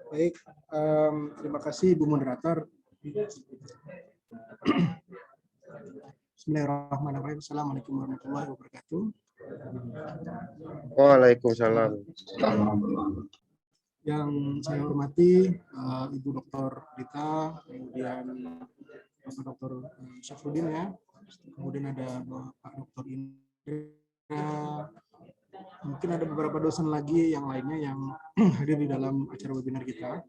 Baik, terima kasih Ibu Moderator. Bismillahirrahmanirrahim. Assalamualaikum warahmatullahi wabarakatuh. Waalaikumsalam. Yang saya hormati Ibu Dr. Rita, kemudian Bapak Dr. Syafruddin ya, kemudian ada Pak Dr. Indra, mungkin ada beberapa dosen lagi yang lainnya yang hadir di dalam acara webinar kita.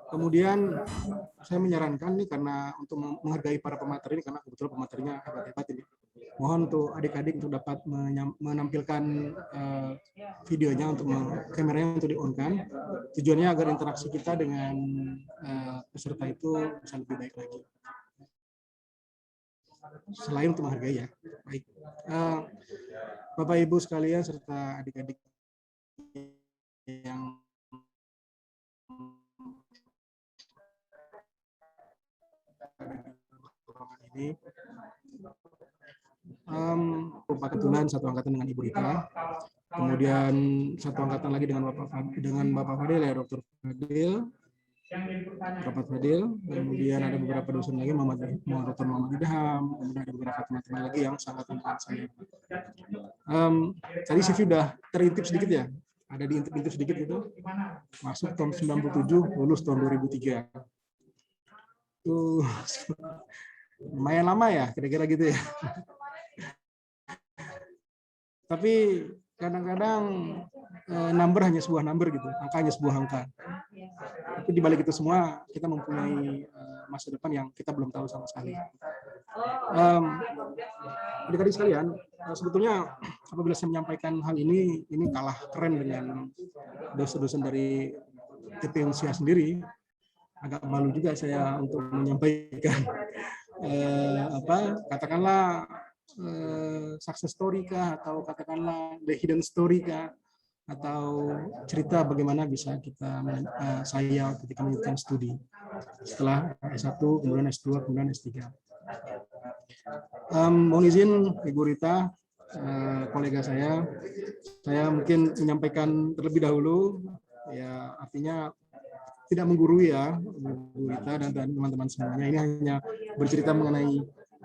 Kemudian saya menyarankan nih karena untuk menghargai para pemateri ini, karena kebetulan pematerinya hebat-hebat ini. Mohon untuk adik-adik untuk dapat menampilkan videonya, untuk kameranya untuk di-on-kan. Tujuannya agar interaksi kita dengan peserta itu bisa lebih baik lagi. Selain untuk menghargai ya. Baik. Bapak Ibu sekalian serta adik-adik yang ini merupakan keturunan satu angkatan dengan Ibu Rita, kemudian satu angkatan lagi dengan Bapak Fadil ya, Dr. Fadil, Bapak Fadil, kemudian ada beberapa dosen lagi, Dr. Muhammad Idham, kemudian ada beberapa teman-teman lagi yang sangat dengan saya. Tadi CV sudah terintip sedikit ya, ada diintip sedikit itu, masuk tahun 97, lulus tahun 2003. Tuh, lumayan lama ya, kira-kira gitu ya. Tapi kadang-kadang number hanya sebuah number gitu, angka hanya sebuah angka. Tapi di balik itu semua kita mempunyai masa depan yang kita belum tahu sama sekali. Adik-adik sekalian, sebetulnya apabila saya menyampaikan hal ini kalah keren dengan dosen-dosen dari TPUNSIA sendiri. Agak malu juga saya untuk menyampaikan katakanlah success story kah, atau katakanlah the hidden story kah, atau cerita bagaimana bisa saya ketika melanjutkan studi setelah S1, kemudian S2, kemudian S3. Mohon izin Ibu Rita, kolega saya mungkin menyampaikan terlebih dahulu, ya artinya tidak menggurui ya Bu Rita dan teman-teman semuanya. Ini hanya bercerita mengenai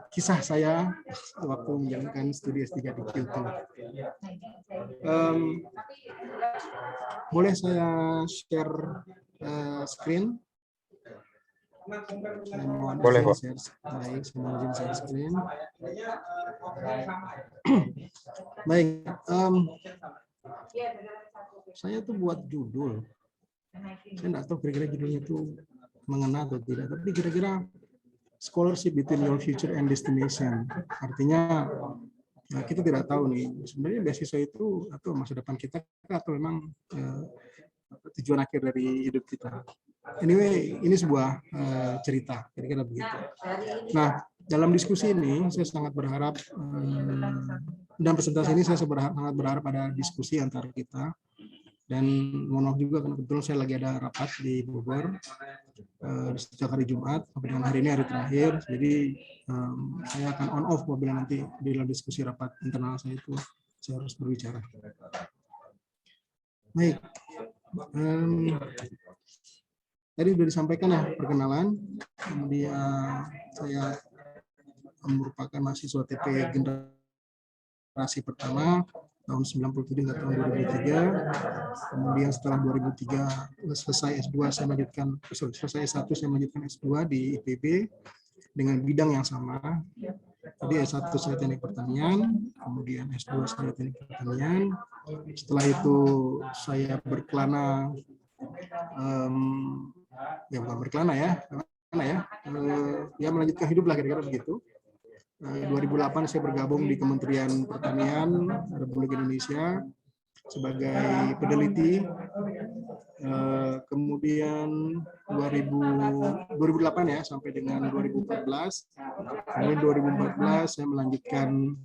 kisah saya waktu menjalankan studi S3 di Kyoto. Boleh saya share screen? Boleh, Pak. Baik, saya mau izin share screen. Baik, saya tuh buat judul. Saya nggak tahu kira-kira judulnya itu mengena atau tidak, tapi kira-kira scholarship between your future and destination. Artinya kita tidak tahu nih sebenarnya beasiswa itu atau masa depan kita atau memang tujuan akhir dari hidup kita. Anyway, ini sebuah cerita, kira-kira begitu. Nah, dalam diskusi ini saya sangat berharap dalam presentasi ini saya sangat berharap ada diskusi antara kita. Dan mohon maaf juga karena kebetulan saya lagi ada rapat di Bogor sejak hari Jumat sampai dengan hari ini hari terakhir. Jadi saya akan on off apabila nanti di dalam diskusi rapat internal saya itu saya harus berbicara. Baik, tadi sudah disampaikan ya perkenalan. Kemudian saya merupakan mahasiswa TP generasi pertama tahun 97 hingga tahun 2003. Kemudian setelah 2003 selesai S2 saya melanjutkan selesai S1 saya melanjutkan S2 di IPB dengan bidang yang sama. Jadi S1 saya teknik pertanian, kemudian S2 saya teknik pertanian. Setelah itu saya berkelana bukan berkelana ya, melanjutkan hidup lah kira-kira begitu. 2008 saya bergabung di Kementerian Pertanian Republik Indonesia sebagai peneliti. Kemudian 2008 ya sampai dengan 2014. Kemudian 2014 saya melanjutkan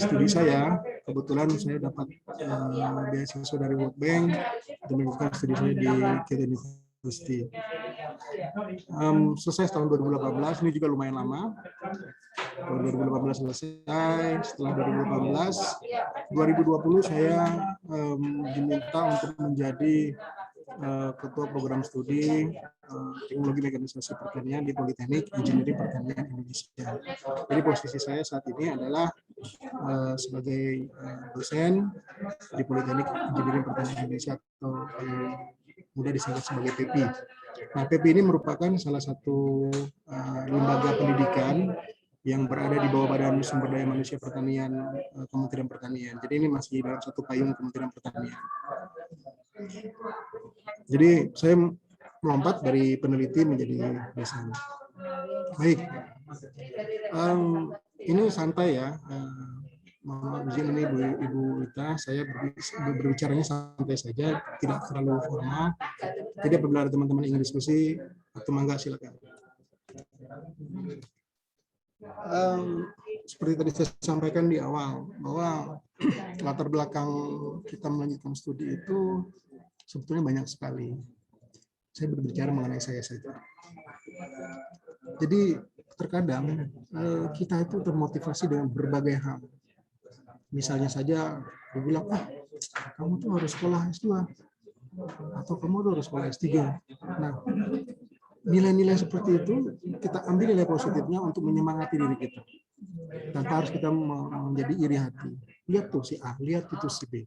studi saya. Kebetulan saya dapat beasiswa dari World Bank untuk melanjutkan studi saya di Kyoto University. Selesai tahun 2018, ini juga lumayan lama. Tahun 2018 selesai, setelah 2018 2020 saya diminta untuk menjadi Ketua Program Studi Teknologi Mekanisasi Pertanian di Politeknik Engineering Pertanian Indonesia. Jadi posisi saya saat ini adalah sebagai dosen di Politeknik Engineering Pertanian Indonesia atau mudah disingkat sebagai PEPI. Nah, PEPI ini merupakan salah satu lembaga pendidikan yang berada di bawah Badan Sumber Daya Manusia Pertanian Kementerian Pertanian. Jadi ini masih dalam satu payung Kementerian Pertanian. Jadi saya melompat dari peneliti menjadi dosen. Baik, ini santai ya. Mohon izin ini Ibu Rita, saya berbicaranya santai saja, tidak terlalu formal. Jadi apabila ada teman-teman ingin diskusi, atau mangga silakan. Seperti tadi saya sampaikan di awal, bahwa latar belakang kita melanjutkan studi itu sebetulnya banyak sekali. Saya berbicara mengenai saya saja. Jadi terkadang kita itu termotivasi dengan berbagai hal. Misalnya saja dibilang, kamu tuh harus sekolah S2 atau kamu tuh harus sekolah S3. Nah, nilai-nilai seperti itu kita ambil nilai positifnya untuk menyemangati diri kita. Tanpa harus kita menjadi iri hati. Lihat tuh si A, lihat itu si B.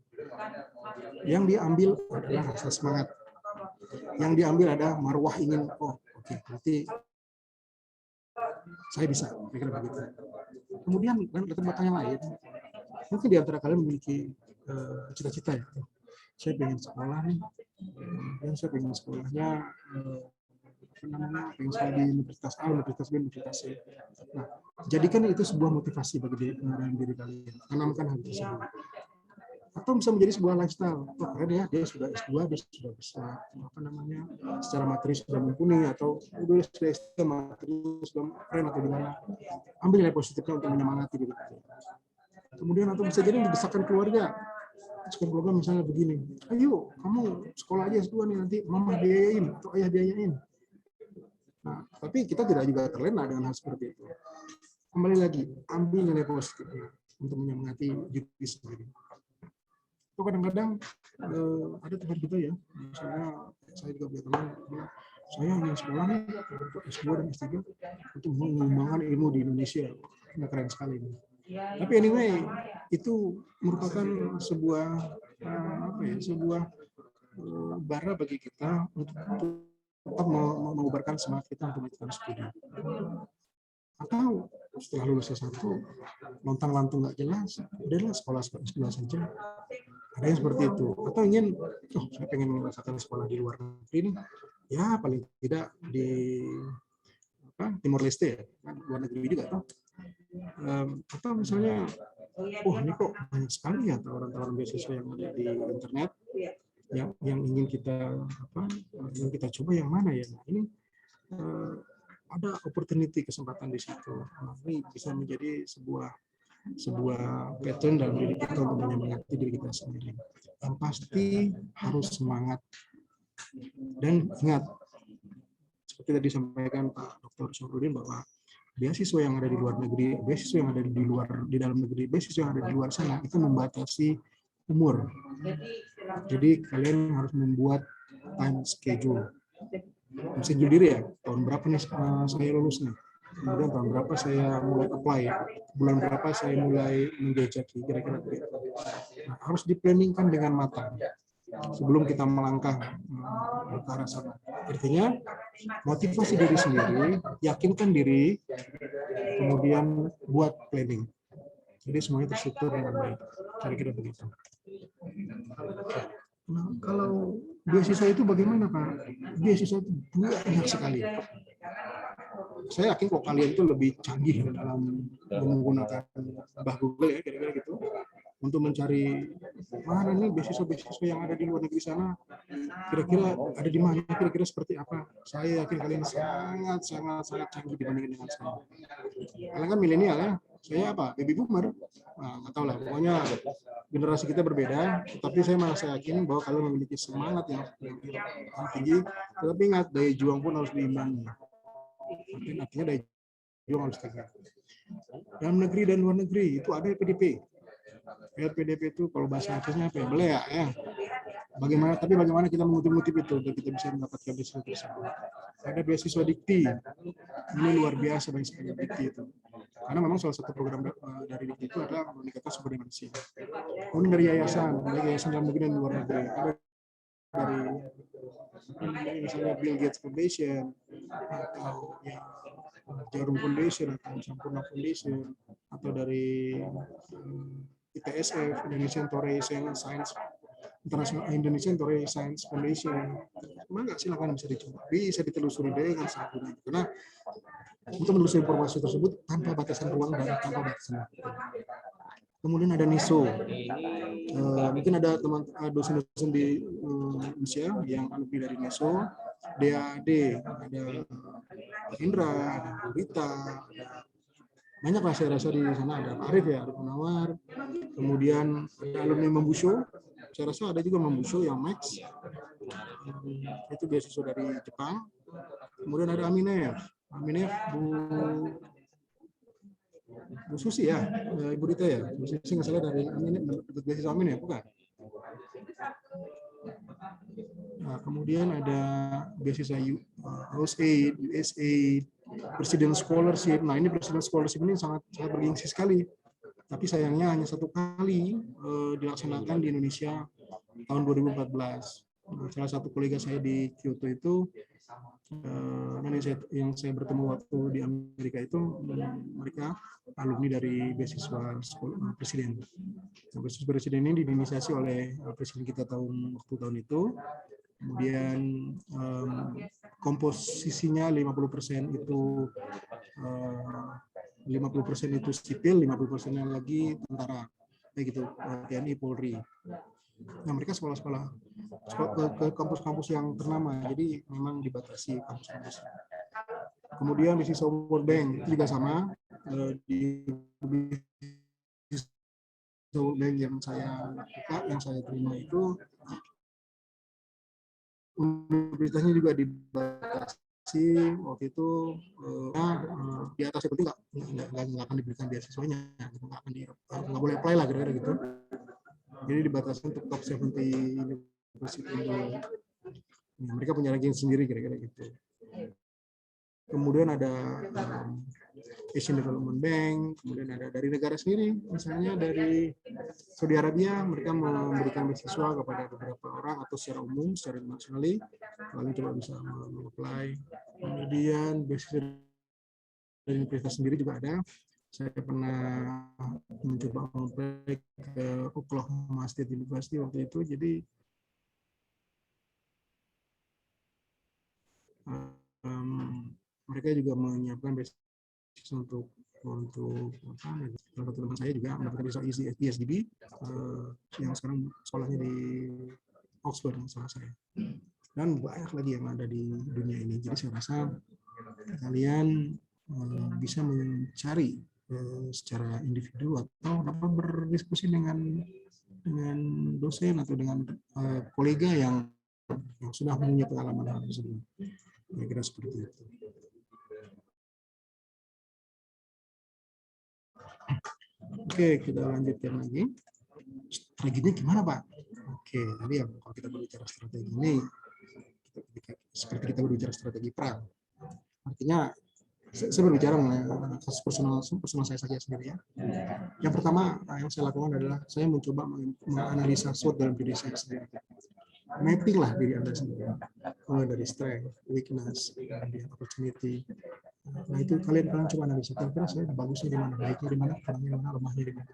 Yang diambil adalah rasa semangat. Yang diambil ada marwah ingin, oke, berarti saya bisa, kira-kira begitu. Kemudian latar belakang yang lain, mungkin di antara kalian memiliki cita-cita ya. Saya pengen sekolah nih, dan saya pengen sekolahnya pengen sekolah di Universitas A, Universitas B, Universitas C. Nah, jadikan itu sebuah motivasi bagi diri kalian. Tanamkan hal tersebut. Atau bisa menjadi sebuah lifestyle. Keren ya, dia sudah S2, dia sudah bisa secara materi sudah mumpuni, atau sudah S3 materi sudah keren atau gimana. Ambil nilai positifnya untuk menyemangati diri kalian. Kemudian atau bisa jadi desakan keluarga. Desakan keluarga misalnya begini, ayo kamu sekolah aja S2 nih, nanti mama biayain atau ayah biayain. Nah, tapi kita tidak juga terlena dengan hal seperti itu. Kembali lagi, ambil nilai positifnya untuk menyemangati diri sendiri. Itu kadang-kadang ada teman kita ya, misalnya saya juga punya teman, saya ingin sekolah nih untuk S2 dan S3 untuk mengembangkan ilmu di Indonesia. Ini keren sekali. Tapi anyway, itu merupakan sebuah sebuah bara bagi kita untuk tetap mengubarkan semangat kita untuk melakukan studi. Atau setelah lulus S1, lontang-lantung nggak jelas, udahlah sekolah S2 saja. Ada yang seperti itu. Atau ingin, saya pengen merasakan sekolah di luar negeri nih, ya paling tidak di Timor Leste ya, luar negeri juga tuh. Atau misalnya, ini kok banyak sekali ya tawaran-tawaran beasiswa yang ada di internet yang ingin kita coba yang mana ya. Nah, ini ada opportunity, kesempatan di situ. Nah, ini bisa menjadi sebuah pattern dalam diri kita untuk menyemangati diri kita sendiri. Yang pasti harus semangat. Dan ingat, seperti tadi disampaikan Pak Dr. Syafruddin, bahwa beasiswa yang ada di luar negeri, beasiswa yang ada di dalam negeri, beasiswa yang ada di luar sana itu membatasi umur. Jadi kalian harus membuat time schedule. Schedule diri ya, tahun berapa nih saya lulus nih. Kemudian tahun berapa saya mulai apply, bulan berapa saya mulai menjajaki, kira-kira begitu. Nah, harus diplanningkan dengan matang sebelum kita melangkah ke arah sana. Artinya motivasi diri sendiri, yakinkan diri, kemudian buat planning. Jadi semuanya terstruktur dengan baik, kira-kira begitu. Nah, kalau beasiswa itu bagaimana Pak? Beasiswa itu banyak sekali. Saya yakin kok kalian itu lebih canggih dalam menggunakan Google ya, kira-kira gitu, untuk mencari mana nih beasiswa-beasiswa yang ada di luar negeri sana, kira-kira ada di mana, kira-kira seperti apa. Saya yakin kalian sangat canggih dibandingkan dengan saya. Kalian kan milenial ya, saya baby boomer. Nah, nggak tahu lah, pokoknya generasi kita berbeda, tapi saya merasa yakin bahwa kalian memiliki semangat yang tinggi. Tetapi ingat, daya juang pun harus diimbangi. Artinya daya juang harus tegak. Dalam negeri dan luar negeri itu ada PDP. LPDP itu kalau bahasa Acehnya apa ya? Belea ya. Bagaimana kita mengutip-ngutip itu dan kita bisa mendapatkan beasiswa tersebut. Ada beasiswa dikti. Ini luar biasa bagi saya dikti itu. Karena memang salah satu program dari dikti itu adalah meningkatkan sumber daya manusia. Kemudian dari yayasan dalam negeri dan luar negeri. Ada dari misalnya Bill Gates Foundation atau ya, Jarum Foundation atau Sampurna Foundation atau dari ITSF Indonesian Tourism Science International Indonesian Tourism Science Foundation. Maka silakan bisa dicoba, bisa ditelusuri dengan sangat mudah karena untuk menelusuri informasi tersebut tanpa batasan ruang dan tanpa batasan waktu. Kemudian ada NISO. Mungkin ada dosen-dosen di Indonesia yang alumni dari NISO, DAD, ada Indra, ada Rita, ada banyak lah saya rasa di sana, ada Pak Arif ya, ada Penawar, kemudian ada alumni Membusho, saya rasa ada juga Membusho yang Max, itu beasiswa dari Jepang, kemudian ada Aminef Bu Susi ya, Ibu Rita ya, Bu Susi nggak salah dari Aminef, beasiswa Aminef bukan? Nah, kemudian ada beasiswa USAID, President Scholarship. Nah, ini President Scholarship ini sangat bergengsi sekali. Tapi sayangnya hanya satu kali dilaksanakan di Indonesia tahun 2014. Nah, salah satu kolega saya di Kyoto itu, yang saya bertemu waktu di Amerika itu, mereka alumni dari beasiswa presiden. Nah, beasiswa presiden ini diinisiasi oleh presiden kita tahun itu. Kemudian komposisinya 50% itu 50% itu sipil, 50% lagi tentara, kayak gitu, TNI, Polri. Nah, mereka sekolah-sekolah ke kampus-kampus yang ternama, jadi memang dibatasi kampus-kampus. Kemudian beasiswa World Bank juga sama, di World Bank yang saya terima itu universitasnya juga dibatasi waktu itu, di atas itu nggak akan diberikan beasiswanya, nggak boleh apply lah kira-kira gitu. Jadi dibatasi untuk top 70 university Indo. Ya, mereka punya ranking sendiri kira-kira gitu. Kemudian ada Asian Development Bank, kemudian ada dari negara sendiri, misalnya dari Saudi Arabia, mereka memberikan beasiswa kepada beberapa orang atau secara umum, secara internasional, kalian coba bisa apply. Kemudian beasiswa dari universitas sendiri juga ada. Saya pernah mencoba apply ke Oklahoma State University waktu itu, jadi mereka juga menyiapkan beasiswa untuk salah satu teman saya juga mendapatkan beasiswa ESDB yang sekarang sekolahnya di Oxford, salah saya, dan banyak lagi yang ada di dunia ini. Jadi saya rasa kalian bisa mencari secara individu atau dapat berdiskusi dengan dosen atau dengan kolega yang sudah punya pengalaman hal tersebut. Kira-kira seperti itu. Oke, kita lanjutkan lagi. Strateginya gimana, Pak? Oke, tadi ya kalau kita berbicara strategi ini, seperti kita berbicara strategi perang. Artinya, saya berbicara mengenai kasus personal saya saja sendiri ya. Yang pertama yang saya lakukan adalah saya mencoba menganalisa SWOT dalam diri saya sendiri. Mapping lah diri Anda sendiri. Mulai dari strength, weakness, opportunity. Nah, itu kalian coba analisa. Kira-kira saya bagusnya di mana, baiknya di mana, kurangnya di mana, lemahnya di mana.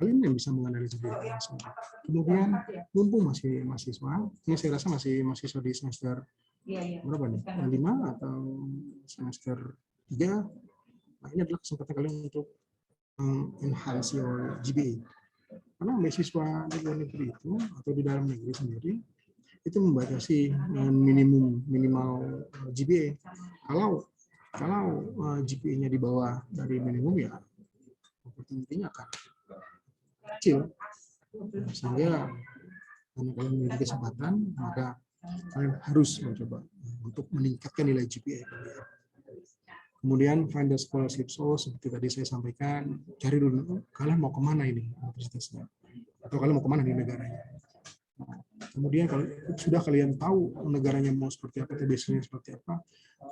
Kalian yang bisa menganalisa diri kalian sendiri. Kemudian, mumpung masih mahasiswa, ini saya rasa masih mahasiswa di semester berapa nih? 5 atau semester 3. Nah, ini adalah kesempatan kalian untuk enhance your GPA. Karena beasiswa di luar negeri itu atau di dalam negeri sendiri itu membatasi minimal GPA. Kalau GPA-nya di bawah dari minimum, ya opportunity-nya akan kecil. Sehingga karena kalian memiliki kesempatan, maka kalian harus mencoba untuk meningkatkan nilai GPA kalian. Kemudian find the scholarship source, seperti tadi saya sampaikan, cari dulu kalian mau kemana ini universitasnya, atau kalian mau kemana di negaranya. Kemudian kalau sudah kalian tahu negaranya mau seperti apa, biasanya seperti apa,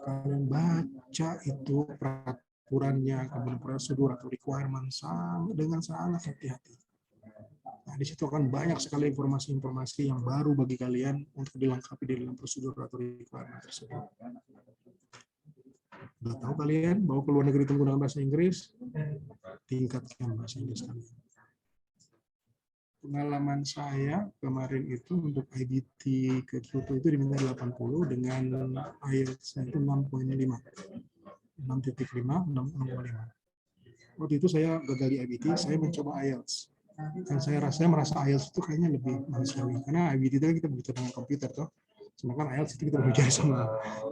kalian baca itu peraturannya, kemudian prosedur atau requirement dengan sangat hati-hati. Nah, di situ akan banyak sekali informasi-informasi yang baru bagi kalian untuk dilengkapi di dalam prosedur atau requirement tersebut. Sudah tahu kalian mau keluar negeri menggunakan bahasa Inggris, tingkatkan bahasa Inggris kalian. Pengalaman saya kemarin itu untuk IBT ke Kyoto itu diminta 80 dengan IELTS itu 6.5. 6.5, 6.5. Waktu itu saya gagal di IBT, saya mencoba IELTS. Dan saya merasa IELTS itu kayaknya lebih manusiawi, karena IBT itu kita berbicara dengan komputer toh. Sedangkan IELTS itu kita berbicara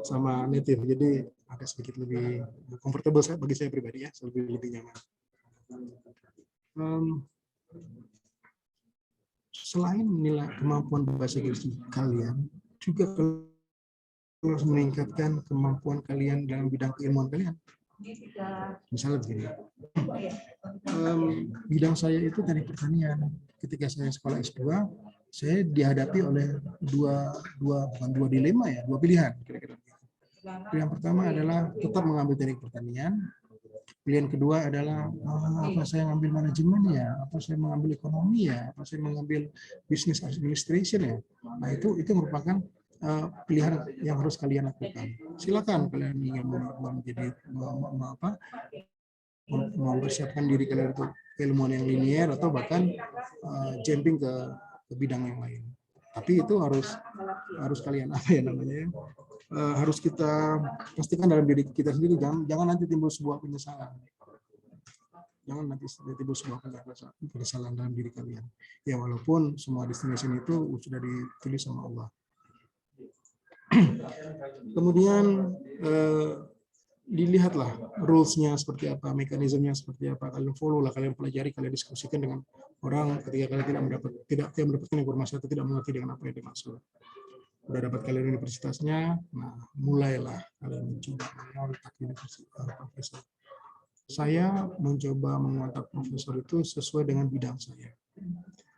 sama native, jadi agak sedikit lebih comfortable bagi saya pribadi ya, lebih nyaman. Selain nilai kemampuan bahasa Inggris kalian, juga harus meningkatkan kemampuan kalian dalam bidang keilmuan kalian. Misalnya begini, bidang saya itu teknik pertanian. Ketika saya sekolah S2, saya dihadapi oleh dua dilema ya, dua pilihan kira-kira. Pilihan pertama adalah tetap mengambil teknik pertanian. Pilihan kedua adalah apa saya mengambil manajemen ya, apa saya mengambil ekonomi ya, apa saya mengambil business administration ya. Nah itu merupakan pilihan yang harus kalian lakukan. Silakan kalian ingin menjadi mempersiapkan diri kalian untuk keilmuan yang linier atau bahkan jumping ke bidang yang lain. Tapi itu harus kalian harus kita pastikan dalam diri kita sendiri, jangan nanti timbul sebuah penyesalan. Jangan nanti timbul sebuah penyesalan dalam diri kalian. Ya walaupun semua destination itu sudah ditulis sama Allah. Kemudian dilihatlah rules-nya seperti apa, mekanismenya seperti apa, kalian follow lah, kalian pelajari, kalian diskusikan dengan orang ketika kalian tidak mendapatkan informasi atau tidak mengerti dengan apa yang dimaksud. Udah dapat kalian universitasnya, nah mulailah kalian mencoba mengontak profesor. Saya mencoba mengontak profesor itu sesuai dengan bidang saya.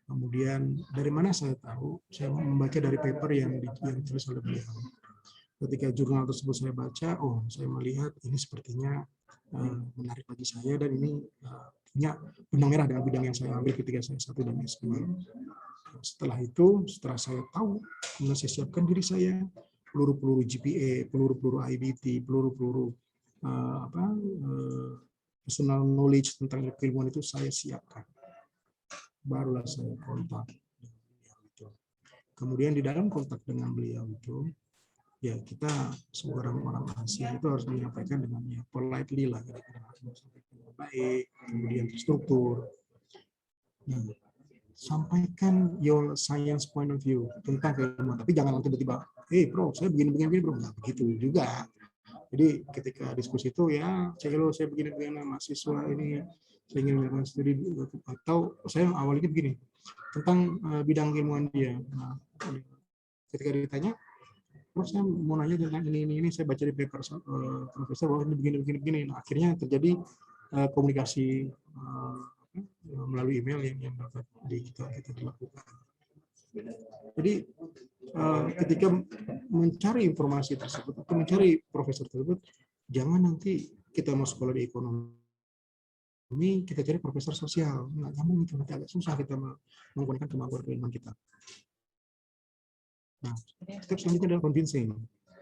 Kemudian dari mana saya tahu? Saya membaca dari paper yang ditulis oleh beliau. Ketika jurnal tersebut saya baca, saya melihat ini sepertinya menarik bagi saya dan ini punya benang merah dengan bidang yang saya ambil ketika saya S1 dan S2. Setelah itu, setelah saya tahu, kemudian saya siapkan diri saya, peluru-peluru GPA, peluru-peluru IBT, peluru-peluru personal knowledge tentang keilmuan itu saya siapkan. Barulah saya kontak dengan beliau itu. Kemudian di dalam kontak dengan beliau itu, ya kita seorang orang Asia itu harus menyampaikan dengan politely lah, baik, kemudian terstruktur. Nah, sampaikan your science point of view tentang keilmuan, tapi jangan tiba-tiba, bro, saya begini bro, nggak begitu juga. Jadi ketika diskusi itu ya, saya begini mahasiswa ini, saya ingin melakukan studi, atau saya awalnya begini tentang bidang keilmuan dia. Nah, ketika ditanya, terus saya mau nanya tentang ini, saya baca di paper profesor bahwa ini begini. Nah, akhirnya terjadi komunikasi melalui email yang dapat kita dilakukan. Jadi ketika mencari informasi tersebut atau mencari profesor tersebut, jangan nanti kita mau sekolah di ekonomi, kita cari profesor sosial. Nggak gampang itu, nanti agak susah kita menggunakan kemampuan keilmuan kita. Nah, step selanjutnya adalah convincing.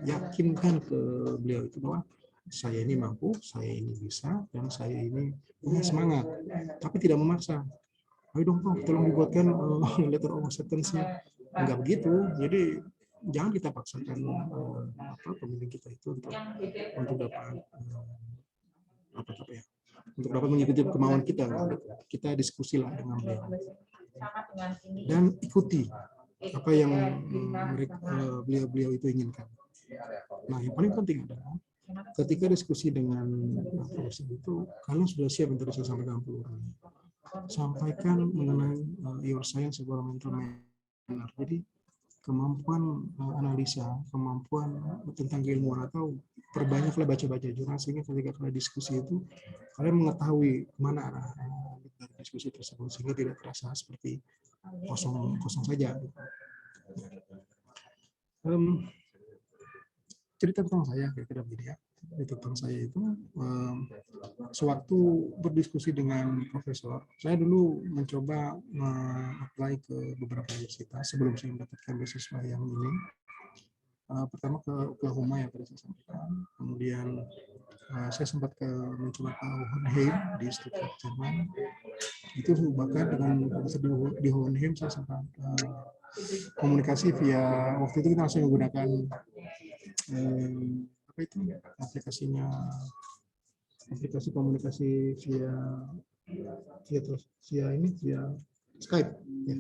Yakinkan ke beliau itu bahwa saya ini mampu, saya ini bisa, dan saya ini punya semangat. Tapi tidak memaksa. Ayo dong, tolong dibuatkan letter of acceptance-nya. Enggak begitu. Jadi jangan kita paksakan pemimpin kita itu untuk dapat untuk dapat mengikuti kemauan kita. Kita diskusilah dengan beliau dan ikuti apa yang beliau itu inginkan. Nah, yang paling penting adalah ketika diskusi dengan profesor itu, kalian sudah siap untuk saya sampaikan peluru. Sampaikan mengenai your science environmental manner. Jadi kemampuan analisa, kemampuan tentang keilmuan atau perbanyaklah baca-baca jurnal sehingga ketika kalian diskusi itu kalian mengetahui mana arah dari diskusi tersebut sehingga tidak terasa seperti kosong saja. Cerita tentang saya kira-kira begini ya. Tentang saya itu sewaktu berdiskusi dengan profesor, saya dulu mencoba apply ke beberapa universitas sebelum saya mendapatkan beasiswa yang ini. Pertama ke Oklahoma yang tadi saya sampaikan, kemudian saya sempat mencoba ke Hohenheim di Stuttgart, Jerman. Itu bahkan dengan profesor di Hohenheim saya sempat komunikasi via, waktu itu kita masih menggunakan apa itu aplikasi komunikasi via Skype ya,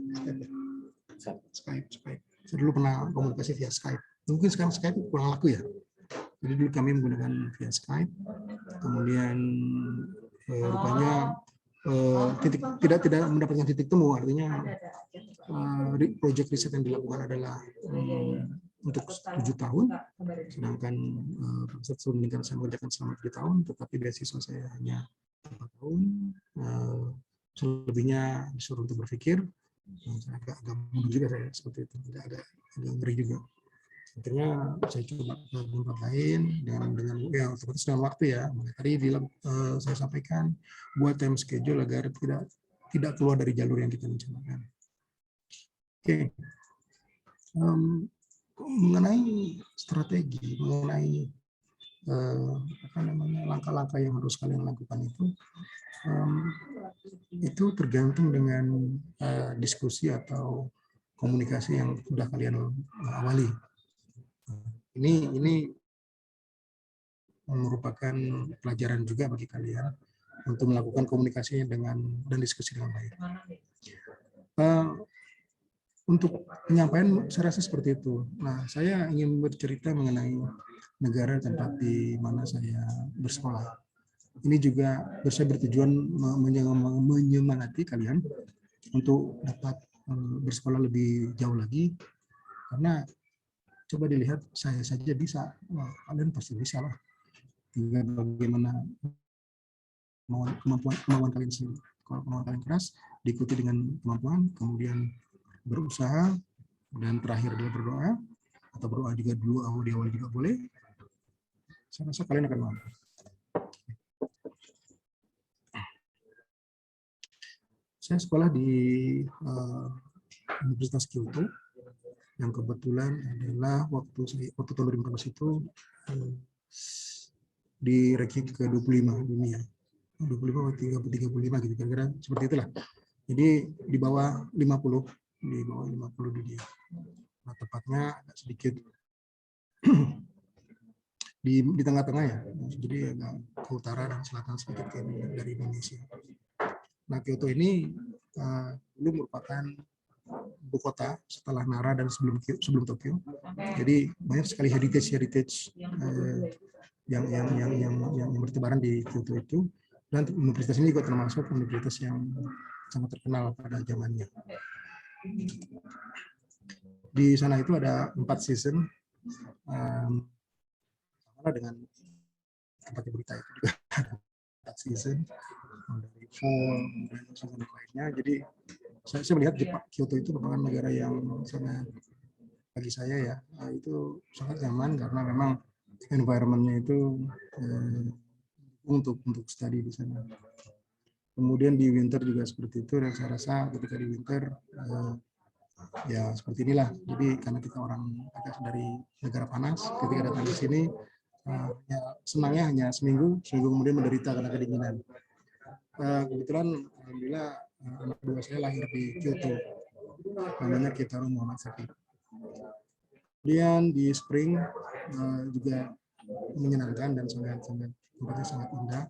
Skype. Saya dulu pernah komunikasi via Skype. Mungkin sekarang Skype kurang laku ya. Jadi dulu kami menggunakan via Skype. Kemudian rupanya tidak mendapatkan titik temu, artinya project riset yang dilakukan adalah untuk 7 tahun, sedangkan profesor meningkat saya mengerjakan selama 3 tahun, tetapi beasiswa saya hanya 4 tahun. Selebihnya disuruh untuk berpikir. Saya agak mundur juga saya seperti itu, agak ngeri juga. Akhirnya saya coba ke tempat lain dengan ya otomatis dengan waktu ya. Tadi saya sampaikan buat time schedule agar tidak keluar dari jalur yang kita rencanakan. Oke. Mengenai strategi, mengenai langkah-langkah yang harus kalian lakukan itu tergantung dengan diskusi atau komunikasi yang sudah kalian awali. Ini merupakan pelajaran juga bagi kalian untuk melakukan komunikasinya dan diskusi dengan baik. Untuk penyampaian saya rasa seperti itu. Nah, saya ingin bercerita mengenai negara tempat di mana saya bersekolah. Ini juga saya bertujuan menyemangati kalian untuk dapat bersekolah lebih jauh lagi, karena coba dilihat saya saja bisa, wah, kalian pasti bisa lah. Tinggal bagaimana kemampuan kalian sendiri. Kalau kemampuan kalian keras, diikuti dengan kemampuan, kemudian berusaha, dan terakhir adalah berdoa, atau berdoa juga dulu di awal juga boleh. Saya rasa kalian akan mampu. Saya sekolah di Universitas Kyoto, yang kebetulan adalah waktu tahun 2015 itu di ranking ke-25 dunia. 25 atau 35 gitu, kira-kira seperti itulah. Jadi di bawah 50 dunia. Nah, tepatnya agak sedikit di tengah-tengah ya. Jadi agak ke utara dan selatan sedikit dari Indonesia. Nah, Kyoto ini dulu merupakan ibu kota setelah Nara dan sebelum Tokyo. Jadi banyak sekali heritage yang bertebaran di Kyoto itu, dan universitas ini juga termasuk universitas yang sangat terkenal pada zamannya. Di sana itu ada 4 season, sama dengan tempat berita itu juga ada 4 season, dari fall dan season lainnya. Jadi saya melihat Kyoto itu merupakan negara yang sangat, bagi saya ya, itu sangat nyaman karena memang environment-nya itu untuk study di sana. Kemudian di winter juga seperti itu, dan saya rasa ketika di winter ya seperti inilah. Jadi karena kita orang agak dari negara panas, ketika datang ke sini ya senangnya hanya seminggu kemudian menderita karena kedinginan. Kebetulan alhamdulillah anak kedua saya lahir di Kyoto, namanya Kentaro Muhammad Saki. Kemudian di spring juga menyenangkan dan tempatnya sangat indah.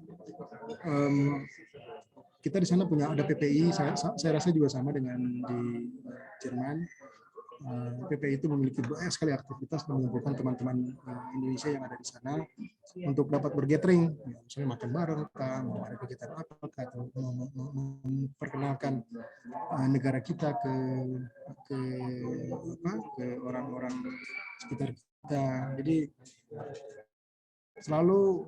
Kita di sana ada PPI, saya rasa juga sama dengan di Jerman. PPI itu memiliki banyak sekali aktivitas mengumpulkan teman-teman Indonesia yang ada di sana untuk dapat bergathering, misalnya makan bareng, mau ada kegiatan apa, atau memperkenalkan negara kita ke orang-orang sekitar kita. Jadi selalu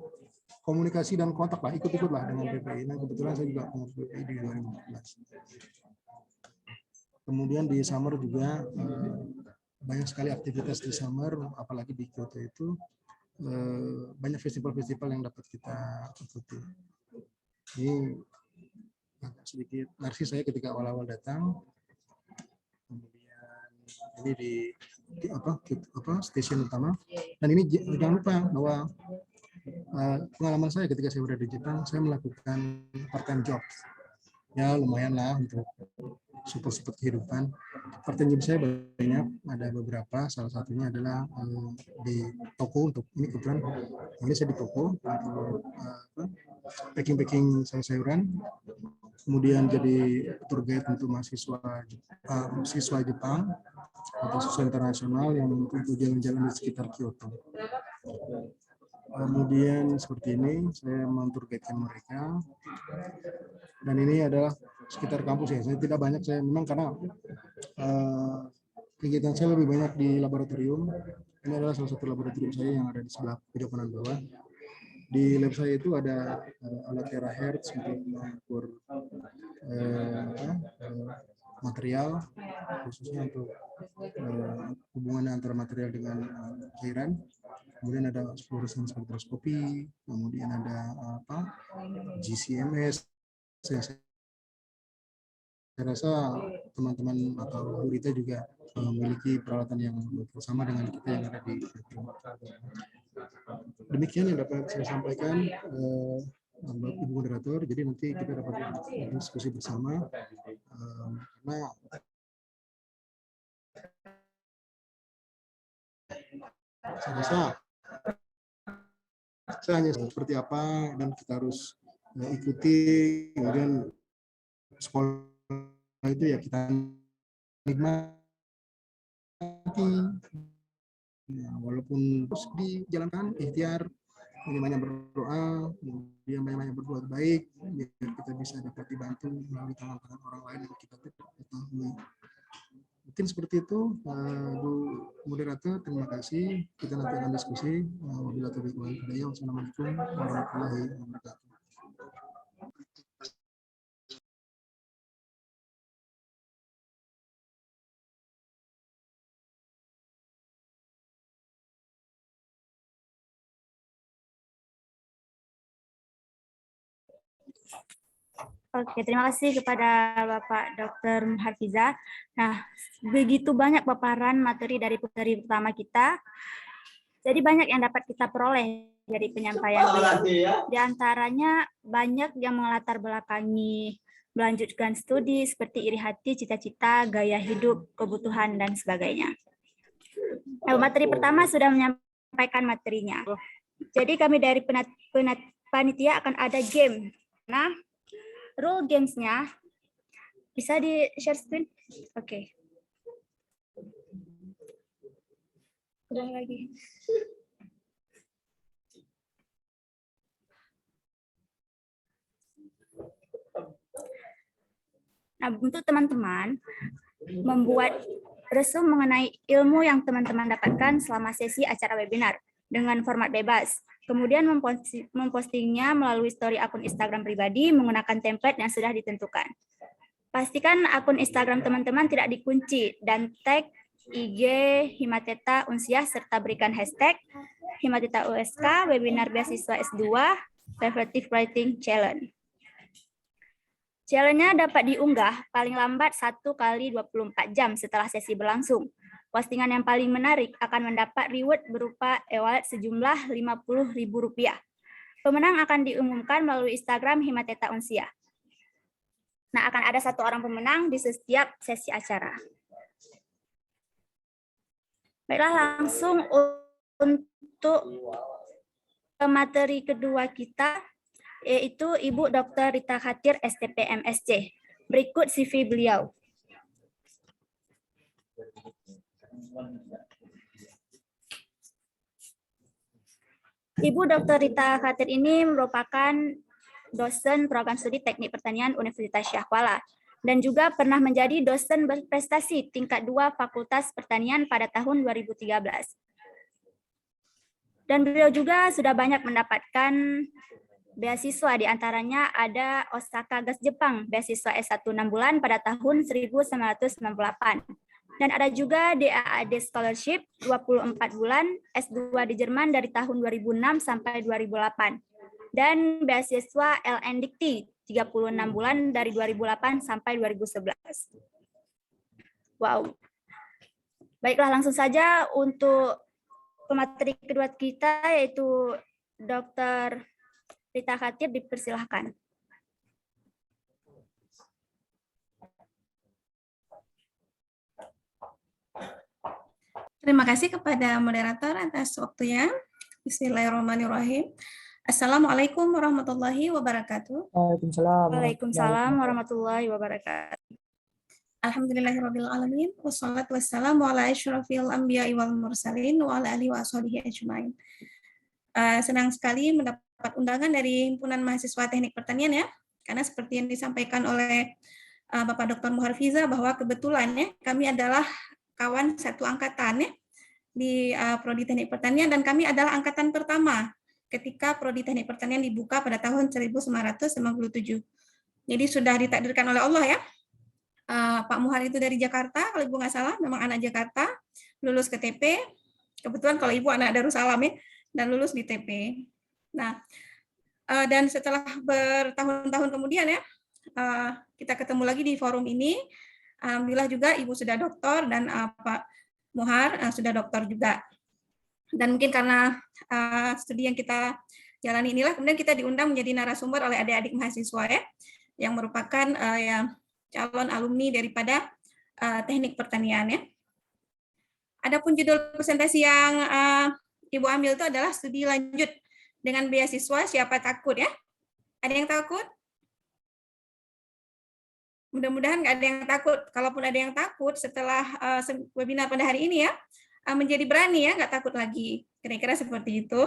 komunikasi dan kontak lah, ikut-ikut lah dengan PPI. Nah, kebetulan saya juga pengurus PPI di 2014. Kemudian di summer juga banyak sekali aktivitas di summer, apalagi di Kyoto itu banyak festival-festival yang dapat kita ikuti. Ini agak sedikit narsis saya ketika awal-awal datang. Kemudian ini di stasiun utama. Dan ini jangan lupa bahwa pengalaman saya ketika saya berada di Jepang, saya melakukan part-time job. Ya lumayan lah untuk support kehidupan. Part-time job saya banyak, ada beberapa. Salah satunya adalah di toko untuk ini kebetulan ini saya di toko untuk packing sayur-sayuran. Kemudian jadi tour guide untuk siswa Jepang atau siswa internasional yang untuk jalan-jalan di sekitar Kyoto. Kemudian seperti ini saya mentur guide mereka, dan ini adalah sekitar kampus ya. Saya tidak banyak, saya memang karena kegiatan saya lebih banyak di laboratorium. Ini adalah salah satu laboratorium saya yang ada di sebelah pojok kanan bawah. Di lab saya itu ada alat terahertz untuk mengukur material, khususnya untuk hubungan antara material dengan cairan. Kemudian ada fluorescence spektroskopi, kemudian ada GCMS. Saya rasa teman-teman atau Burita juga memiliki peralatan yang bersama dengan kita yang ada di demikian yang dapat saya sampaikan, Ibu Moderator. Jadi nanti kita dapat diskusi bersama karena saya rasa saya hanya seperti apa dan kita harus ikuti, kemudian sekolah itu ya kita nikmati ya, walaupun terus dijalankan ikhtiar, banyak berdoa, kemudian banyak berbuat baik biar kita bisa dapat dibantu melalui tangan-tangan orang lain yang kita tidak ketahui. Mungkin seperti itu, Bu Moderator. Terima kasih. Kita nanti akan diskusi. Wabillahi taufiq wal hidayah. Wassalamualaikum warahmatullahi wabarakatuh. Oke, terima kasih kepada Bapak Dr. Hafiza. Nah, begitu banyak paparan materi dari puteri pertama kita. Jadi banyak yang dapat kita peroleh dari penyampaian beliau. Di antaranya banyak yang melatar belakangi melanjutkan studi seperti iri hati, cita-cita, gaya hidup, kebutuhan, dan sebagainya. Nah, materi pertama sudah menyampaikan materinya. Jadi kami dari panitia akan ada game. Nah, rule games-nya bisa di share screen? Oke. Udah lagi. Nah, untuk teman-teman membuat resume mengenai ilmu yang teman-teman dapatkan selama sesi acara webinar dengan format bebas. Kemudian mempostingnya melalui story akun Instagram pribadi menggunakan template yang sudah ditentukan. Pastikan akun Instagram teman-teman tidak dikunci dan tag IG Himateta Unsiah serta berikan hashtag Himateta USK Webinar Beasiswa S2 Reflective Writing Challenge. Challenge-nya dapat diunggah paling lambat 1 kali 24 jam setelah sesi berlangsung. Postingan yang paling menarik akan mendapat reward berupa e-wallet sejumlah Rp50.000. Pemenang akan diumumkan melalui Instagram Himateta Unsiah. Nah, akan ada 1 orang pemenang di setiap sesi acara. Baiklah, langsung untuk materi kedua kita, yaitu Ibu Dr. Rita Khatir, STP MSc. Berikut CV beliau. Ibu Dr. Rita Khatir ini merupakan dosen program studi Teknik Pertanian Universitas Syah Kuala dan juga pernah menjadi dosen berprestasi tingkat 2 Fakultas Pertanian pada tahun 2013. Dan beliau juga sudah banyak mendapatkan beasiswa, di antaranya ada Osaka Gas Jepang, beasiswa S1 6 bulan pada tahun 1998. Dan ada juga DAAD Scholarship 24 bulan S2 di Jerman dari tahun 2006 sampai 2008. Dan beasiswa LN Dikti 36 bulan dari 2008 sampai 2011. Wow. Baiklah, langsung saja untuk pemateri kedua kita, yaitu Dr. Rita Khatib, dipersilahkan. Terima kasih kepada moderator atas waktunya. Bismillahirrahmanirrahim. Assalamualaikum warahmatullahi wabarakatuh. Waalaikumsalam warahmatullahi wabarakatuh. Alhamdulillahirrahmanirrahim. Wassalatu wassalamu ala asyrafil anbiya'i wal mursalin wa ala alihi wa ashabihi ajmain. Senang sekali mendapat undangan dari Himpunan Mahasiswa Teknik Pertanian ya, karena seperti yang disampaikan oleh Bapak Dr. Muharfiza bahwa kebetulan ya kami adalah kawan satu angkatan ya di Prodi Teknik Pertanian, dan kami adalah angkatan pertama ketika Prodi Teknik Pertanian dibuka pada tahun 1997. Jadi sudah ditakdirkan oleh Allah ya. Pak Muhar itu dari Jakarta, kalau Ibu nggak salah, memang anak Jakarta, lulus ke TP. Kebetulan kalau Ibu anak Darussalam ya, dan lulus di TP. Nah, dan setelah bertahun-tahun kemudian ya, kita ketemu lagi di forum ini. Alhamdulillah juga Ibu sudah doktor dan Pak Muhar sudah doktor juga. Dan mungkin karena studi yang kita jalani inilah, kemudian kita diundang menjadi narasumber oleh adik-adik mahasiswa ya, yang merupakan calon alumni daripada teknik pertanian ya. Adapun judul presentasi yang Ibu ambil itu adalah studi lanjut dengan beasiswa siapa takut ya. Ada yang takut? Mudah-mudahan nggak ada yang takut. Kalaupun ada yang takut setelah webinar pada hari ini ya, menjadi berani ya, nggak takut lagi. Kira-kira seperti itu.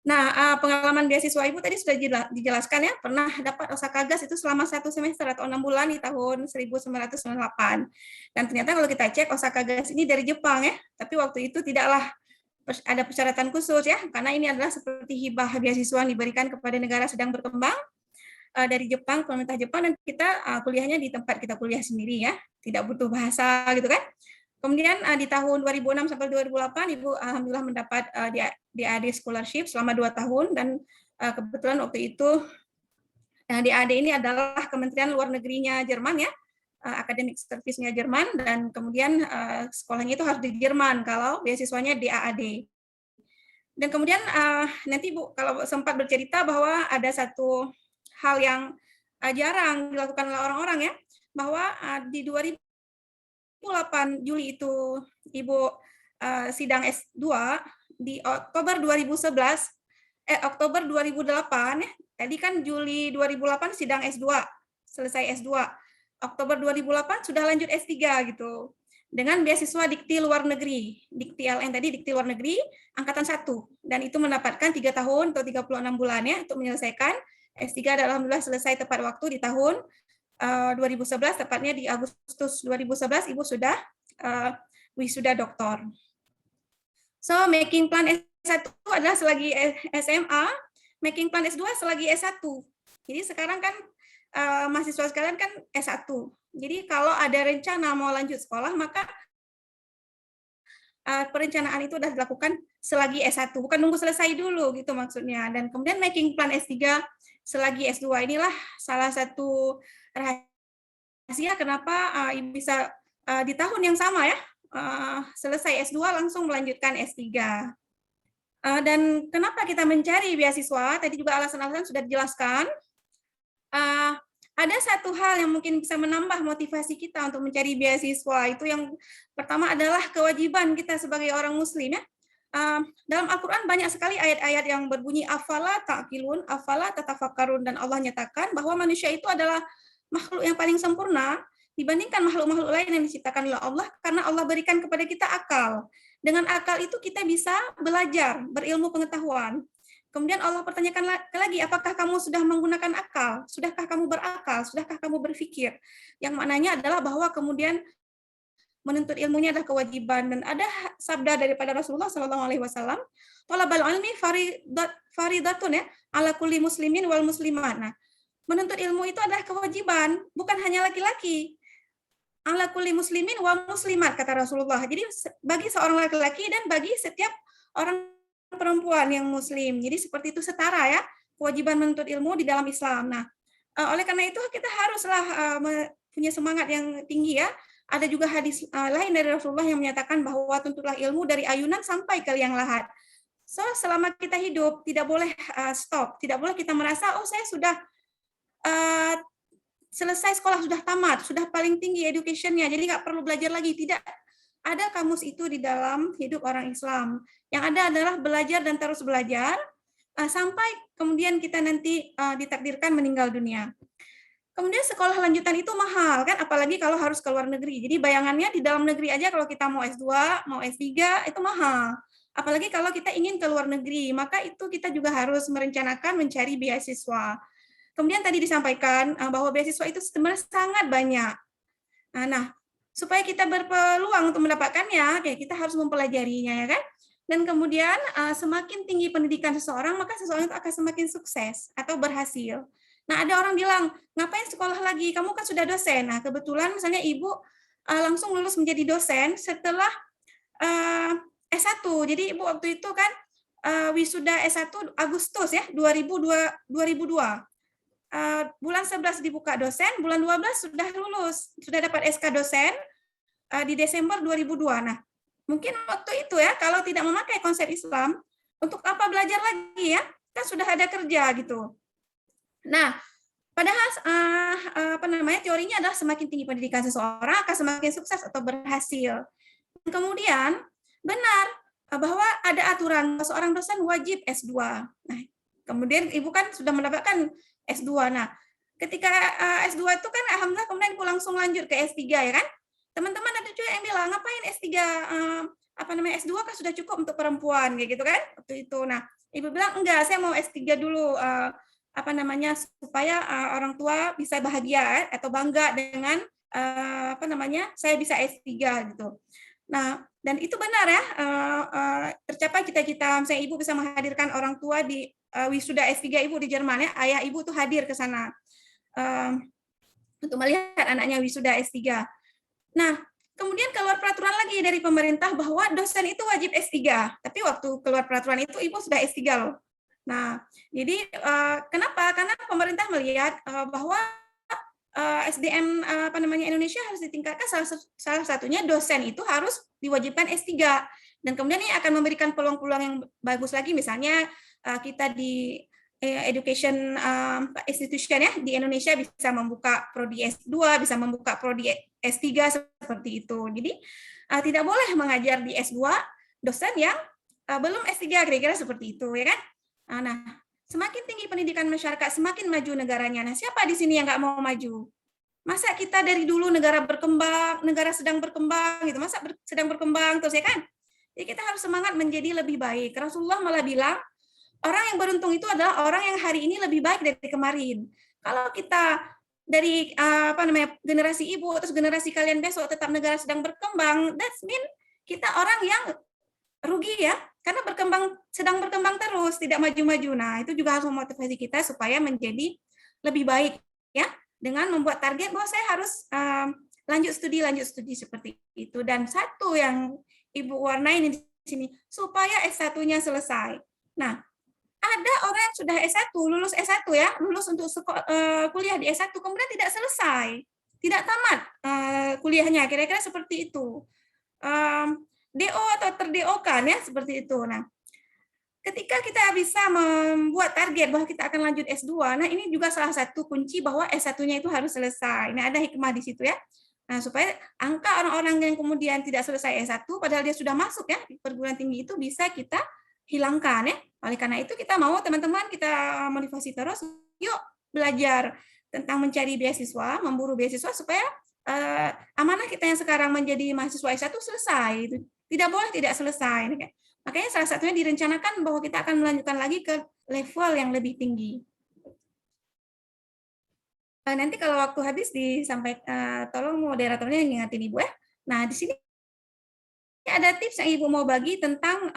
Nah, pengalaman beasiswa Ibu tadi sudah dijelaskan ya, pernah dapat Osaka Gas itu selama 1 semester atau 6 bulan di tahun 1998. Dan ternyata kalau kita cek Osaka Gas ini dari Jepang ya, tapi waktu itu tidaklah ada persyaratan khusus ya, karena ini adalah seperti hibah beasiswa yang diberikan kepada negara sedang berkembang dari Jepang, pemerintah Jepang, dan kita kuliahnya di tempat kita kuliah sendiri ya, tidak butuh bahasa gitu kan. Kemudian di tahun 2006 sampai 2008 Ibu alhamdulillah mendapat DAAD Scholarship selama 2 tahun, dan kebetulan waktu itu DAAD ini adalah Kementerian Luar Negerinya Jerman ya, Academic Service-nya Jerman, dan kemudian sekolahnya itu harus di Jerman kalau beasiswanya DAAD. Dan kemudian nanti Bu kalau sempat bercerita bahwa ada satu hal yang jarang dilakukan oleh orang-orang ya, bahwa di 2008 Juli itu Ibu sidang S2, di Oktober 2011, Oktober 2008 ya, tadi kan Juli 2008 sidang S2, selesai S2, Oktober 2008 sudah lanjut S3 gitu, dengan beasiswa Dikti Luar Negeri, Dikti LN tadi, Dikti Luar Negeri, Angkatan 1, dan itu mendapatkan 3 tahun atau 36 bulan ya, untuk menyelesaikan S3 alhamdulillah selesai tepat waktu di tahun 2011, tepatnya di Agustus 2011 Ibu sudah wisuda doktor. So, making plan S1 adalah selagi SMA, making plan S2 selagi S1. Jadi sekarang kan mahasiswa sekalian kan S1. Jadi kalau ada rencana mau lanjut sekolah, maka perencanaan itu sudah dilakukan selagi S1, bukan nunggu selesai dulu gitu maksudnya. Dan kemudian making plan S3 selagi S2 inilah salah satu rahasia kenapa Ibu bisa di tahun yang sama ya, selesai S2 langsung melanjutkan S3. Dan kenapa kita mencari beasiswa, tadi juga alasan-alasan sudah dijelaskan. Ada satu hal yang mungkin bisa menambah motivasi kita untuk mencari beasiswa, itu yang pertama adalah kewajiban kita sebagai orang muslim ya. Dalam Al-Quran banyak sekali ayat-ayat yang berbunyi afala ta'qilun, afala tatafakkarun, dan Allah nyatakan bahwa manusia itu adalah makhluk yang paling sempurna dibandingkan makhluk-makhluk lain yang diciptakan oleh Allah, karena Allah berikan kepada kita akal. Dengan akal itu kita bisa belajar, berilmu pengetahuan. Kemudian Allah pertanyakan lagi, apakah kamu sudah menggunakan akal? Sudahkah kamu berakal? Sudahkah kamu berpikir? Yang maknanya adalah bahwa kemudian menuntut ilmunya adalah kewajiban, dan ada sabda daripada Rasulullah SAW, thalabul ilmi faridatun ya ala kulli muslimin wal muslimat. Nah, menuntut ilmu itu adalah kewajiban, bukan hanya laki-laki. Ala kulli muslimin wal muslimat, kata Rasulullah. Jadi bagi seorang laki-laki dan bagi setiap orang perempuan yang muslim. Jadi seperti itu, setara ya, kewajiban menuntut ilmu di dalam Islam. Nah, oleh karena itu kita haruslah punya semangat yang tinggi ya. Ada juga hadis lain dari Rasulullah yang menyatakan bahwa tuntutlah ilmu dari ayunan sampai ke liang lahat. So, selama kita hidup tidak boleh stop, tidak boleh kita merasa oh saya sudah selesai sekolah, sudah tamat, sudah paling tinggi education-nya, jadi nggak perlu belajar lagi. Tidak ada kamus itu di dalam hidup orang Islam. Yang ada adalah belajar dan terus belajar sampai kemudian kita nanti ditakdirkan meninggal dunia. Kemudian sekolah lanjutan itu mahal kan, apalagi kalau harus ke luar negeri. Jadi bayangannya di dalam negeri aja kalau kita mau S2, mau S3 itu mahal. Apalagi kalau kita ingin ke luar negeri, maka itu kita juga harus merencanakan mencari beasiswa. Kemudian tadi disampaikan bahwa beasiswa itu sebenarnya sangat banyak. Nah, supaya kita berpeluang untuk mendapatkannya, kita harus mempelajarinya, ya kan? Dan kemudian semakin tinggi pendidikan seseorang, maka seseorang itu akan semakin sukses atau berhasil. Nah, ada orang bilang, ngapain sekolah lagi? Kamu kan sudah dosen. Nah, kebetulan misalnya ibu langsung lulus menjadi dosen setelah S1. Jadi ibu waktu itu kan wisuda S1 Agustus ya, 2002. Bulan 11 dibuka dosen, bulan 12 sudah lulus, sudah dapat SK dosen di Desember 2002. Nah, mungkin waktu itu ya, kalau tidak memakai konsep Islam, untuk apa belajar lagi ya? Kan sudah ada kerja gitu. Nah, padahal teorinya adalah semakin tinggi pendidikan seseorang akan semakin sukses atau berhasil. Kemudian benar bahwa ada aturan seorang dosen wajib S2. Nah, kemudian ibu kan sudah mendapatkan S2. Nah, ketika S2 itu kan alhamdulillah kemudian ibu langsung lanjut ke S3 ya kan? Teman-teman ada juga yang bilang ngapain S3 S2 kan sudah cukup untuk perempuan kayak gitu kan? Waktu itu. Nah, ibu bilang enggak, saya mau S3 dulu supaya orang tua bisa bahagia atau bangga dengan saya bisa S3 gitu. Nah, dan itu benar ya, tercapai cita-cita misalnya ibu bisa menghadirkan orang tua di wisuda S3 ibu di Jerman ya, ayah ibu tuh hadir ke sana untuk melihat anaknya wisuda S3. Nah, kemudian keluar peraturan lagi dari pemerintah bahwa dosen itu wajib S3, tapi waktu keluar peraturan itu ibu sudah S3 loh. Nah, jadi kenapa? Karena pemerintah melihat bahwa SDM Indonesia harus ditingkatkan, salah satunya dosen itu harus diwajibkan S3, dan kemudian ini akan memberikan peluang-peluang yang bagus lagi, misalnya kita di education institution ya di Indonesia bisa membuka prodi S2, bisa membuka prodi S3 seperti itu. Jadi tidak boleh mengajar di S2 dosen yang belum S3, kira-kira seperti itu ya kan. Nah, semakin tinggi pendidikan masyarakat, semakin maju negaranya. Nah, siapa di sini yang nggak mau maju? Masa kita dari dulu negara berkembang, negara sedang berkembang, gitu. Masa sedang berkembang terus ya kan? Jadi kita harus semangat menjadi lebih baik. Rasulullah malah bilang, orang yang beruntung itu adalah orang yang hari ini lebih baik dari kemarin. Kalau kita dari generasi ibu, terus generasi kalian besok tetap negara sedang berkembang, that mean kita orang yang rugi ya, karena sedang berkembang terus, tidak maju-maju. Nah, itu juga harus memotivasi kita supaya menjadi lebih baik ya, dengan membuat target bahwa saya harus lanjut studi seperti itu. Dan satu yang ibu warnai di sini, supaya S1-nya selesai. Nah, ada orang yang sudah S1, lulus S1 ya, lulus untuk kuliah di S1, kemudian tidak selesai, tidak tamat kuliahnya, kira-kira seperti itu. DO atau ter-DO-kan ya, seperti itu. Nah, ketika kita bisa membuat target bahwa kita akan lanjut S2, nah ini juga salah satu kunci bahwa S1-nya itu harus selesai. Nah, ada hikmah di situ ya. Nah, supaya angka orang-orang yang kemudian tidak selesai S1, padahal dia sudah masuk ya di perguruan tinggi itu bisa kita hilangkan ya. Oleh karena itu kita mau teman-teman kita motivasi terus, yuk belajar tentang mencari beasiswa, memburu beasiswa supaya amanah kita yang sekarang menjadi mahasiswa S1 selesai. Tidak boleh tidak selesai. Makanya salah satunya direncanakan bahwa kita akan melanjutkan lagi ke level yang lebih tinggi. Nanti kalau waktu habis disampaikan, tolong moderatornya ingatin Ibu ya. Nah, di sini ada tips yang Ibu mau bagi tentang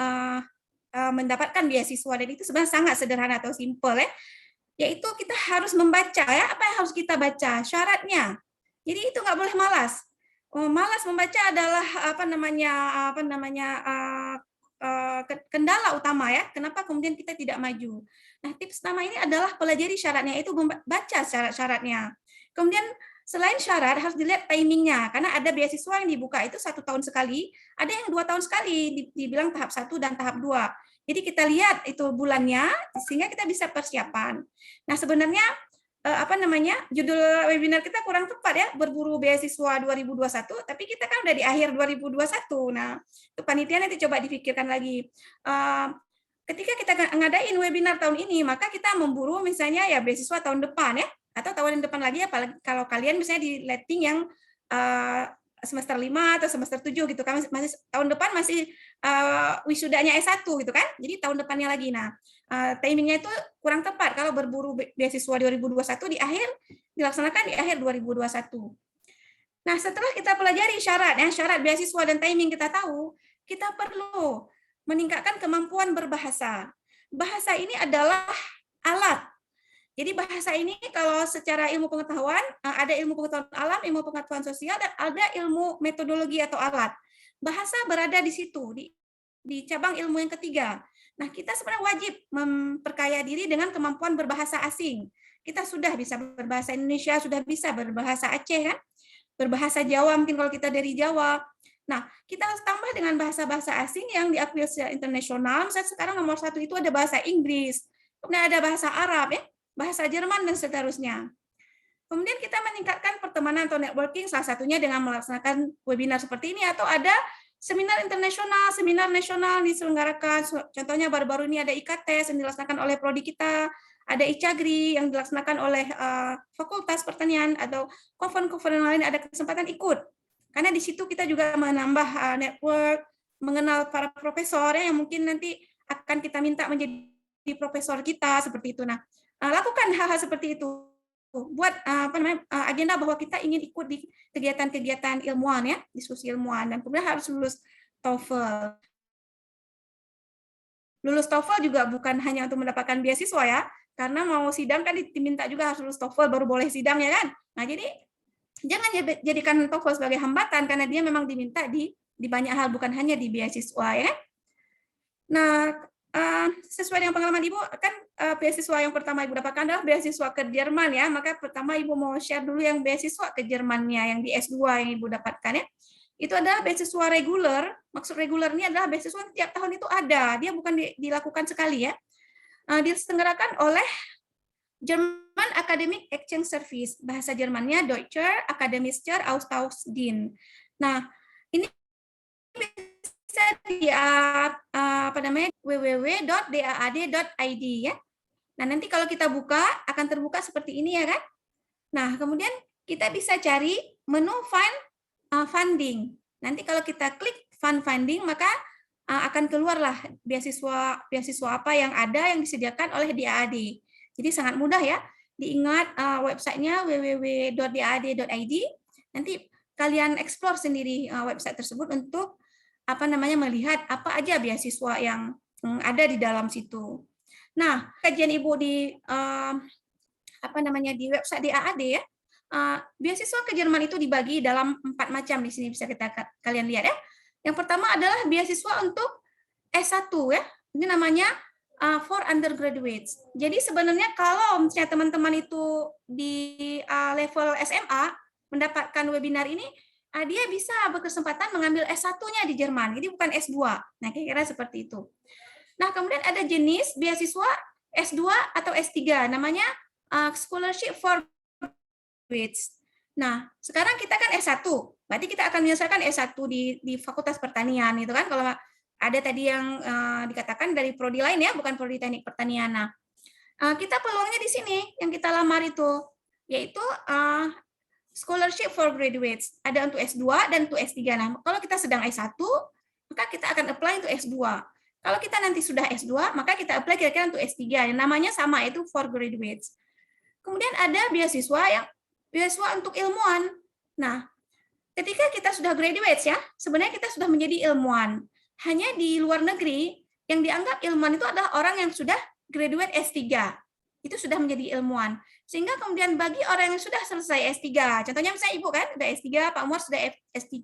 mendapatkan beasiswa, dan itu sebenarnya sangat sederhana atau simple ya. Yaitu kita harus membaca ya, apa yang harus kita baca, syaratnya. Jadi itu nggak boleh malas. Malas membaca adalah kendala utama ya. Kenapa kemudian kita tidak maju? Nah, tips pertama ini adalah pelajari syaratnya, itu membaca syarat-syaratnya. Kemudian selain syarat harus dilihat timingnya, karena ada beasiswa yang dibuka itu 1 tahun sekali, ada yang 2 tahun sekali, dibilang tahap 1 dan tahap 2. Jadi kita lihat itu bulannya, sehingga kita bisa persiapan. Nah, sebenarnya judul webinar kita kurang tepat ya, berburu beasiswa 2021, tapi kita kan udah di akhir 2021. Nah, itu panitia nanti coba dipikirkan lagi. Ketika kita ngadain webinar tahun ini, maka kita memburu misalnya ya beasiswa tahun depan ya, atau tahun depan lagi, apalagi kalau kalian misalnya di letting yang semester 5 atau semester 7 gitu kan, masih tahun depan masih wisudanya S1 gitu kan. Jadi tahun depannya lagi. Nah, timingnya itu kurang tepat kalau berburu beasiswa 2021 dilaksanakan di akhir 2021. Nah, setelah kita pelajari syarat beasiswa dan timing kita tahu, kita perlu meningkatkan kemampuan berbahasa. Bahasa ini adalah alat. Jadi bahasa ini kalau secara ilmu pengetahuan, ada ilmu pengetahuan alam, ilmu pengetahuan sosial, dan ada ilmu metodologi atau alat. Bahasa berada di situ, di cabang ilmu yang ketiga. Nah, kita sebenarnya wajib memperkaya diri dengan kemampuan berbahasa asing. Kita sudah bisa berbahasa Indonesia, sudah bisa berbahasa Aceh, kan? Berbahasa Jawa, mungkin kalau kita dari Jawa. Nah, kita harus tambah dengan bahasa-bahasa asing yang diakui secara internasional. Misalnya sekarang nomor 1 itu ada bahasa Inggris, kemudian ada bahasa Arab, ya, bahasa Jerman, dan seterusnya. Kemudian kita meningkatkan pertemanan atau networking, salah satunya dengan melaksanakan webinar seperti ini, atau ada seminar internasional, seminar nasional diselenggarakan. Contohnya baru-baru ini ada IKTES yang dilaksanakan oleh prodi kita, ada ICAGRI yang dilaksanakan oleh Fakultas Pertanian, atau konvent-konvent lain ada kesempatan ikut. Karena di situ kita juga menambah network, mengenal para profesor yang mungkin nanti akan kita minta menjadi profesor kita, seperti itu. Nah, lakukan hal-hal seperti itu. Buat agenda bahwa kita ingin ikut di kegiatan-kegiatan ilmuwan ya, diskusi ilmuwan, dan kemudian harus lulus TOEFL. Lulus TOEFL juga bukan hanya untuk mendapatkan beasiswa ya, karena mau sidang kan diminta juga harus lulus TOEFL baru boleh sidang ya kan. Nah, jadi jangan jadikan TOEFL sebagai hambatan, karena dia memang diminta di banyak hal, bukan hanya di beasiswa ya. Nah, sesuai dengan pengalaman Ibu, kan beasiswa yang pertama Ibu dapatkan adalah beasiswa ke Jerman ya, maka pertama Ibu mau share dulu yang beasiswa ke Jermannya, yang di S2 yang Ibu dapatkan ya. Itu adalah beasiswa reguler. Maksud reguler ini adalah beasiswa yang tiap tahun itu ada, dia bukan dilakukan sekali ya. Diselenggarakan oleh German Academic Exchange Service, bahasa Jermannya Deutscher Akademischer Austauschdienst. Nah, ini bisa di www.daad.id ya. Nah, nanti kalau kita buka akan terbuka seperti ini ya kan. Nah, kemudian kita bisa cari menu find funding. Nanti kalau kita klik fund funding, maka akan keluarlah beasiswa apa yang ada yang disediakan oleh DAAD. Jadi sangat mudah ya. Diingat websitenya www.daad.id. Nanti kalian explore sendiri website tersebut untuk melihat apa aja beasiswa yang ada di dalam situ. Nah, kajian Ibu di di website DAAD ya. Beasiswa ke Jerman itu dibagi dalam 4 macam, di sini bisa kalian lihat ya. Yang pertama adalah beasiswa untuk S1 ya. Ini namanya for undergraduates. Jadi sebenarnya kalau misalnya teman-teman itu di level SMA mendapatkan webinar ini, dia bisa berkesempatan mengambil S1-nya di Jerman. Jadi bukan S2. Nah, kira-kira seperti itu. Nah, kemudian ada jenis beasiswa S2 atau S3, namanya scholarship for graduates. Nah, sekarang kita kan S1, berarti kita akan menyelesaikan S1 di Fakultas Pertanian, gitu kan? Kalau ada tadi yang dikatakan dari prodi lain ya, bukan prodi Teknik Pertanian. Nah, kita peluangnya di sini yang kita lamar itu, yaitu scholarship for graduates. Ada untuk S2 dan untuk S3. Nah, kalau kita sedang S1, maka kita akan apply untuk S2. Kalau kita nanti sudah S2, maka kita apply kira-kira untuk S3. Yang namanya sama, itu for graduates. Kemudian ada beasiswa untuk ilmuwan. Nah, ketika kita sudah graduate ya, sebenarnya kita sudah menjadi ilmuwan. Hanya di luar negeri yang dianggap ilmuwan itu adalah orang yang sudah graduate S3. Itu sudah menjadi ilmuwan. Sehingga kemudian bagi orang yang sudah selesai S3, contohnya misalnya Ibu kan, sudah S3, Pak Umar sudah S3,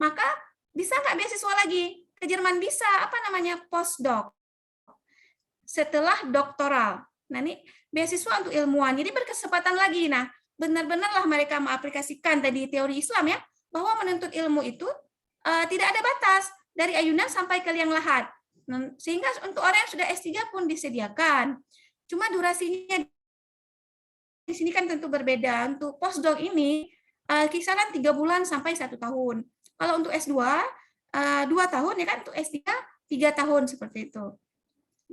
maka bisa nggak beasiswa lagi? Ke Jerman bisa, apa namanya, postdoc. Setelah doktoral. Nah ini beasiswa untuk ilmuwan, jadi berkesempatan lagi. Nah, benar-benarlah mereka mengaplikasikan tadi teori Islam ya, bahwa menuntut ilmu itu tidak ada batas, dari ayunan sampai ke liang lahat. Sehingga untuk orang yang sudah S3 pun disediakan. Cuma durasinya di sini kan tentu berbeda. Untuk postdoc ini kisaran 3 bulan sampai 1 tahun. Kalau untuk S2 2 tahun ya kan, untuk S3 3 tahun seperti itu.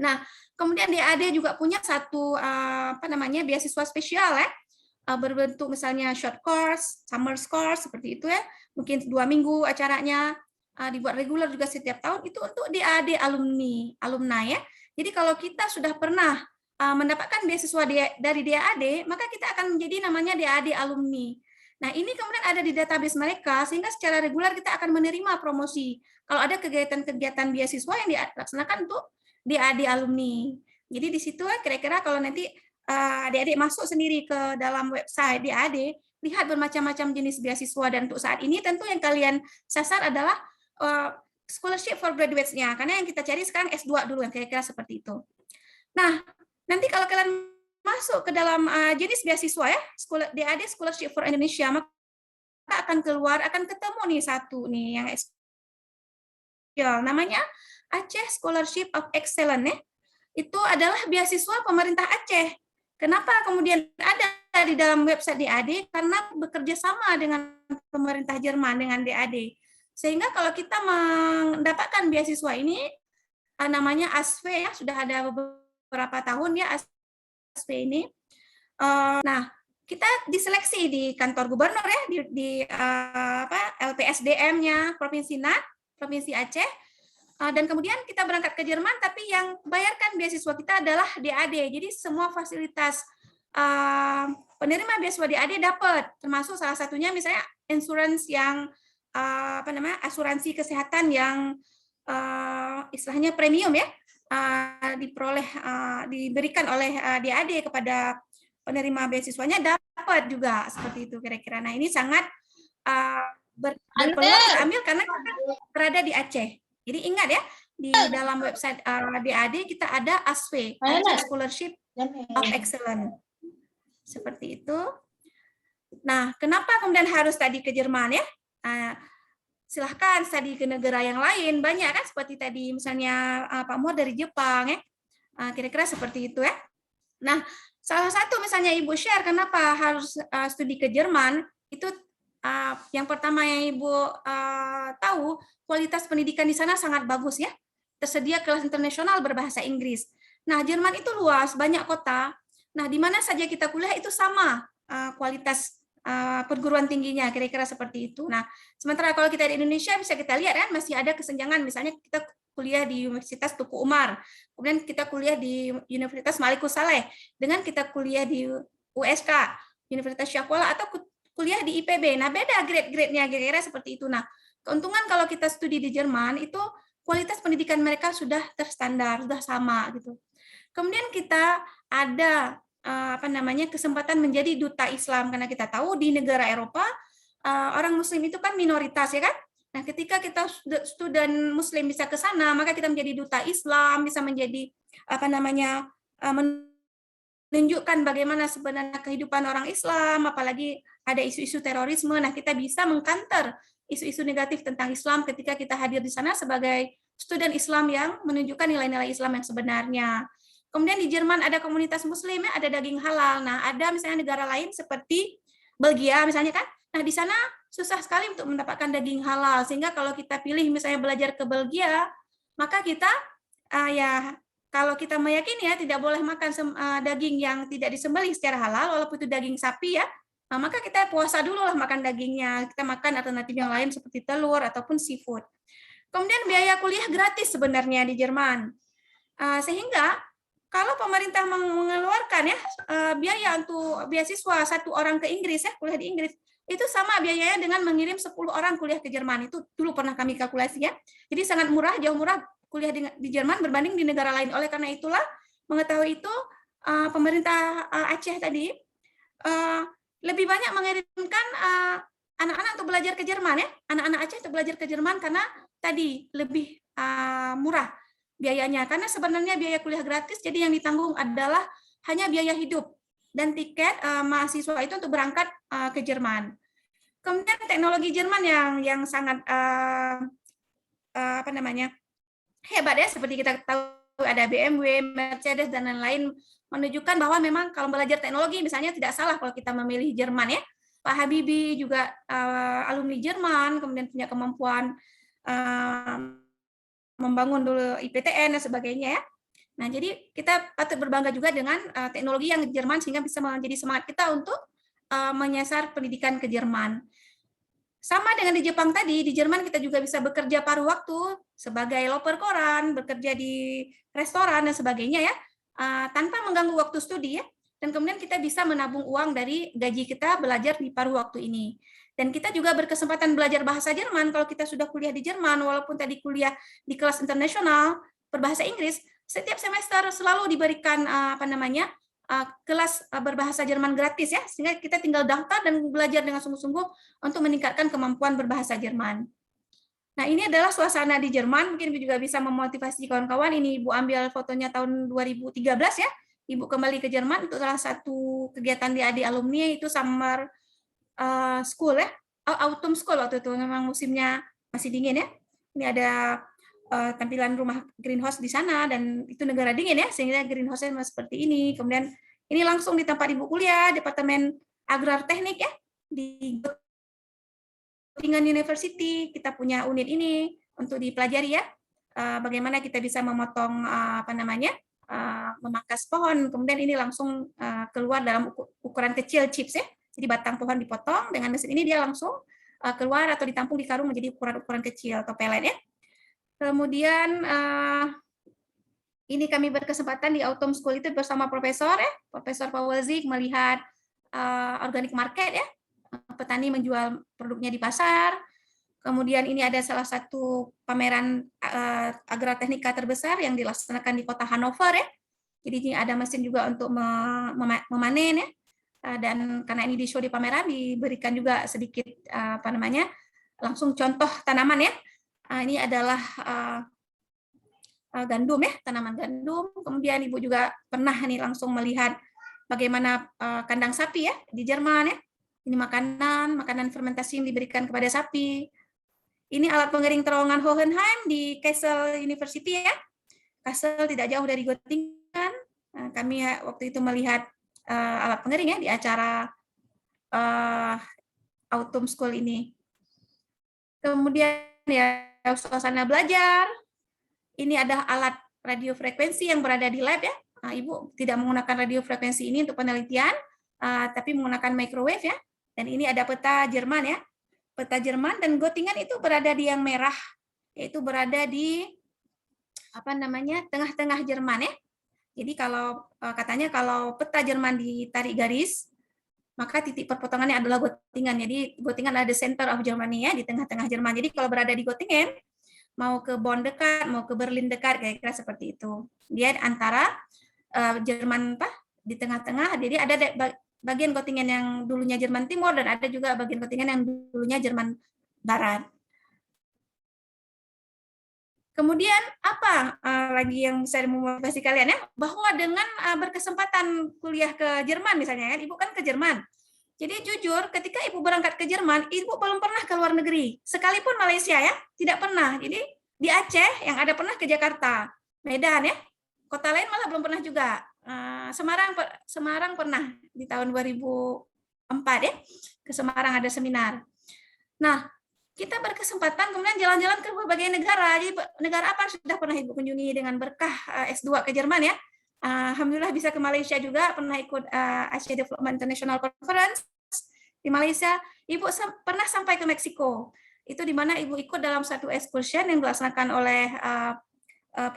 Nah, kemudian DAD juga punya satu beasiswa spesial ya, berbentuk misalnya short course, summer course seperti itu ya, mungkin 2 minggu acaranya, dibuat reguler juga setiap tahun, itu untuk DAD alumni ya. Jadi kalau kita sudah pernah mendapatkan beasiswa dari DAD, maka kita akan menjadi namanya DAD alumni. Nah, ini kemudian ada di database mereka, sehingga secara reguler kita akan menerima promosi. Kalau ada kegiatan-kegiatan beasiswa yang dilaksanakan untuk DAD alumni. Jadi di situ kira-kira kalau nanti adik-adik masuk sendiri ke dalam website DAD, lihat bermacam-macam jenis beasiswa, dan untuk saat ini tentu yang kalian sasar adalah scholarship for graduates-nya, karena yang kita cari sekarang S2 dulu, yang kira-kira seperti itu. Nah, nanti kalau kalian masuk ke dalam jenis beasiswa ya, DAD Scholarship for Indonesia, maka akan keluar, akan ketemu nih satu nih yang namanya Aceh Scholarship of Excellence ya. Itu adalah beasiswa pemerintah Aceh. Kenapa kemudian ada di dalam website DAD? Karena bekerja sama dengan pemerintah Jerman, dengan DAD. Sehingga kalau kita mendapatkan beasiswa ini, namanya ASV ya, sudah ada beberapa tahun ya ASV ini. Nah, kita diseleksi di kantor gubernur ya, di LPSDM-nya Provinsi Aceh. Dan kemudian kita berangkat ke Jerman, tapi yang bayarkan beasiswa kita adalah DAD. Jadi semua fasilitas penerima beasiswa DAD dapat, termasuk salah satunya misalnya insurance yang asuransi kesehatan yang istilahnya premium ya, diberikan oleh DAD kepada penerima beasiswanya, dapat juga seperti itu kira-kira. Nah ini sangat berpeluang kita ambil karena kita berada di Aceh. Jadi ingat ya, di dalam website DAD kita ada ASV, Aceh Scholarship of Excellence. Seperti itu. Nah, kenapa kemudian harus tadi ke Jerman ya? Silahkan studi ke negara yang lain, banyak kan, seperti tadi misalnya Pak Muar dari Jepang ya. Kira-kira seperti itu ya. Nah, salah satu misalnya Ibu share kenapa harus studi ke Jerman, itu yang pertama yang Ibu tahu, kualitas pendidikan di sana sangat bagus ya. Tersedia kelas internasional berbahasa Inggris. Nah, Jerman itu luas, banyak kota. Nah, di mana saja kita kuliah itu sama kualitas perguruan tingginya, kira-kira seperti itu. Nah, sementara kalau kita di Indonesia bisa kita lihat kan masih ada kesenjangan, misalnya kita kuliah di Universitas Tuku Umar, kemudian kita kuliah di Universitas Malikus Saleh, dengan kita kuliah di USK, Universitas Syakuala, atau kuliah di IPB. Nah, beda grade-grade-nya, kira-kira seperti itu. Nah, keuntungan kalau kita studi di Jerman itu kualitas pendidikan mereka sudah terstandar, sudah sama gitu. Kemudian kita ada kesempatan menjadi duta Islam, karena kita tahu di negara Eropa orang Muslim itu kan minoritas ya kan. Nah, ketika kita student Muslim bisa ke sana, maka kita menjadi duta Islam, bisa menjadi menunjukkan bagaimana sebenarnya kehidupan orang Islam, apalagi ada isu-isu terorisme. Nah, kita bisa mengcounter isu-isu negatif tentang Islam ketika kita hadir di sana sebagai student Islam yang menunjukkan nilai-nilai Islam yang sebenarnya. Kemudian di Jerman ada komunitas Muslim, ada daging halal. Nah, ada misalnya negara lain seperti Belgia misalnya kan. Nah, di sana susah sekali untuk mendapatkan daging halal, sehingga kalau kita pilih misalnya belajar ke Belgia, maka kita kalau kita meyakini ya tidak boleh makan daging yang tidak disembelih secara halal, walaupun itu daging sapi ya, maka kita puasa dulu lah makan dagingnya. Kita makan alternatif yang lain seperti telur ataupun seafood. Kemudian biaya kuliah gratis sebenarnya di Jerman, sehingga kalau pemerintah mengeluarkan ya biaya untuk beasiswa satu orang ke Inggris ya, kuliah di Inggris, itu sama biayanya dengan mengirim 10 orang kuliah ke Jerman. Itu dulu pernah kami kalkulasi ya. Jadi sangat murah, jauh murah kuliah di Jerman berbanding di negara lain. Oleh karena itulah, mengetahui itu, pemerintah Aceh tadi lebih banyak mengirimkan anak-anak untuk belajar ke Jerman ya. Anak-anak Aceh untuk belajar ke Jerman karena tadi lebih murah biayanya. Karena sebenarnya biaya kuliah gratis, jadi yang ditanggung adalah hanya biaya hidup dan tiket mahasiswa itu untuk berangkat ke Jerman. Kemudian teknologi Jerman yang sangat hebat ya, seperti kita tahu ada BMW, Mercedes dan lain-lain, menunjukkan bahwa memang kalau belajar teknologi misalnya tidak salah kalau kita memilih Jerman ya. Pak Habibie juga alumni Jerman, kemudian punya kemampuan membangun dulu IPTN dan sebagainya ya. Nah, jadi kita patut berbangga juga dengan teknologi yang Jerman sehingga bisa menjadi semangat kita untuk menyasar pendidikan ke Jerman. Sama dengan di Jepang tadi, di Jerman kita juga bisa bekerja paruh waktu sebagai loper koran, bekerja di restoran dan sebagainya ya, tanpa mengganggu waktu studi ya. Dan kemudian kita bisa menabung uang dari gaji kita belajar di paruh waktu ini. Dan kita juga berkesempatan belajar bahasa Jerman kalau kita sudah kuliah di Jerman, walaupun tadi kuliah di kelas internasional berbahasa Inggris, setiap semester selalu diberikan kelas berbahasa Jerman gratis ya, sehingga kita tinggal daftar dan belajar dengan sungguh-sungguh untuk meningkatkan kemampuan berbahasa Jerman. Nah, ini adalah suasana di Jerman, mungkin Ibu juga bisa memotivasi kawan-kawan. Ini Ibu ambil fotonya tahun 2013 ya, Ibu kembali ke Jerman untuk salah satu kegiatan di adik alumni, itu summer school ya, autumn school waktu itu, memang musimnya masih dingin ya. Ini ada tampilan rumah greenhouse di sana, dan itu negara dingin ya, sehingga greenhouse-nya seperti ini. Kemudian ini langsung di tempat Ibu kuliah, Departemen Agrar Teknik ya, di Göttingen University. Kita punya unit ini untuk dipelajari ya, bagaimana kita bisa memotong memangkas pohon. Kemudian ini langsung keluar dalam ukuran kecil chips ya. Jadi batang pohon dipotong, dengan mesin ini dia langsung keluar atau ditampung di karung menjadi ukuran-ukuran kecil atau pelet ya. Kemudian ini kami berkesempatan di autumn school itu bersama Profesor Fawzi melihat organic market ya, petani menjual produknya di pasar. Kemudian ini ada salah satu pameran agroteknika terbesar yang dilaksanakan di kota Hannover ya. Jadi ini ada mesin juga untuk memanen ya. Dan karena ini di show di pameran, diberikan juga sedikit langsung contoh tanaman ya. Ini adalah gandum ya, tanaman gandum. Kemudian Ibu juga pernah nih langsung melihat bagaimana kandang sapi ya di Jerman ya. Ini makanan fermentasi yang diberikan kepada sapi. Ini alat pengering terowongan Hohenheim di Kassel University ya. Kassel tidak jauh dari Göttingen. Kami waktu itu melihat alat pengering ya di acara autumn school ini. Kemudian ya suasana belajar. Ini ada alat radiofrekuensi yang berada di lab ya. Ibu tidak menggunakan radiofrekuensi ini untuk penelitian, tapi menggunakan microwave ya. Dan ini ada peta Jerman ya. Peta Jerman, dan Göttingen itu berada di yang merah, yaitu berada di tengah-tengah Jerman ya. Jadi katanya kalau peta Jerman ditarik garis, maka titik perpotongannya adalah Göttingen. Jadi Göttingen ada center of Germany ya, di tengah-tengah Jerman. Jadi kalau berada di Göttingen, mau ke Bonn dekat, mau ke Berlin dekat, kira-kira seperti itu. Dia antara Jerman di tengah-tengah, jadi ada bagian Göttingen yang dulunya Jerman Timur, dan ada juga bagian Göttingen yang dulunya Jerman Barat. Kemudian apa lagi yang bisa memotivasi kalian ya? Bahwa dengan berkesempatan kuliah ke Jerman misalnya, Ibu kan ke Jerman. Jadi jujur, ketika Ibu berangkat ke Jerman, Ibu belum pernah ke luar negeri. Sekalipun Malaysia ya, tidak pernah. Jadi di Aceh yang ada pernah ke Jakarta, Medan ya. Kota lain malah belum pernah juga. Semarang pernah di tahun 2004 ya. Ke Semarang ada seminar. Nah, kita berkesempatan kemudian jalan-jalan ke berbagai negara. Jadi negara apa sudah pernah Ibu kunjungi dengan berkah S2 ke Jerman ya? Alhamdulillah bisa ke Malaysia juga, pernah ikut Asia Development International Conference di Malaysia. Ibu pernah sampai ke Meksiko. Itu di mana Ibu ikut dalam satu excursion yang dilaksanakan oleh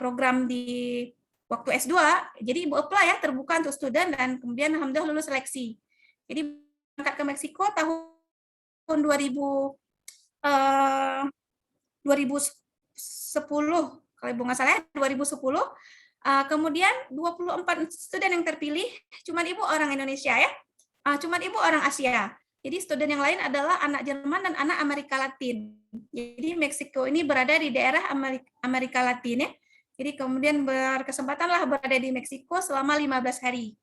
program di waktu S2. Jadi Ibu apply ya, terbuka untuk student, dan kemudian alhamdulillah lulus seleksi. Jadi berangkat ke Meksiko tahun tahun 2010, kalau Ibu nggak salah 2010, kemudian 24 student yang terpilih, cuman Ibu orang Indonesia ya, cuman Ibu orang Asia. Jadi student yang lain adalah anak Jerman dan anak Amerika Latin. Jadi Meksiko ini berada di daerah Amerika Latin ya. Jadi kemudian berkesempatanlah berada di Meksiko selama 15 hari.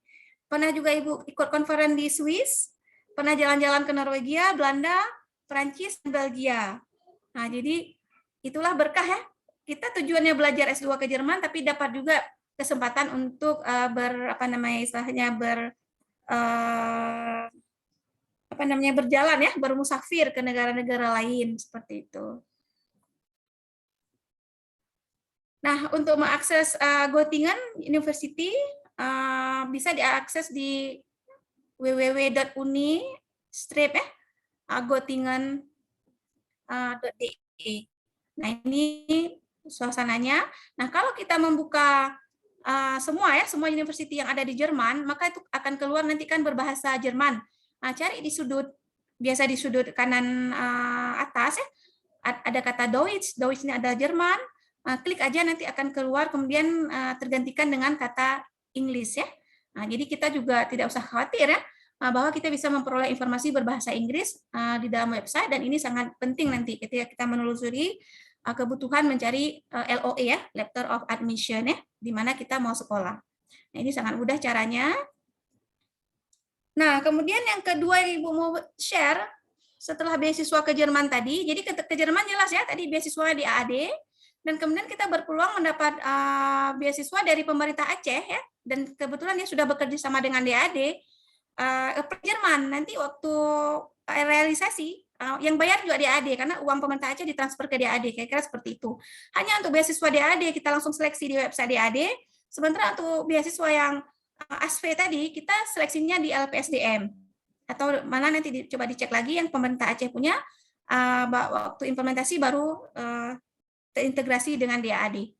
Pernah juga Ibu ikut konferen di Swiss, pernah jalan-jalan ke Norwegia, Belanda, Prancis, dan Belgia. Nah, jadi itulah berkah ya. Kita tujuannya belajar S2 ke Jerman, tapi dapat juga kesempatan untuk berjalan ya, bermusafir ke negara-negara lain seperti itu. Nah, untuk mengakses Göttingen University bisa diakses di www.uni-göttingen.de. Nah, ini suasananya. Nah, kalau kita membuka semua university yang ada di Jerman, maka itu akan keluar nanti kan berbahasa Jerman. Nah, cari di sudut, biasa di sudut kanan atas ya, ada kata Deutsch, Deutsch ini ada Jerman, klik aja nanti akan keluar, kemudian tergantikan dengan kata Inggris ya. Nah, jadi kita juga tidak usah khawatir ya, bahwa kita bisa memperoleh informasi berbahasa Inggris di dalam website, dan ini sangat penting nanti ketika kita menelusuri kebutuhan mencari LOE ya, Letter of Admission ya, di mana kita mau sekolah. Nah, ini sangat mudah caranya. Nah, kemudian yang kedua yang Ibu mau share setelah beasiswa ke Jerman tadi, jadi ke Jerman jelas ya, tadi beasiswa di AAD, dan kemudian kita berpeluang mendapat beasiswa dari pemerintah Aceh ya, dan kebetulan dia sudah bekerja sama dengan DAD ke Jerman. Nanti waktu realisasi yang bayar juga DAD, karena uang pemerintah Aceh ditransfer ke DAD, kira-kira seperti itu. Hanya untuk beasiswa DAD kita langsung seleksi di website DAD, sementara untuk beasiswa yang ASV tadi kita seleksinya di LPSDM, atau mana nanti coba dicek lagi yang pemerintah Aceh punya, waktu implementasi baru terintegrasi dengan DAD.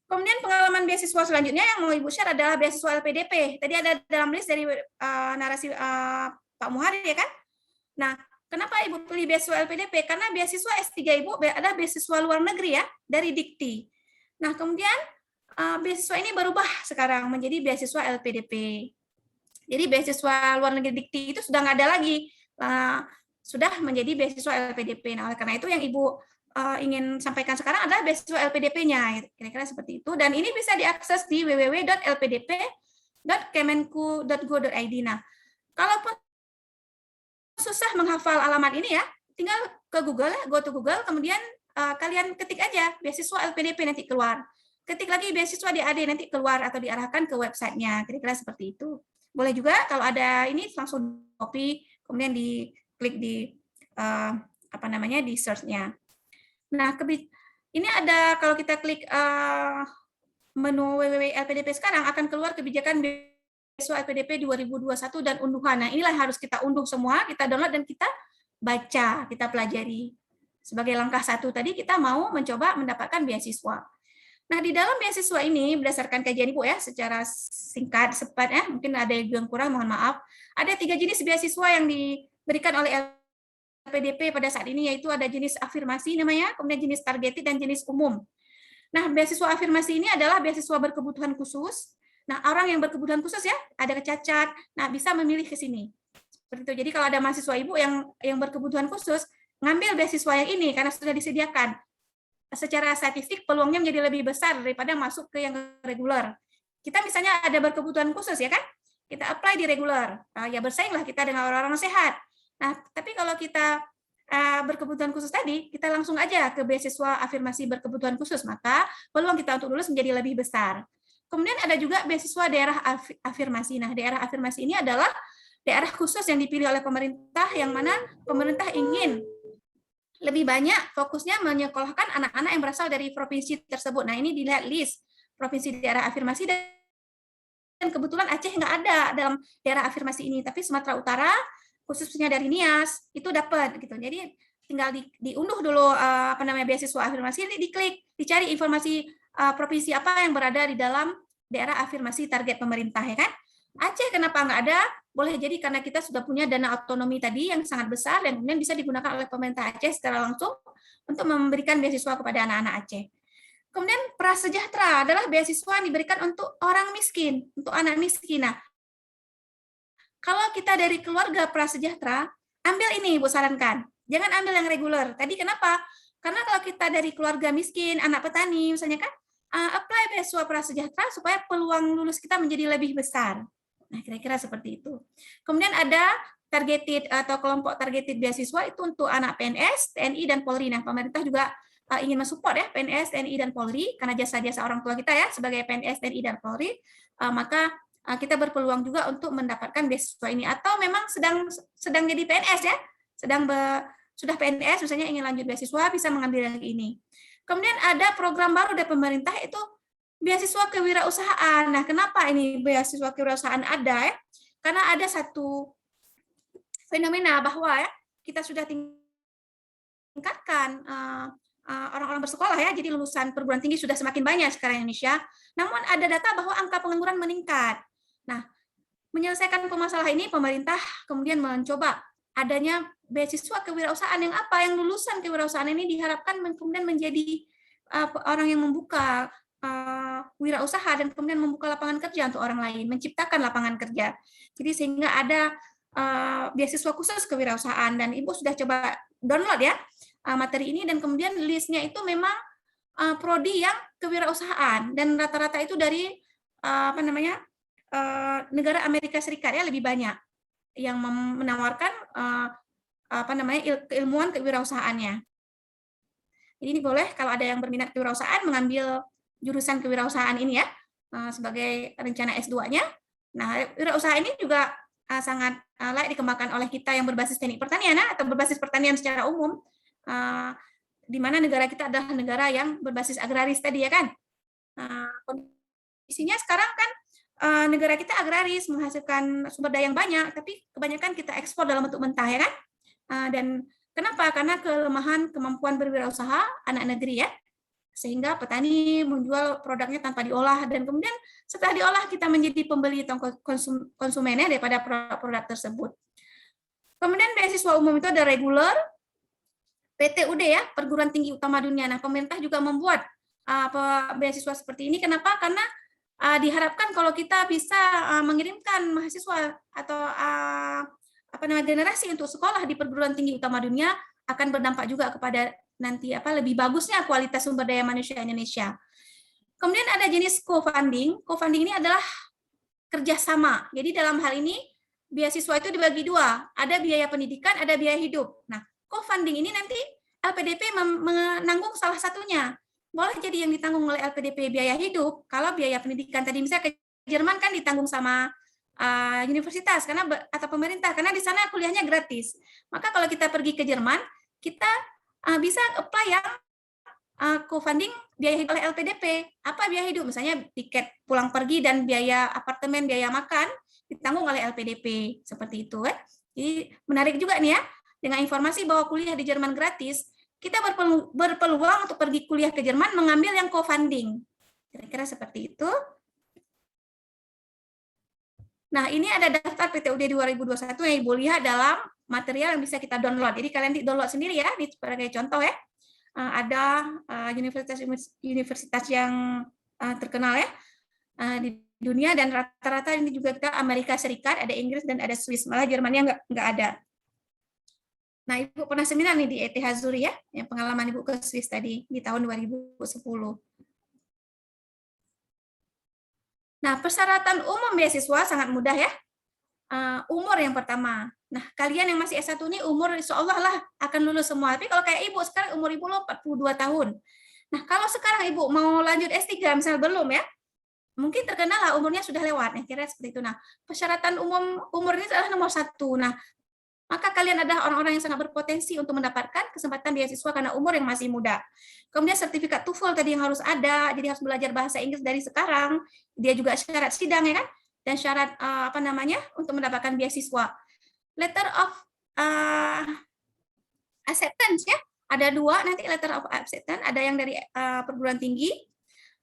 Kemudian pengalaman beasiswa selanjutnya yang mau Ibu share adalah beasiswa LPDP. Tadi ada dalam list dari narasi Pak Muhari ya kan? Nah, kenapa Ibu pilih beasiswa LPDP? Karena beasiswa S3 Ibu ada beasiswa luar negeri ya, dari Dikti. Nah, kemudian beasiswa ini berubah sekarang menjadi beasiswa LPDP. Jadi beasiswa luar negeri Dikti itu sudah nggak ada lagi, sudah menjadi beasiswa LPDP. Nah, oleh karena itu yang Ibu ingin sampaikan sekarang adalah beasiswa LPDP-nya, kira-kira seperti itu. Dan ini bisa diakses di www.lpdp.kemenku.go.id. Nah, kalaupun susah menghafal alamat ini ya, tinggal ke Google, go to Google, kemudian kalian ketik aja beasiswa LPDP, nanti keluar. Ketik lagi beasiswa DAD, nanti keluar atau diarahkan ke websitenya, kira-kira seperti itu. Boleh juga kalau ada ini langsung copy, kemudian diklik di di search-nya. Nah, ini ada, kalau kita klik menu www.lpdp sekarang akan keluar kebijakan beasiswa LPDP 2021 dan unduhan. Nah, inilah harus kita unduh semua, kita download dan kita baca, kita pelajari. Sebagai langkah satu tadi kita mau mencoba mendapatkan beasiswa. Nah, di dalam beasiswa ini berdasarkan kajian Ibu ya, secara singkat, cepat ya, mungkin ada yang kurang, mohon maaf. Ada 3 jenis beasiswa yang diberikan oleh LPDP pada saat ini, yaitu ada jenis afirmasi namanya, kemudian jenis targeted, dan jenis umum. Nah, beasiswa afirmasi ini adalah beasiswa berkebutuhan khusus. Nah, orang yang berkebutuhan khusus ya, ada kecacat, nah bisa memilih ke sini. Seperti itu. Jadi kalau ada mahasiswa Ibu yang berkebutuhan khusus, ngambil beasiswa yang ini karena sudah disediakan. Secara statistik peluangnya menjadi lebih besar daripada masuk ke yang reguler. Kita misalnya ada berkebutuhan khusus ya kan? Kita apply di reguler. Ya bersainglah kita dengan orang-orang sehat. Nah, tapi kalau kita berkebutuhan khusus tadi, kita langsung aja ke beasiswa afirmasi berkebutuhan khusus, maka peluang kita untuk lulus menjadi lebih besar. Kemudian ada juga beasiswa daerah afirmasi. Nah, daerah afirmasi ini adalah daerah khusus yang dipilih oleh pemerintah, yang mana pemerintah ingin lebih banyak fokusnya menyekolahkan anak-anak yang berasal dari provinsi tersebut. Nah, ini dilihat list provinsi daerah afirmasi, dan kebetulan Aceh nggak ada dalam daerah afirmasi ini, tapi Sumatera Utara, khususnya dari Nias, itu dapat gitu. Jadi tinggal diunduh dulu beasiswa afirmasi, ini diklik, dicari informasi provinsi apa yang berada di dalam daerah afirmasi target pemerintah ya kan. Aceh kenapa nggak ada? Boleh jadi karena kita sudah punya dana otonomi tadi yang sangat besar dan kemudian bisa digunakan oleh pemerintah Aceh secara langsung untuk memberikan beasiswa kepada anak-anak Aceh. Kemudian prasejahtera adalah beasiswa yang diberikan untuk orang miskin, untuk anak miskin. Nah, kalau kita dari keluarga prasejahtera, ambil ini Ibu sarankan. Jangan ambil yang reguler. Tadi kenapa? Karena kalau kita dari keluarga miskin, anak petani misalnya kan, apply beasiswa prasejahtera supaya peluang lulus kita menjadi lebih besar. Nah, kira-kira seperti itu. Kemudian ada targeted atau kelompok targeted beasiswa itu untuk anak PNS, TNI, dan Polri. Nah, pemerintah juga ingin mensupport ya PNS, TNI, dan Polri karena jasa-jasa orang tua kita ya sebagai PNS, TNI, dan Polri, maka kita berpeluang juga untuk mendapatkan beasiswa ini. Atau memang sedang jadi PNS ya, sudah PNS misalnya ingin lanjut beasiswa bisa mengambil yang ini. Kemudian ada program baru dari pemerintah itu beasiswa kewirausahaan. Nah, kenapa ini beasiswa kewirausahaan ada ya? Karena ada satu fenomena bahwa ya kita sudah tingkatkan orang-orang bersekolah ya, jadi lulusan perguruan tinggi sudah semakin banyak sekarang di Indonesia. Namun ada data bahwa angka pengangguran meningkat. Nah, menyelesaikan permasalahan ini pemerintah kemudian mencoba adanya beasiswa kewirausahaan yang apa? Yang lulusan kewirausahaan ini diharapkan kemudian menjadi orang yang membuka wirausaha dan kemudian membuka lapangan kerja untuk orang lain, menciptakan lapangan kerja. Jadi sehingga ada beasiswa khusus kewirausahaan dan Ibu sudah coba download ya materi ini dan kemudian listnya itu memang prodi yang kewirausahaan dan rata-rata itu dari negara Amerika Serikat ya lebih banyak yang menawarkan keilmuan kewirausahaannya. Jadi ini boleh kalau ada yang berminat kewirausahaan mengambil jurusan kewirausahaan ini ya sebagai rencana S2-nya. Nah, wirausaha ini juga sangat layak dikembangkan oleh kita yang berbasis teknik pertanian atau berbasis pertanian secara umum, di mana negara kita adalah negara yang berbasis agraris tadi ya kan. Kondisinya sekarang kan negara kita agraris menghasilkan sumber daya yang banyak, tapi kebanyakan kita ekspor dalam bentuk mentah ya kan. Dan kenapa? Karena kelemahan kemampuan berwirausaha anak negeri ya. Sehingga petani menjual produknya tanpa diolah dan kemudian setelah diolah kita menjadi pembeli konsumennya daripada produk tersebut. Kemudian beasiswa umum itu ada reguler, PTUD ya, perguruan tinggi utama dunia. Nah, pemerintah juga membuat beasiswa seperti ini. Kenapa? Karena diharapkan kalau kita bisa mengirimkan mahasiswa atau generasi untuk sekolah di perguruan tinggi utama dunia akan berdampak juga kepada nanti lebih bagusnya kualitas sumber daya manusia Indonesia. Kemudian ada jenis co-funding. Co-funding ini adalah kerjasama. Jadi dalam hal ini beasiswa itu dibagi dua. Ada biaya pendidikan, ada biaya hidup. Nah, co-funding ini nanti LPDP menanggung salah satunya. Boleh jadi yang ditanggung oleh LPDP biaya hidup. Kalau biaya pendidikan tadi misalnya ke Jerman kan ditanggung sama universitas atau pemerintah karena di sana kuliahnya gratis. Maka kalau kita pergi ke Jerman, kita bisa apply yang co-funding biaya hidup oleh LPDP. Apa biaya hidup? Misalnya tiket pulang pergi dan biaya apartemen, biaya makan ditanggung oleh LPDP. Seperti itu. Jadi menarik juga nih ya, dengan informasi bahwa kuliah di Jerman gratis, kita berpeluang untuk pergi kuliah ke Jerman mengambil yang co-funding. Kira-kira seperti itu. Nah, ini ada daftar PTUD 2021 yang Ibu lihat dalam material yang bisa kita download. Jadi kalian di-download sendiri ya, ini sebagai contoh ya. Ada universitas yang terkenal ya di dunia dan rata-rata ini juga kita Amerika Serikat, ada Inggris dan ada Swiss. Malah Jermannya nggak ada. Nah, Ibu pernah seminar nih di ETH Zurich ya, yang pengalaman Ibu ke Swiss tadi di tahun 2010. Nah, persyaratan umum beasiswa sangat mudah ya. Umur yang pertama. Nah, kalian yang masih S1 ini umur insya Allah lah akan lulus semua. Tapi kalau kayak Ibu sekarang umur Ibu 42 tahun. Nah, kalau sekarang Ibu mau lanjut S3 misalnya belum ya, mungkin terkenal lah umurnya sudah lewat. Nah, kira seperti itu. Nah, persyaratan umur ini adalah nomor 1. Nah, maka kalian adalah orang-orang yang sangat berpotensi untuk mendapatkan kesempatan beasiswa karena umur yang masih muda. Kemudian sertifikat TOEFL tadi yang harus ada, jadi harus belajar bahasa Inggris dari sekarang. Dia juga syarat sidang ya kan, dan syarat untuk mendapatkan beasiswa. Letter of acceptance ya, ada 2 nanti letter of acceptance, ada yang dari perguruan tinggi,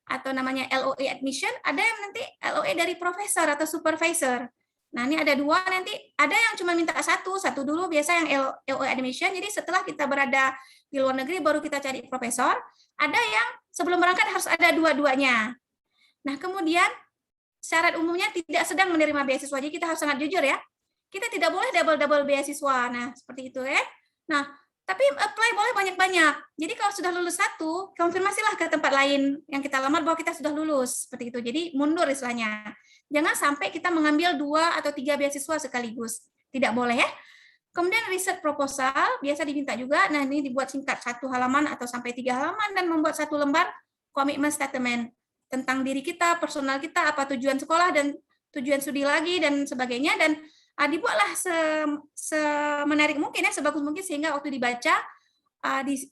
atau namanya LOA admission, ada yang nanti LOA dari profesor atau supervisor. Nah, ini ada 2 nanti, ada yang cuma minta satu dulu biasa yang LOA admission, jadi setelah kita berada di luar negeri baru kita cari profesor, ada yang sebelum berangkat harus ada dua-duanya. Nah, kemudian syarat umumnya tidak sedang menerima beasiswa, jadi kita harus sangat jujur ya. Kita tidak boleh double-double beasiswa, nah seperti itu ya. Nah, tapi apply boleh banyak-banyak. Jadi kalau sudah lulus 1, konfirmasilah ke tempat lain yang kita lamar bahwa kita sudah lulus, seperti itu. Jadi mundur istilahnya. Jangan sampai kita mengambil 2 atau 3 beasiswa sekaligus. Tidak boleh ya. Kemudian riset proposal, biasa diminta juga. Nah, ini dibuat singkat 1 halaman atau sampai 3 halaman dan membuat 1 lembar komitmen statement tentang diri kita, personal kita, apa tujuan sekolah dan tujuan studi lagi dan sebagainya, dan dibuatlah semenarik mungkin ya, sebagus mungkin sehingga waktu dibaca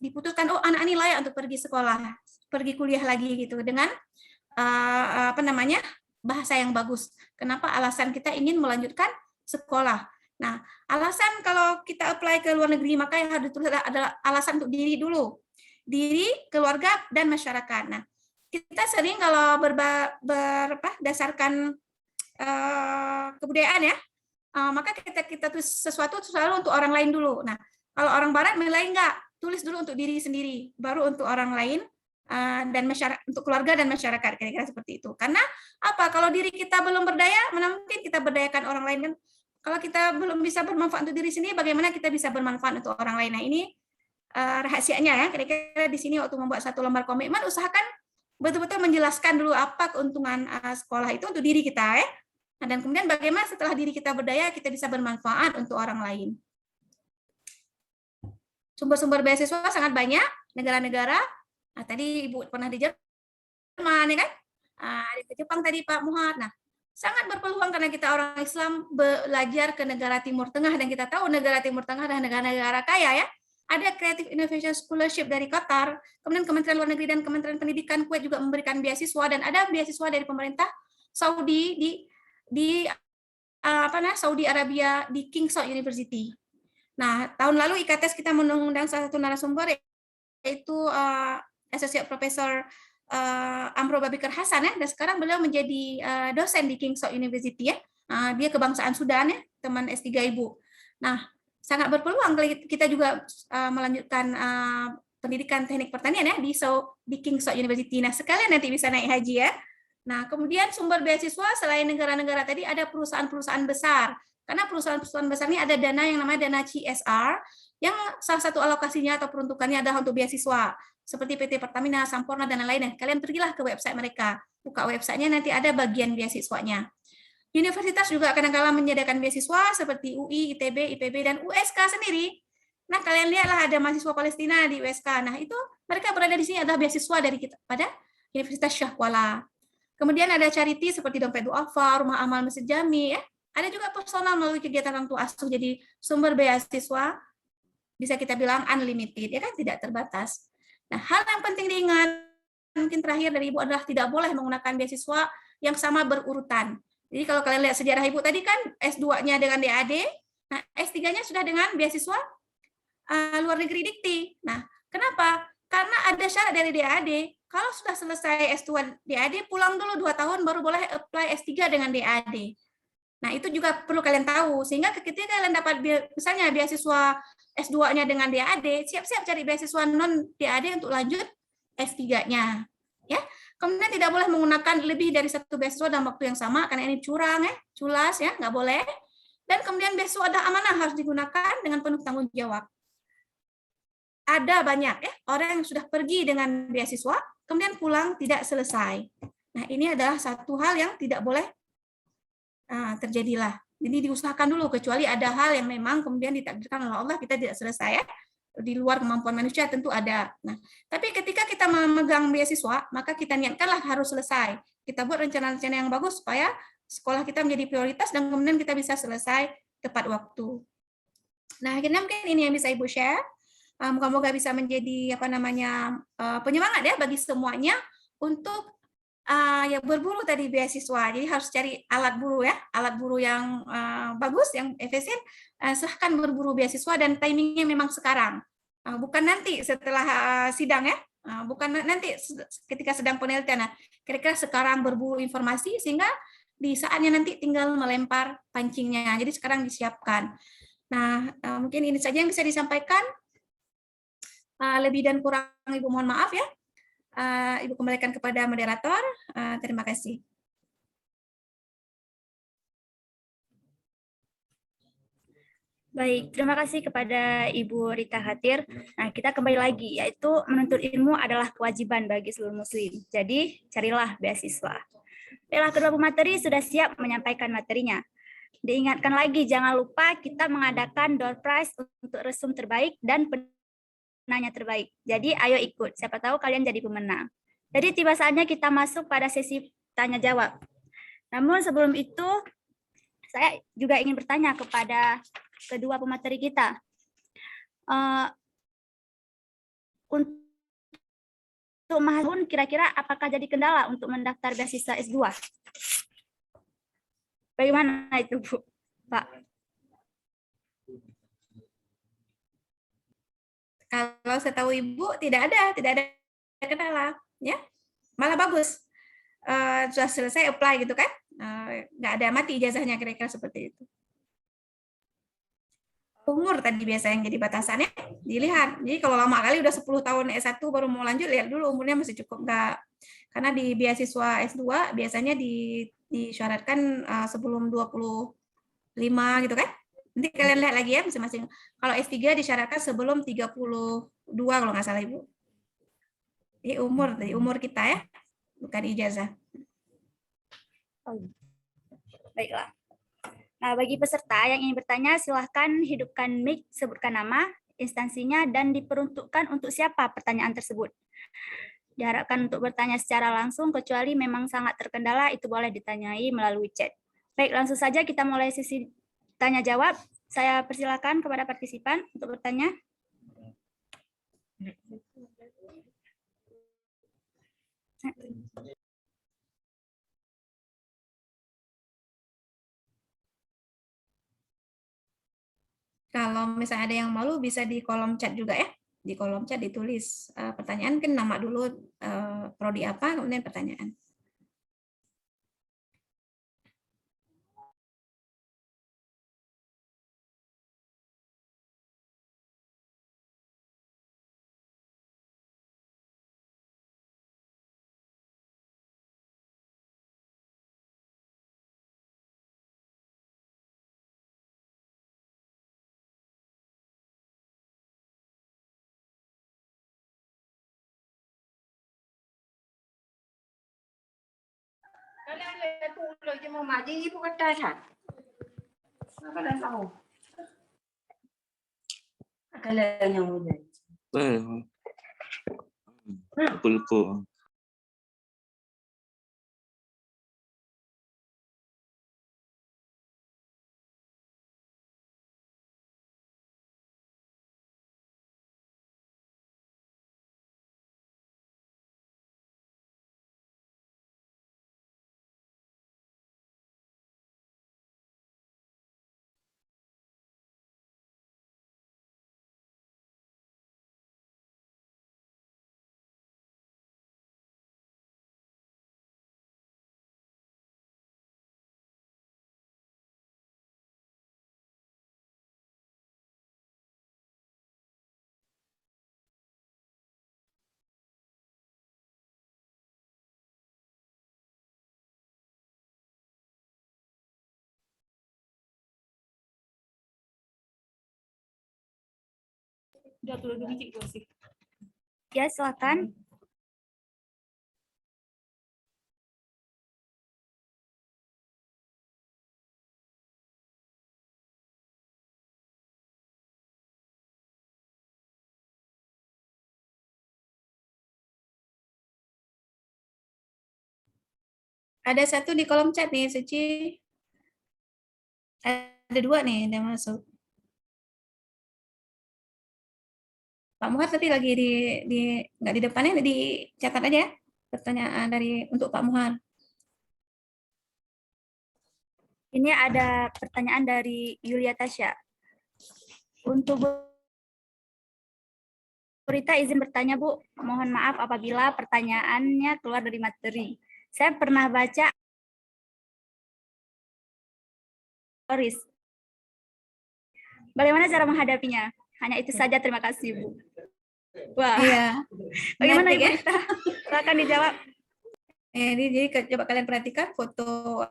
diputuskan oh anak ini layak untuk pergi sekolah, pergi kuliah lagi gitu dengan bahasa yang bagus. Kenapa alasan kita ingin melanjutkan sekolah. Nah, alasan kalau kita apply ke luar negeri maka yang harus ditulis adalah alasan untuk diri dulu. Diri, keluarga, dan masyarakat. Nah, kita sering kalau berdasarkan kebudayaan ya, maka kita tulis sesuatu selalu untuk orang lain dulu. Nah, kalau orang barat menilai enggak, tulis dulu untuk diri sendiri, baru untuk orang lain dan masyarakat, untuk keluarga dan masyarakat, kira-kira seperti itu. Karena apa? Kalau diri kita belum berdaya, mana mungkin kita berdayakan orang lain kan? Kalau kita belum bisa bermanfaat untuk diri sendiri, bagaimana kita bisa bermanfaat untuk orang lain? Nah, ini rahasianya ya. Kira-kira di sini waktu membuat 1 lembar komitmen, usahakan betul-betul menjelaskan dulu apa keuntungan sekolah itu untuk diri kita ya. Nah, dan kemudian bagaimana setelah diri kita berdaya, kita bisa bermanfaat untuk orang lain. Sumber-sumber beasiswa sangat banyak, negara-negara. Nah, tadi Ibu pernah di Jerman, ya kan? Ada ke Jepang tadi Pak Muhammad. Nah, sangat berpeluang karena kita orang Islam belajar ke negara Timur Tengah, dan kita tahu negara Timur Tengah adalah negara-negara kaya ya. Ada Creative Innovation Scholarship dari Qatar, kemudian Kementerian Luar Negeri dan Kementerian Pendidikan Kuwait juga memberikan beasiswa, dan ada beasiswa dari pemerintah Saudi di Saudi Arabia di King Saud University. Nah, tahun lalu IKTS kita mengundang salah satu narasumber yaitu Associate Professor Amro Babikar Hasan ya, dan sekarang beliau menjadi dosen di King Saud University ya. Dia kebangsaan Sudan ya, teman S3 Ibu. Nah, sangat berpeluang kita juga melanjutkan pendidikan teknik pertanian ya di King Saud University. Nah, sekalian nanti bisa naik haji ya. Nah, kemudian sumber beasiswa selain negara-negara tadi ada perusahaan-perusahaan besar. Karena perusahaan-perusahaan besar ini ada dana yang namanya dana CSR, yang salah satu alokasinya atau peruntukannya adalah untuk beasiswa. Seperti PT Pertamina, Sampurna, dan lain-lain. Kalian pergilah ke website mereka. Buka websitenya, nanti ada bagian beasiswanya. Universitas juga kadang-kadang menyediakan beasiswa seperti UI, ITB, IPB, dan USK sendiri. Nah, kalian lihatlah ada mahasiswa Palestina di USK. Nah, itu mereka berada di sini adalah beasiswa dari kita pada Universitas Syah Kuala. Kemudian ada charity seperti Dompet Duafa, Rumah Amal Masjid Jami, ya. Ada juga personal melalui kegiatan orang tua asuh, jadi sumber beasiswa bisa kita bilang unlimited, ya kan, tidak terbatas. Nah, hal yang penting diingat, mungkin terakhir dari Ibu adalah tidak boleh menggunakan beasiswa yang sama berurutan. Jadi kalau kalian lihat sejarah Ibu tadi kan S2-nya dengan DAD, nah S3-nya sudah dengan beasiswa luar negeri dikti. Nah, kenapa? Karena ada syarat dari DAD. Kalau sudah selesai S2 DAD, pulang dulu 2 tahun baru boleh apply S3 dengan DAD. Nah, itu juga perlu kalian tahu. Sehingga ketika kalian dapat misalnya beasiswa S2-nya dengan DAD, siap-siap cari beasiswa non-DAD untuk lanjut S3-nya. Ya. Kemudian tidak boleh menggunakan lebih dari 1 beasiswa dalam waktu yang sama, karena ini curang, ya, culas, ya, nggak boleh. Dan kemudian beasiswa ada amanah harus digunakan dengan penuh tanggung jawab. Ada banyak ya orang yang sudah pergi dengan beasiswa, kemudian pulang tidak selesai. Nah, ini adalah satu hal yang tidak boleh terjadilah. Jadi diusahakan dulu, kecuali ada hal yang memang kemudian ditakdirkan oleh Allah kita tidak selesai ya. Di luar kemampuan manusia tentu ada. Nah, tapi ketika kita memegang beasiswa, maka kita niatkanlah harus selesai. Kita buat rencana-rencana yang bagus supaya sekolah kita menjadi prioritas dan kemudian kita bisa selesai tepat waktu. Nah, akhirnya mungkin ini yang bisa Ibu share. Moga-moga bisa menjadi penyemangat ya bagi semuanya untuk ya berburu tadi beasiswa. Jadi harus cari alat buru ya, alat buru yang bagus, yang efisien. Silahkan berburu beasiswa dan timingnya memang sekarang, bukan nanti setelah sidang ya. bukan nanti ketika sedang penelitian. Nah, kira-kira sekarang berburu informasi sehingga di saatnya nanti tinggal melempar pancingnya. Jadi sekarang disiapkan. Nah, mungkin ini saja yang bisa disampaikan. Lebih dan kurang Ibu mohon maaf ya. Ibu kembalikan kepada moderator. Terima kasih. Baik, terima kasih kepada Ibu Rita Khatir. Nah, kita kembali lagi, yaitu menuntut ilmu adalah kewajiban bagi seluruh muslim. Jadi, carilah beasiswa. Baiklah, kedua pemateri sudah siap menyampaikan materinya. Diingatkan lagi, jangan lupa kita mengadakan door prize untuk resum terbaik dan penanya terbaik. Jadi, ayo ikut. Siapa tahu kalian jadi pemenang. Jadi, tiba saatnya kita masuk pada sesi tanya-jawab. Namun, sebelum itu, saya juga ingin bertanya kepada kedua pemateri kita. Untuk mahasiswa kira-kira apakah jadi kendala untuk mendaftar beasiswa S2? Bagaimana itu, Bu? Pak? Kalau saya tahu Ibu tidak ada kendala, ya. Malah bagus. Sudah selesai apply gitu kan? Nggak ada mati ijazahnya, kira-kira seperti itu. Umur tadi biasa yang jadi batasannya dilihat. Jadi kalau lama kali udah 10 tahun S1 baru mau lanjut, lihat dulu umurnya masih cukup enggak. Karena di beasiswa S2 biasanya disyaratkan sebelum 25 gitu kan. Nanti kalian lihat lagi ya masing-masing. Kalau S3 disyaratkan sebelum 32 kalau nggak salah Ibu. Jadi umur kita ya, bukan ijazah. Baiklah. Nah, bagi peserta yang ingin bertanya, silahkan hidupkan mic, sebutkan nama, instansinya, dan diperuntukkan untuk siapa pertanyaan tersebut. Diharapkan untuk bertanya secara langsung, kecuali memang sangat terkendala, itu boleh ditanyai melalui chat. Baik, langsung saja kita mulai sesi tanya-jawab. Saya persilakan kepada partisipan untuk bertanya. Kalau misalnya ada yang malu bisa di kolom chat juga ya. Di kolom chat ditulis pertanyaan, kan nama dulu, prodi apa, kemudian pertanyaan. Kalian lihat dulu je mau maju ibu kata kan. Kalian tahu. Kalian yang muda. Lupa. Ya, silakan. Ada satu di kolom chat nih, Suci. Ada 2 nih yang masuk. Pak Muhar tapi lagi nggak di depannya, dicatat aja ya pertanyaan untuk Pak Muhar. Ini ada pertanyaan dari Yulia Tasya. Untuk Rita izin bertanya, Bu. Mohon maaf apabila pertanyaannya keluar dari materi. Saya pernah baca Doris. Bagaimana cara menghadapinya? Hanya itu saja, terima kasih, Bu. Wah, Iya. bagaimana Menarik Ibu ya? Rita? Silakan dijawab. Jadi coba kalian perhatikan foto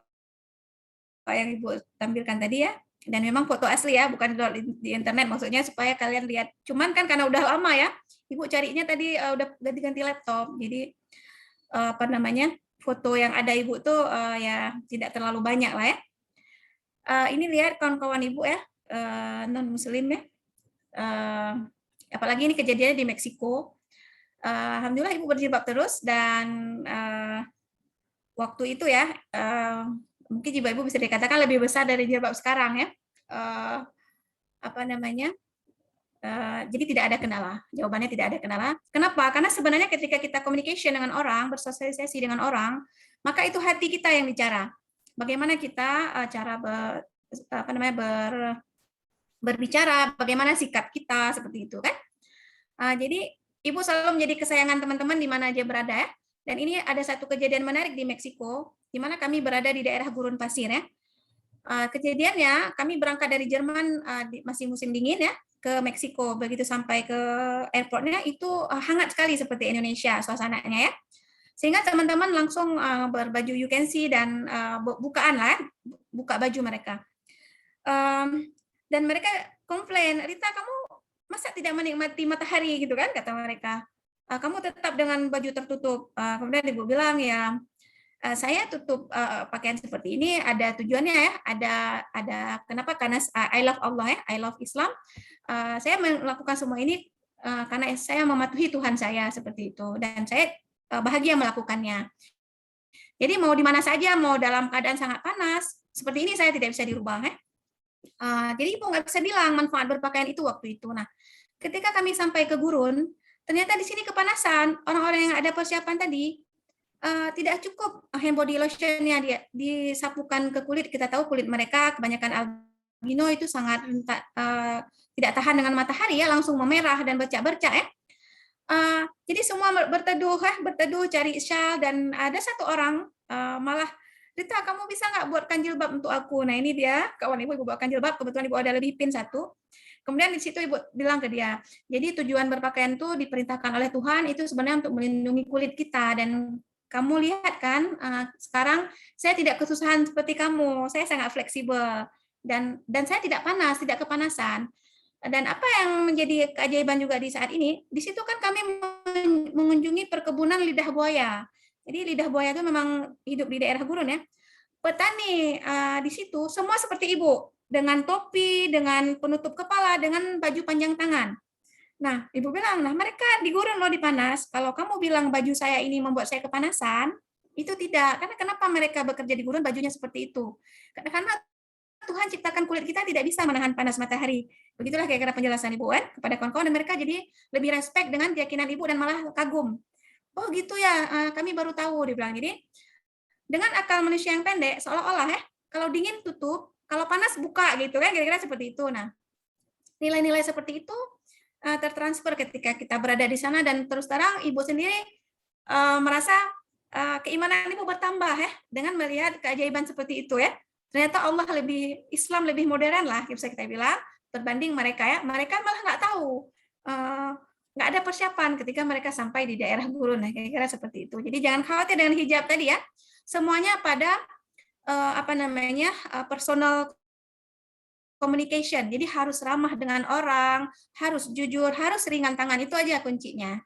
yang Ibu tampilkan tadi ya. Dan memang foto asli ya, bukan di internet, maksudnya supaya kalian lihat. Cuman kan karena udah lama ya, Ibu carinya tadi udah ganti-ganti laptop. Jadi apa namanya, foto yang ada Ibu tuh ya tidak terlalu banyak lah ya. Ini lihat kawan-kawan Ibu ya, non-muslim ya. Apalagi ini kejadiannya di Meksiko. Alhamdulillah Ibu berjilbab terus, dan waktu itu ya, mungkin jilbab Ibu bisa dikatakan lebih besar dari jilbab sekarang ya. Apa namanya? Jadi tidak ada kendala. Jawabannya tidak ada kendala. Kenapa? Karena sebenarnya ketika kita communication dengan orang, bersosialisasi dengan orang, maka itu hati kita yang bicara. Bagaimana kita cara berbicara, bagaimana sikap kita, seperti itu kan. Jadi Ibu selalu menjadi kesayangan teman-teman di mana aja berada ya. Dan ini ada satu kejadian menarik di Meksiko, di mana kami berada di daerah gurun pasir ya. Kejadiannya kami berangkat dari Jerman, masih musim dingin ya, ke Meksiko. Begitu sampai ke airportnya itu hangat sekali seperti Indonesia suasananya ya. Sehingga teman-teman langsung berbaju you can see dan bukaan lah, buka baju mereka. Dan mereka komplain, Rita kamu masa tidak menikmati matahari gitu kan, kata mereka. Kamu tetap dengan baju tertutup. Kemudian Ibu bilang ya, saya tutup pakaian seperti ini ada tujuannya ya, ada kenapa? Karena I love Allah ya, I love Islam. Saya melakukan semua ini karena saya mematuhi Tuhan saya seperti itu, dan saya bahagia melakukannya. Jadi mau di mana saja, mau dalam keadaan sangat panas seperti ini, saya tidak bisa dirubah ya. Jadi Ibu nggak bisa bilang manfaat berpakaian itu waktu itu. Nah, ketika kami sampai ke gurun, ternyata di sini kepanasan. Orang-orang yang ada persiapan tadi tidak cukup hand body lotion-nya dia disapukan ke kulit. Kita tahu kulit mereka kebanyakan albino itu sangat tidak tahan dengan matahari ya, langsung memerah dan bercak-bercak ya. Jadi semua berteduh cari shawl, dan ada satu orang malah, Rita kamu bisa nggak buatkan jilbab untuk aku? Nah ini dia kawan Ibu buatkan jilbab, kebetulan Ibu ada lebih pin satu. Kemudian di situ Ibu bilang ke dia, jadi tujuan berpakaian itu diperintahkan oleh Tuhan itu sebenarnya untuk melindungi kulit kita, dan kamu lihat kan sekarang saya tidak kesusahan seperti kamu, saya sangat fleksibel, dan saya tidak panas, tidak kepanasan. Dan apa yang menjadi keajaiban juga di saat ini, di situ kan kami mengunjungi perkebunan lidah buaya. Jadi lidah buaya itu memang hidup di daerah gurun ya. Petani di situ semua seperti Ibu, dengan topi, dengan penutup kepala, dengan baju panjang tangan. Nah, Ibu bilang, nah mereka di gurun loh, di panas. Kalau kamu bilang baju saya ini membuat saya kepanasan, itu tidak. Karena kenapa mereka bekerja di gurun bajunya seperti itu? Karena Tuhan ciptakan kulit kita tidak bisa menahan panas matahari. Begitulah kira-kira penjelasan Ibu kan kepada kawan-kawan, dan mereka jadi lebih respect dengan keyakinan Ibu dan malah kagum. Oh gitu ya, kami baru tahu, dia bilang. Jadi dengan akal manusia yang pendek, seolah-olah ya, kalau dingin tutup, kalau panas buka gitu kan, kira-kira seperti itu. Nah, nilai-nilai seperti itu tertransfer ketika kita berada di sana, dan terus terang Ibu sendiri merasa keimanan Ibu bertambah ya dengan melihat keajaiban seperti itu ya. Ternyata Allah Islam lebih modern lah, bisa kita bilang, berbanding mereka ya. Mereka malah nggak tahu, nggak ada persiapan ketika mereka sampai di daerah gurun. Nah, kira-kira seperti itu. Jadi jangan khawatir dengan hijab tadi ya. Semuanya pada personal communication. Jadi harus ramah dengan orang, harus jujur, harus ringan tangan. Itu aja kuncinya.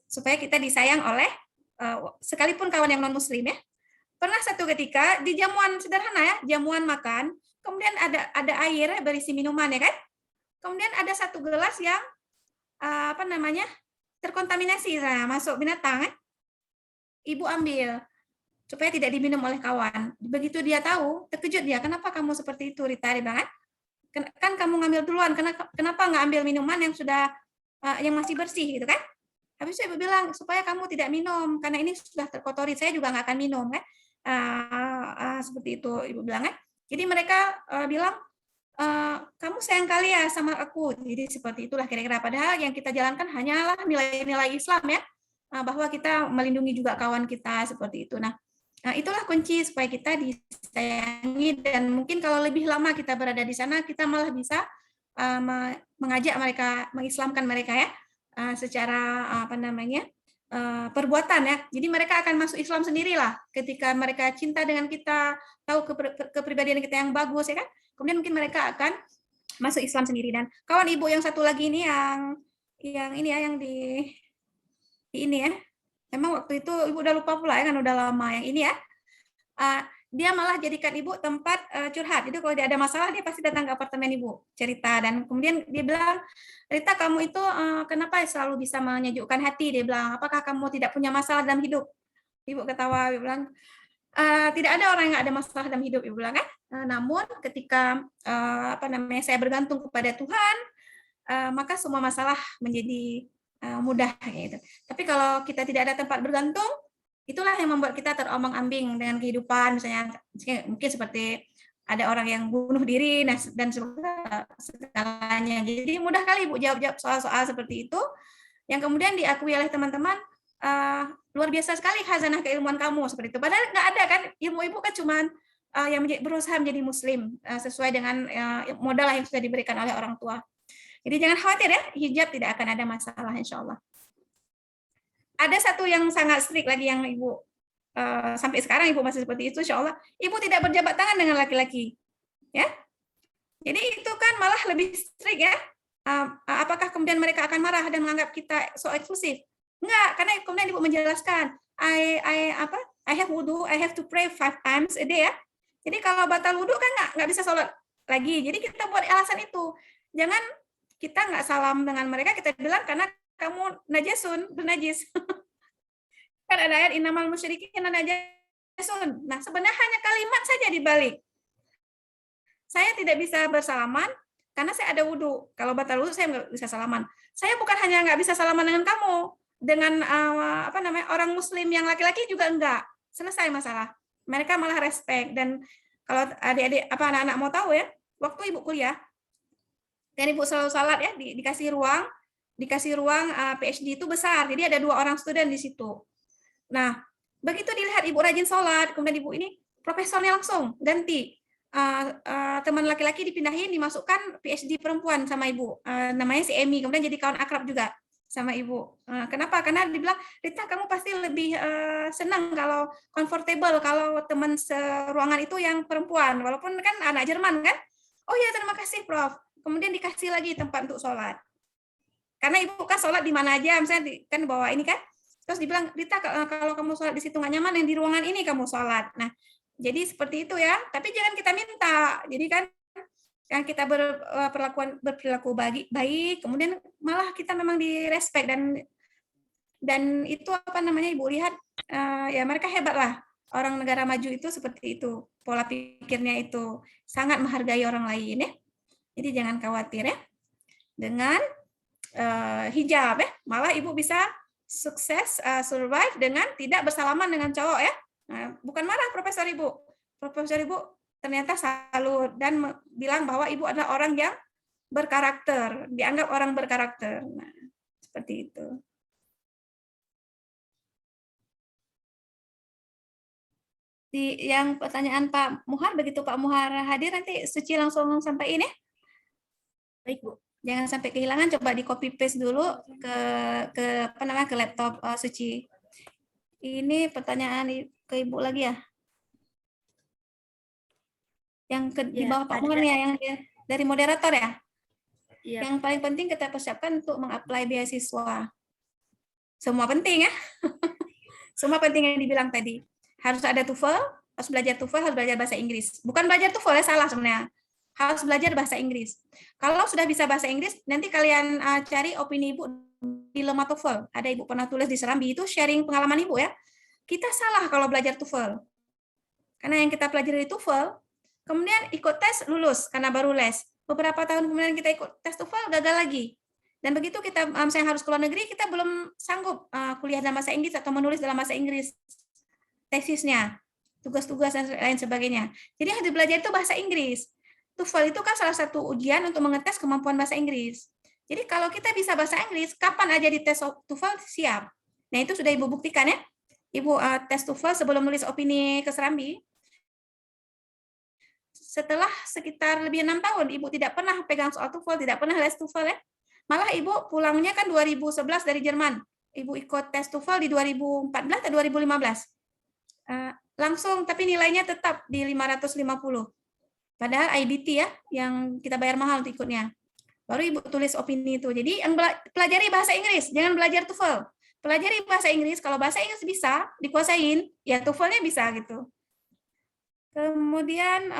Supaya kita disayang oleh sekalipun kawan yang non-muslim ya. Pernah satu ketika di jamuan sederhana ya, jamuan makan, kemudian ada air berisi minuman ya kan. Kemudian ada satu gelas yang terkontaminasi, masuk binatang. Ibu ambil supaya tidak diminum oleh kawan. Begitu dia tahu, terkejut dia, kenapa kamu seperti itu, Rita? Dia bilang, kan kamu ngambil duluan, kenapa nggak ambil minuman yang sudah yang masih bersih gitu kan? Habis itu Ibu bilang, supaya kamu tidak minum, karena ini sudah terkotori, saya juga nggak akan minum kan. Seperti itu Ibu bilang kan. Jadi mereka bilang, kamu sayang kali ya sama aku. Jadi seperti itulah kira-kira. Padahal yang kita jalankan hanyalah nilai-nilai Islam ya, bahwa kita melindungi juga kawan kita seperti itu. Nah, itulah kunci supaya kita disayangi, dan mungkin kalau lebih lama kita berada di sana, kita malah bisa mengajak mereka, mengislamkan mereka ya, secara apa namanya, perbuatan ya. Jadi mereka akan masuk Islam sendirilah ketika mereka cinta dengan kita, tahu kepribadian kita yang bagus ya kan. Kemudian mungkin mereka akan masuk Islam sendiri. Dan kawan ibu yang satu lagi ini yang ini ya, yang di ini ya. Memang waktu itu ibu udah lupa pula ya kan, udah lama yang ini ya. Dia malah jadikan ibu tempat curhat. Jadi kalau dia ada masalah, dia pasti datang ke apartemen ibu cerita. Dan kemudian dia bilang, Rita, kamu itu kenapa selalu bisa menyejukkan hati? Dia bilang, apakah kamu tidak punya masalah dalam hidup? Ibu ketawa, ibu bilang, tidak ada orang yang ada masalah dalam hidup, ibu bilang kan. Namun ketika apa namanya, saya bergantung kepada Tuhan, maka semua masalah menjadi mudah gitu. Tapi kalau kita tidak ada tempat bergantung, itulah yang membuat kita terombang-ambing dengan kehidupan, misalnya mungkin seperti ada orang yang bunuh diri dan segalanya. Jadi mudah kali Ibu jawab soal-soal seperti itu yang kemudian diakui oleh teman-teman, luar biasa sekali khazanah keilmuan kamu seperti itu. Padahal nggak ada kan, ilmu Ibu kan cuman yang berusaha menjadi muslim sesuai dengan modal yang sudah diberikan oleh orang tua. Jadi jangan khawatir ya, hijab tidak akan ada masalah insya Allah. Ada satu yang sangat strict lagi yang Ibu, sampai sekarang Ibu masih seperti itu, insya Allah. Ibu tidak berjabat tangan dengan laki-laki. Ya. Jadi itu kan malah lebih strict ya. Apakah kemudian mereka akan marah dan menganggap kita so eksklusif? Enggak, karena kemudian Ibu menjelaskan, I have wudu, I have to pray 5 times a day ya. Jadi kalau batal wudu kan nggak bisa sholat lagi. Jadi kita buat alasan itu. Jangan kita nggak salam dengan mereka, kita bilang karena kamu najasun, bernajis. Kan ada ayat innamal musyrikin najasun. Nah, sebenarnya hanya kalimat saja dibalik. Saya tidak bisa bersalaman karena saya ada wudu. Kalau batal wudu saya nggak bisa salaman. Saya bukan hanya nggak bisa salaman dengan kamu, dengan apa namanya, orang muslim yang laki-laki juga enggak. Selesai masalah. Mereka malah respect. Dan kalau adik-adik apa anak-anak mau tahu ya, waktu Ibu kuliah dan Ibu selalu salat ya, dikasih ruang PhD itu besar, jadi ada 2 orang student di situ. Nah, begitu dilihat Ibu rajin sholat, kemudian Ibu ini profesornya langsung ganti, teman laki-laki dipindahin, dimasukkan PhD perempuan sama Ibu, namanya si Emi, kemudian jadi kawan akrab juga sama Ibu. Kenapa? Karena dibilang, Rita kamu pasti lebih senang kalau comfortable kalau teman seruangan itu yang perempuan, walaupun kan anak Jerman kan. Oh ya, terima kasih Prof. Kemudian dikasih lagi tempat untuk sholat. Karena Ibu kan sholat di mana aja, misalnya kan bawa ini kan. Terus dibilang, Rita kalau kamu sholat di situ nggak nyaman, yang di ruangan ini kamu sholat. Nah, jadi seperti itu ya. Tapi jangan kita minta. Jadi kan yang kita berperilaku baik, kemudian malah kita memang direspek dan itu apa namanya, Ibu lihat ya mereka hebat lah. Orang negara maju itu seperti itu. Pola pikirnya itu sangat menghargai orang lain ya. Jadi jangan khawatir ya. Dengan hijab ya, malah Ibu bisa sukses survive dengan tidak bersalaman dengan cowok ya. Nah, bukan marah Profesor Ibu ternyata salut dan bilang bahwa Ibu adalah orang yang berkarakter, dianggap orang berkarakter. Nah, seperti itu. Yang pertanyaan Pak Muhar, begitu Pak Muhar hadir nanti Suci langsung sampaikan ya. Baik Bu. Jangan sampai kehilangan, coba di copy paste dulu ke apa namanya, ke laptop Suci. Ini pertanyaan ke Ibu lagi ya. Yang di bawah Pak Muhar nih ya, yang dari moderator ya. Yang paling penting kita persiapkan untuk mengapply beasiswa. Semua penting ya. Semua penting yang dibilang tadi. Harus ada TOEFL, harus belajar TOEFL, harus belajar bahasa Inggris. Bukan belajar TOEFL ya, salah sebenarnya. Harus belajar bahasa Inggris. Kalau sudah bisa bahasa Inggris, nanti kalian cari opini Ibu di Lemah TOEFL. Ada Ibu pernah tulis di Serambi, itu sharing pengalaman Ibu ya. Kita salah kalau belajar TOEFL. Karena yang kita pelajari di TOEFL, kemudian ikut tes, lulus karena baru les. Beberapa tahun kemudian kita ikut tes TOEFL, gagal lagi. Dan begitu kita misalnya harus ke luar negeri, kita belum sanggup kuliah dalam bahasa Inggris atau menulis dalam bahasa Inggris tesisnya, tugas-tugas dan lain sebagainya. Jadi yang dipelajari itu bahasa Inggris. TOEFL itu kan salah satu ujian untuk mengetes kemampuan bahasa Inggris. Jadi kalau kita bisa bahasa Inggris, kapan aja di tes TOEFL siap. Nah itu sudah Ibu buktikan ya. Ibu tes TOEFL sebelum nulis opini ke Serambi. Setelah sekitar lebih 6 tahun, Ibu tidak pernah pegang soal TOEFL, tidak pernah les TOEFL ya. Malah Ibu pulangnya kan 2011 dari Jerman. Ibu ikut tes TOEFL di 2014 atau 2015. Langsung, tapi nilainya tetap di 550. Padahal IBT ya, yang kita bayar mahal untuk ikutnya. Baru Ibu tulis opini itu. Jadi yang pelajari bahasa Inggris, jangan belajar TOEFL. Pelajari bahasa Inggris, kalau bahasa Inggris bisa dikuasain, ya TOEFL-nya bisa gitu. Kemudian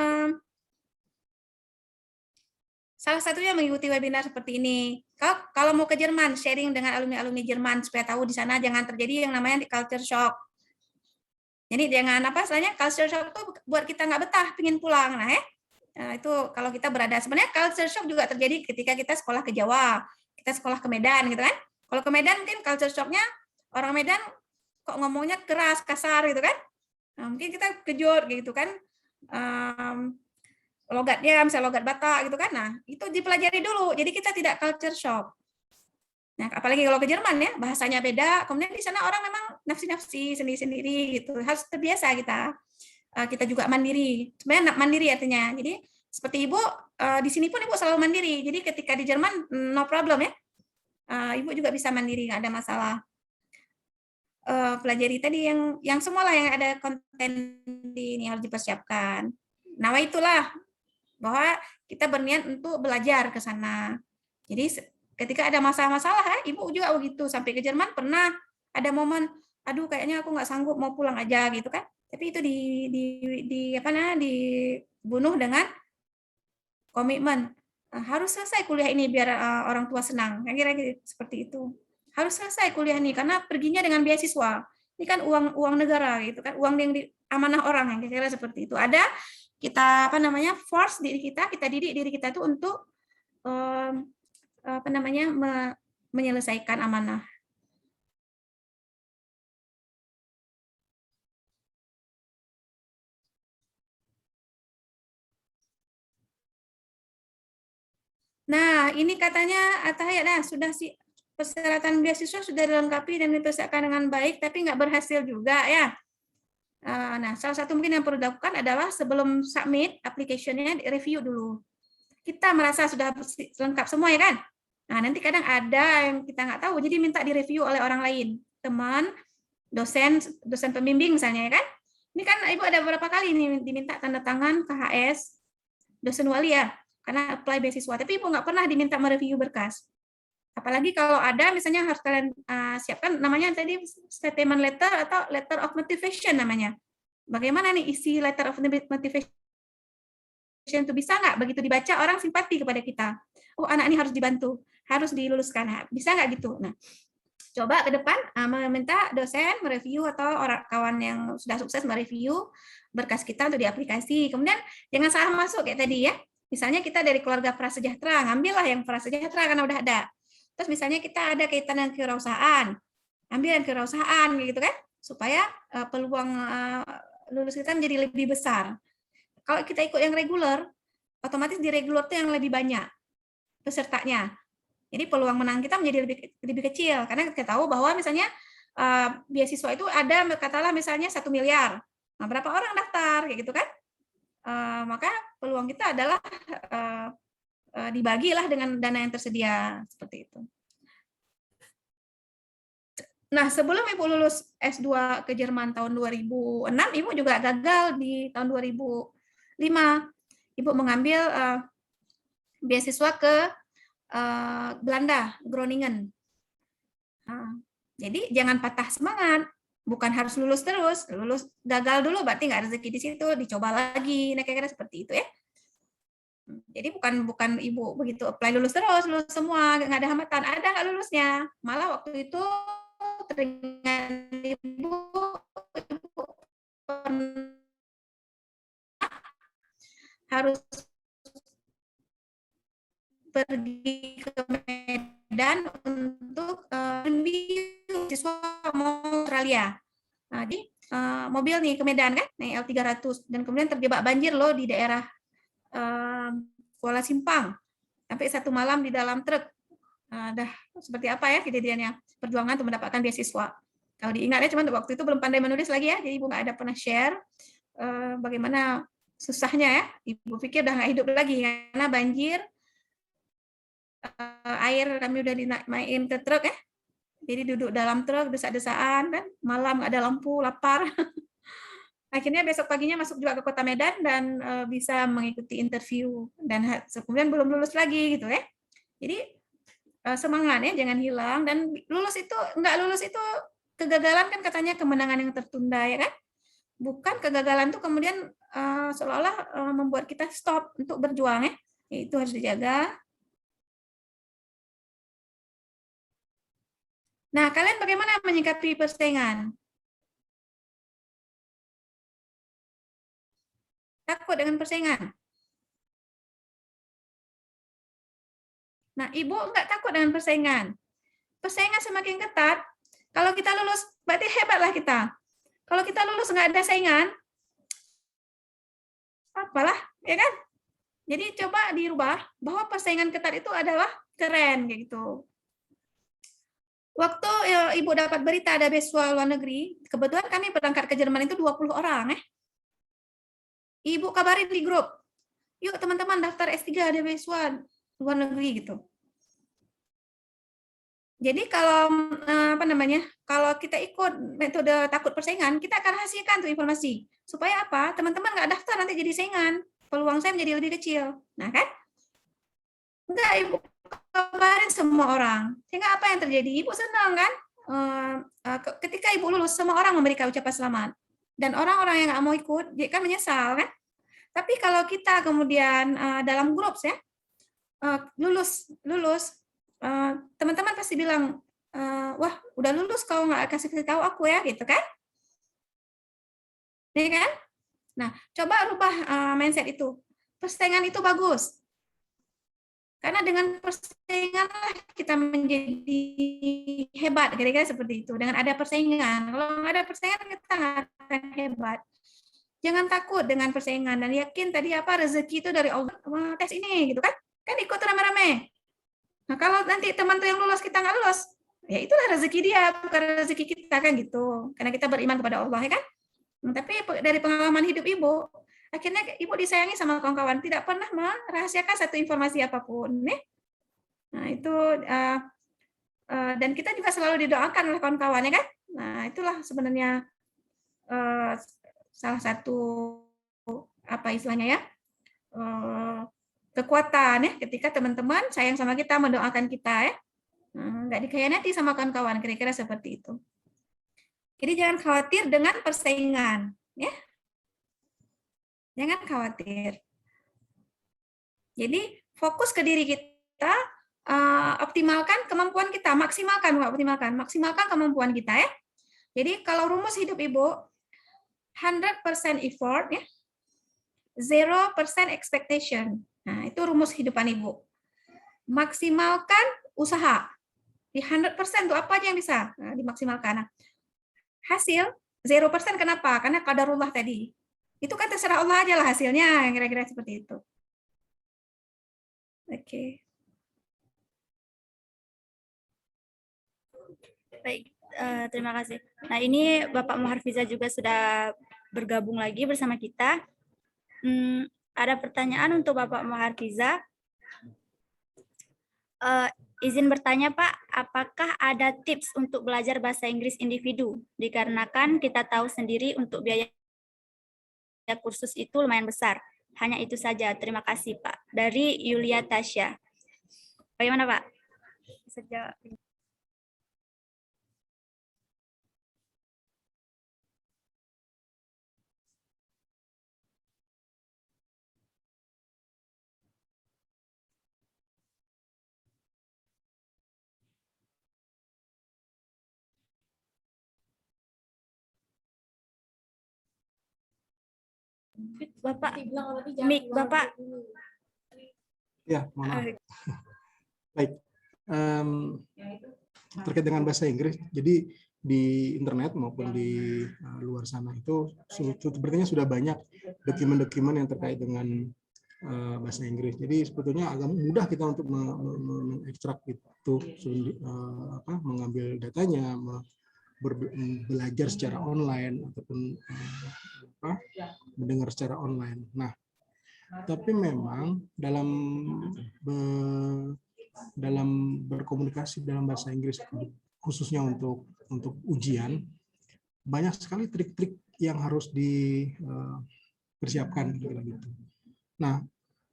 salah satunya mengikuti webinar seperti ini. Kalau mau ke Jerman, sharing dengan alumni-alumni Jerman supaya tahu di sana jangan terjadi yang namanya culture shock. Jadi jangan culture shock itu buat kita nggak betah, pingin pulang. Nah, itu kalau kita berada, sebenarnya culture shock juga terjadi ketika kita sekolah ke Jawa, kita sekolah ke Medan gitu kan. Kalau ke Medan mungkin culture shock-nya orang Medan kok ngomongnya keras, kasar gitu kan. Nah, mungkin kita kejut gitu kan. Logatnya misalnya logat Batak gitu kan. Nah, itu dipelajari dulu. Jadi kita tidak culture shock. Nah, apalagi kalau ke Jerman ya, bahasanya beda. Kemudian di sana orang memang nafsi-nafsi sendiri-sendiri gitu. Harus terbiasa kita. Kita juga mandiri. Sebenarnya mandiri artinya. Jadi seperti Ibu di sini pun Ibu selalu mandiri. Jadi ketika di Jerman no problem ya. Ibu juga bisa mandiri, nggak ada masalah. Pelajari tadi yang semualah yang ada konten di ini harus dipersiapkan. Nah, itulah bahwa kita berniat untuk belajar ke sana. Jadi ketika ada masalah-masalah, Ibu juga begitu. Sampai ke Jerman pernah ada momen, aduh kayaknya aku nggak sanggup mau pulang aja gitu kan. Tapi itu dibunuh dengan komitmen. Harus selesai kuliah ini biar orang tua senang. Kira-kira seperti itu. Harus selesai kuliah ini karena perginya dengan beasiswa. Ini kan uang negara gitu kan, uang yang amanah orang, kira-kira seperti itu. Ada kita force diri kita didik diri kita itu untuk menyelesaikan amanah. Nah, ini katanya Atahaya, sudah persyaratan beasiswa sudah dilengkapi dan dipersiapkan dengan baik, tapi nggak berhasil juga ya. Nah, salah satu mungkin yang perlu dilakukan adalah sebelum submit application-nya review dulu. Kita merasa sudah lengkap semua ya kan? Nah, nanti kadang ada yang kita nggak tahu, jadi minta direview oleh orang lain, teman, dosen pembimbing misalnya ya kan? Ini kan Ibu ada beberapa kali nih diminta tanda tangan KHS, dosen wali ya, karena apply beasiswa, tapi Ibu nggak pernah diminta mereview berkas. Apalagi kalau ada, misalnya harus kalian siapkan namanya tadi statement letter atau letter of motivation namanya. Bagaimana nih isi letter of motivation itu, bisa nggak begitu dibaca orang simpati kepada kita? Oh, anak ini harus dibantu, harus diluluskan. Bisa nggak gitu? Nah, coba ke depan meminta dosen mereview atau orang kawan yang sudah sukses mereview berkas kita untuk diaplikasi. Kemudian jangan salah masuk kayak tadi ya. Misalnya kita dari keluarga prasejahtera, ngambillah yang prasejahtera karena udah ada. Terus misalnya kita ada kaitan dengan kewirausahaan, ambil yang kewirausahaan gitu kan, supaya peluang lulus kita menjadi lebih besar. Kalau kita ikut yang reguler, otomatis di reguler itu yang lebih banyak pesertanya. Jadi peluang menang kita menjadi lebih kecil karena kita tahu bahwa misalnya beasiswa itu ada katakanlah misalnya 1 miliar. Nah, berapa orang daftar kayak gitu kan? Maka peluang kita adalah dibagilah dengan dana yang tersedia seperti itu. Nah, sebelum Ibu lulus S2 ke Jerman tahun 2006, Ibu juga gagal di tahun 2005. Ibu mengambil beasiswa ke Belanda, Groningen. Jadi jangan patah semangat. Bukan harus lulus terus, lulus gagal dulu berarti nggak rezeki di situ, dicoba lagi, nah kira-kira seperti itu ya. Jadi bukan Ibu begitu apply lulus terus, lulus semua, nggak ada hambatan, ada nggak lulusnya. Malah waktu itu teringat Ibu harus pergi ke Medan untuk siswa mau Australia. Nah, di mobil nih ke Medan kan, naik L300 dan kemudian terjebak banjir loh di daerah Kuala Simpang sampai 1 malam di dalam truk. Dah seperti apa ya kejadiannya, perjuangan untuk mendapatkan beasiswa. Kalau diingat ya, cuman waktu itu belum pandai menulis lagi ya, jadi Ibu nggak ada pernah share bagaimana susahnya ya. Ibu pikir udah nggak hidup lagi karena banjir, air kami udah dinaikin ke truk ya. Jadi duduk dalam truk, desak-desaan kan, malam nggak ada lampu, lapar. Akhirnya besok paginya masuk juga ke Kota Medan dan bisa mengikuti interview dan kemudian belum lulus lagi gitu ya. Jadi semangat ya, jangan hilang, dan lulus itu nggak lulus itu kegagalan kan katanya kemenangan yang tertunda ya kan. Bukan kegagalan itu kemudian seolah-olah membuat kita stop untuk berjuang ya. Itu harus dijaga. Nah, kalian bagaimana menyikapi persaingan? Takut dengan persaingan? Nah, Ibu nggak takut dengan persaingan. Persaingan semakin ketat, kalau kita lulus, berarti hebatlah kita. Kalau kita lulus nggak ada saingan, apalah, ya kan? Jadi coba dirubah bahwa persaingan ketat itu adalah keren, kayak gitu. Waktu Ibu dapat berita ada beasiswa luar negeri, kebetulan kami berangkat ke Jerman itu 20 orang. Ibu kabarin di grup, yuk teman-teman daftar S3 ada beasiswa luar negeri gitu. Jadi kalau kalau kita ikut metode takut persaingan, kita akan hasilkan tuh informasi supaya apa? Teman-teman nggak daftar nanti jadi saingan, peluang saya menjadi lebih kecil. Nah kan? Enggak, Ibu kabarin semua orang. Sehingga apa yang terjadi? Ibu senang kan? Ketika Ibu lulus, semua orang memberikan ucapan selamat. Dan orang-orang yang nggak mau ikut, dia kan menyesal kan? Tapi kalau kita kemudian dalam grup ya, lulus, teman-teman pasti bilang, wah udah lulus kau nggak kasih tahu aku ya, gitu kan? Nih kan? Nah, coba rubah mindset itu. Persaingan itu bagus. Karena dengan persaingan kita menjadi hebat, kira-kira seperti itu. Dengan ada persaingan. Kalau nggak ada persaingan kita nggak akan hebat. Jangan takut dengan persaingan dan yakin tadi apa rezeki itu dari Allah. Wah, tes ini gitu kan? Kan ikut rame-rame. Nah, kalau nanti teman tuh yang lulus kita nggak lulus, ya itulah rezeki dia, bukan rezeki kita kan gitu. Karena kita beriman kepada Allah ya kan. Nah, tapi dari pengalaman hidup Ibu, akhirnya Ibu disayangi sama kawan-kawan, tidak pernah merahasiakan satu informasi apapun. Nih. Nah itu dan kita juga selalu didoakan oleh kawan-kawan ya kan. Nah itulah sebenarnya salah satu apa istilahnya ya. Kekuatan ya ketika teman-teman sayang sama kita, mendoakan kita ya, nggak dikhianati sama kawan-kawan, kira-kira seperti itu. Jadi jangan khawatir dengan persaingan, ya. Jangan khawatir. Jadi fokus ke diri kita, optimalkan kemampuan kita, maksimalkan kemampuan kita ya. Jadi kalau rumus hidup Ibu, 100% effort ya, 0% expectation. Nah, itu rumus kehidupan Ibu. Maksimalkan usaha. Di 100% itu apa aja yang bisa dimaksimalkan. Nah, hasil 0% kenapa? Karena qadarullah tadi. Itu kan terserah Allah aja lah hasilnya, kira-kira seperti itu. Oke. Baik, terima kasih. Nah, ini Bapak Muharfiza juga sudah bergabung lagi bersama kita. Ada pertanyaan untuk Bapak Muharfiza. Izin bertanya Pak, apakah ada tips untuk belajar bahasa Inggris individu? Dikarenakan kita tahu sendiri untuk biaya kursus itu lumayan besar. Hanya itu saja. Terima kasih Pak. Dari Yulia Tasya. Bagaimana Pak? Bisa jawab. Bapak, mic Bapak. Ya, mohon maaf. Baik. Terkait dengan bahasa Inggris, jadi di internet maupun di luar sana itu sepertinya sudah banyak dokumen-dokumen yang terkait dengan bahasa Inggris. Jadi sebetulnya agak mudah kita untuk mengekstrak itu, mengambil datanya, belajar secara online ataupun mendengar secara online. Nah, tapi memang dalam berkomunikasi dalam bahasa Inggris, khususnya untuk ujian, banyak sekali trik-trik yang harus dipersiapkan gitu. Nah,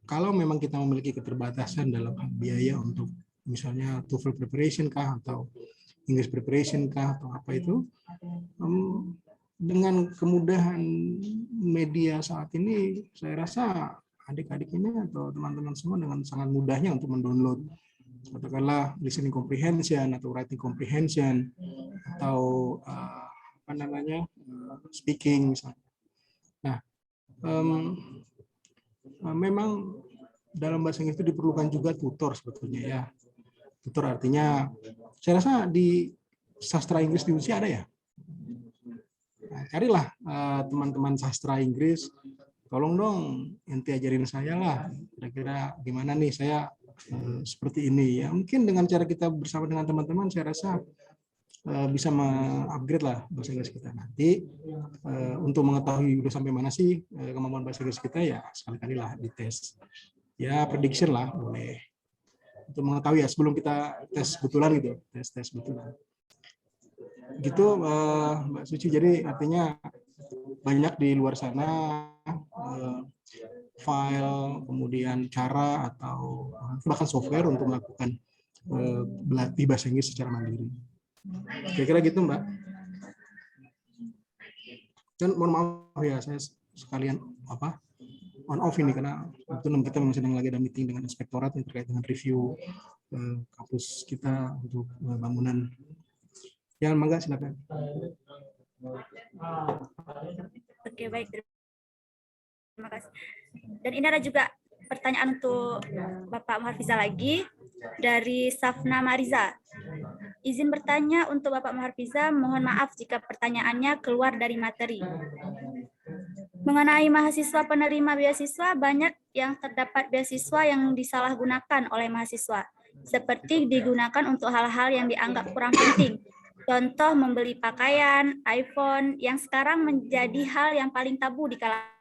kalau memang kita memiliki keterbatasan dalam hal biaya untuk misalnya TOEFL preparation kah atau English preparation kah atau apa itu, dengan kemudahan media saat ini, saya rasa adik-adik ini atau teman-teman semua dengan sangat mudahnya untuk mendownload katakanlah listening comprehension atau writing comprehension atau speaking misalnya. Nah, memang dalam bahasa Inggris itu diperlukan juga tutor sebetulnya ya. Tutor artinya, saya rasa di sastra Inggris di Unsri ada ya. Nah, carilah teman-teman sastra Inggris, tolong dong ente ajarin saya lah, kira-kira gimana nih saya seperti ini ya. Mungkin dengan cara kita bersama dengan teman-teman, saya rasa bisa mengupgrade lah bahasa Inggris kita nanti. Untuk mengetahui udah sampai mana sih kemampuan bahasa Inggris kita, ya sekali-kali lah dites. Ya prediction lah boleh. Untuk mengetahui ya sebelum kita tes betulan gitu, tes betulan. Gitu Mbak Suci. Jadi artinya banyak di luar sana file, kemudian cara atau bahkan software untuk melakukan berlatih bahasa Inggris secara mandiri. Kira-kira gitu Mbak. Dan mohon maaf ya, saya sekalian on off ini karena kebetulan kita memang sedang lagi ada meeting dengan inspektorat yang terkait dengan review kampus kita untuk bangunan. Ya, mangga silakan. Oke, baik. Terima kasih. Dan ini ada juga pertanyaan untuk Bapak Muharfiza lagi dari Safna Mariza. Izin bertanya untuk Bapak Muharfiza, mohon maaf jika pertanyaannya keluar dari materi. Mengenai mahasiswa penerima beasiswa, banyak yang terdapat beasiswa yang disalahgunakan oleh mahasiswa, seperti digunakan untuk hal-hal yang dianggap kurang penting. Contoh membeli pakaian, iPhone, yang sekarang menjadi hal yang paling tabu di kalangan.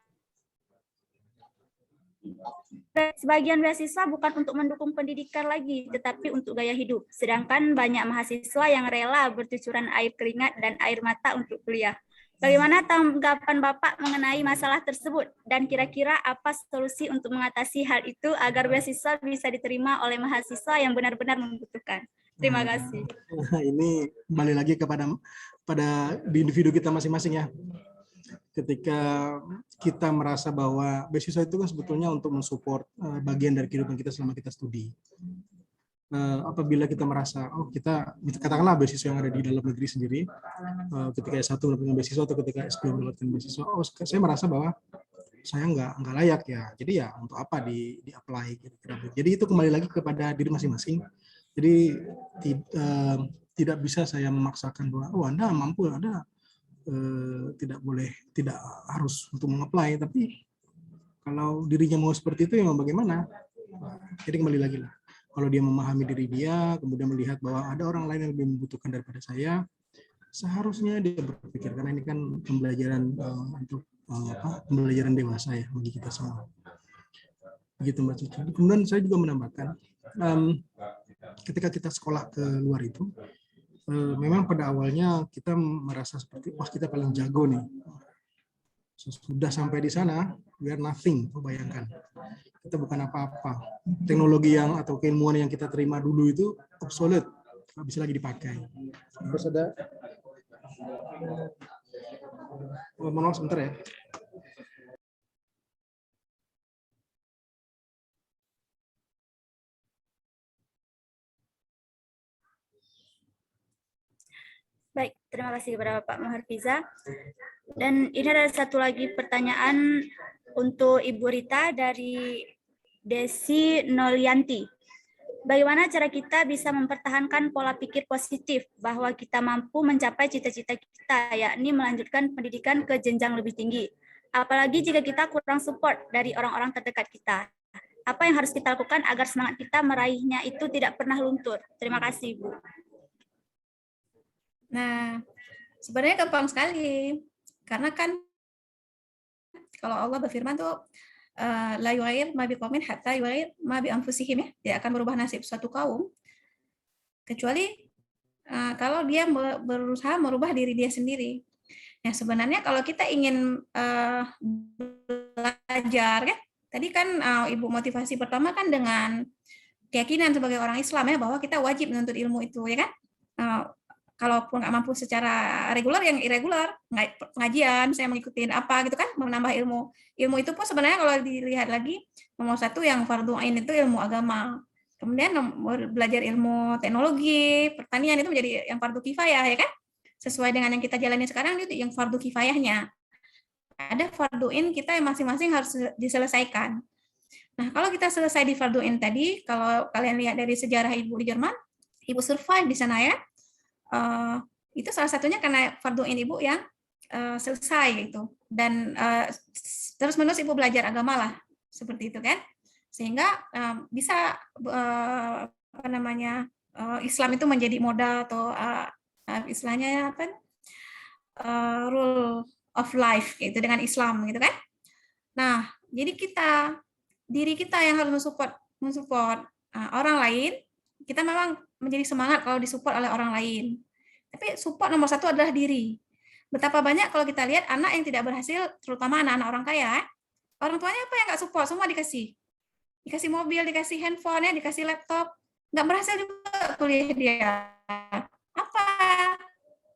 Sebagian beasiswa bukan untuk mendukung pendidikan lagi, tetapi untuk gaya hidup. Sedangkan banyak mahasiswa yang rela bercucuran air keringat dan air mata untuk kuliah. Bagaimana tanggapan Bapak mengenai masalah tersebut? Dan kira-kira apa solusi untuk mengatasi hal itu agar beasiswa bisa diterima oleh mahasiswa yang benar-benar membutuhkan? Terima kasih. Ini kembali lagi pada individu kita masing-masing ya. Ketika kita merasa bahwa beasiswa itu kan sebetulnya untuk mensupport bagian dari kehidupan kita selama kita studi. Apabila kita merasa, kita katakanlah beasiswa yang ada di dalam negeri sendiri, ketika S1 mendapatkan beasiswa atau ketika S2 mendapatkan beasiswa, saya merasa bahwa saya nggak layak ya. Jadi ya untuk apa di-apply kira-kira. Jadi itu kembali lagi kepada diri masing-masing. Jadi tidak bisa saya memaksakan bahwa Anda mampu, Anda tidak harus untuk mengapply, tapi kalau dirinya mau seperti itu ya bagaimana. Jadi kembali lagi lah, kalau dia memahami diri dia, kemudian melihat bahwa ada orang lain yang lebih membutuhkan daripada saya, seharusnya dia berpikir, karena ini kan pembelajaran untuk pembelajaran dewasa ya bagi kita semua. Begitu Mbak Cici. Kemudian saya juga menambahkan, ketika kita sekolah ke luar itu, memang pada awalnya kita merasa seperti wah kita paling jago nih. Sudah sampai di sana, we are nothing. Bayangkan, kita bukan apa-apa. Teknologi yang atau keilmuan yang kita terima dulu itu obsolete, nggak bisa lagi dipakai. Terus ada, mohon maaf sebentar ya. Baik, terima kasih kepada Bapak Muharfiza. Dan ini ada satu lagi pertanyaan untuk Ibu Rita dari Desi Nolianti. Bagaimana cara kita bisa mempertahankan pola pikir positif bahwa kita mampu mencapai cita-cita kita, yakni melanjutkan pendidikan ke jenjang lebih tinggi? Apalagi jika kita kurang support dari orang-orang terdekat kita. Apa yang harus kita lakukan agar semangat kita meraihnya itu tidak pernah luntur? Terima kasih, Bu. Nah, sebenarnya gampang sekali. Karena kan kalau Allah berfirman tuh la yughayir ma biqaumin hatta yughayir ma bi anfusihim, ya. Tidak akan merubah nasib suatu kaum kecuali kalau dia berusaha merubah diri dia sendiri. Nah, sebenarnya kalau kita ingin belajar, ya, tadi kan Ibu motivasi pertama kan dengan keyakinan sebagai orang Islam, ya, bahwa kita wajib menuntut ilmu itu, ya kan. Kalaupun nggak mampu secara reguler, yang irregular, pengajian, saya mengikuti apa gitu kan, menambah ilmu. Ilmu itu pun sebenarnya kalau dilihat lagi, nomor satu yang fardhu ain itu ilmu agama. Kemudian belajar ilmu teknologi, pertanian itu menjadi yang fardhu kifayah, ya kan. Sesuai dengan yang kita jalani sekarang itu yang fardhu kifayahnya. Ada fardhuin kita yang masing-masing harus diselesaikan. Nah, kalau kita selesai di fardhuin tadi, kalau kalian lihat dari sejarah Ibu di Jerman, Ibu survive di sana, ya. Itu salah satunya karena fardhuin Ibu yang selesai gitu. Dan terus-menerus Ibu belajar agama lah, seperti itu kan. Sehingga bisa Islam itu menjadi modal atau istilahnya apa? Rule of life gitu dengan Islam gitu kan. Nah, jadi diri kita yang harus mensupport orang lain. Kita memang menjadi semangat kalau disupport oleh orang lain. Tapi support nomor satu adalah diri. Betapa banyak kalau kita lihat anak yang tidak berhasil, terutama anak-anak orang kaya, orang tuanya apa yang nggak support, semua dikasih mobil, dikasih handphone, ya, dikasih laptop, nggak berhasil juga kuliah dia. Apa?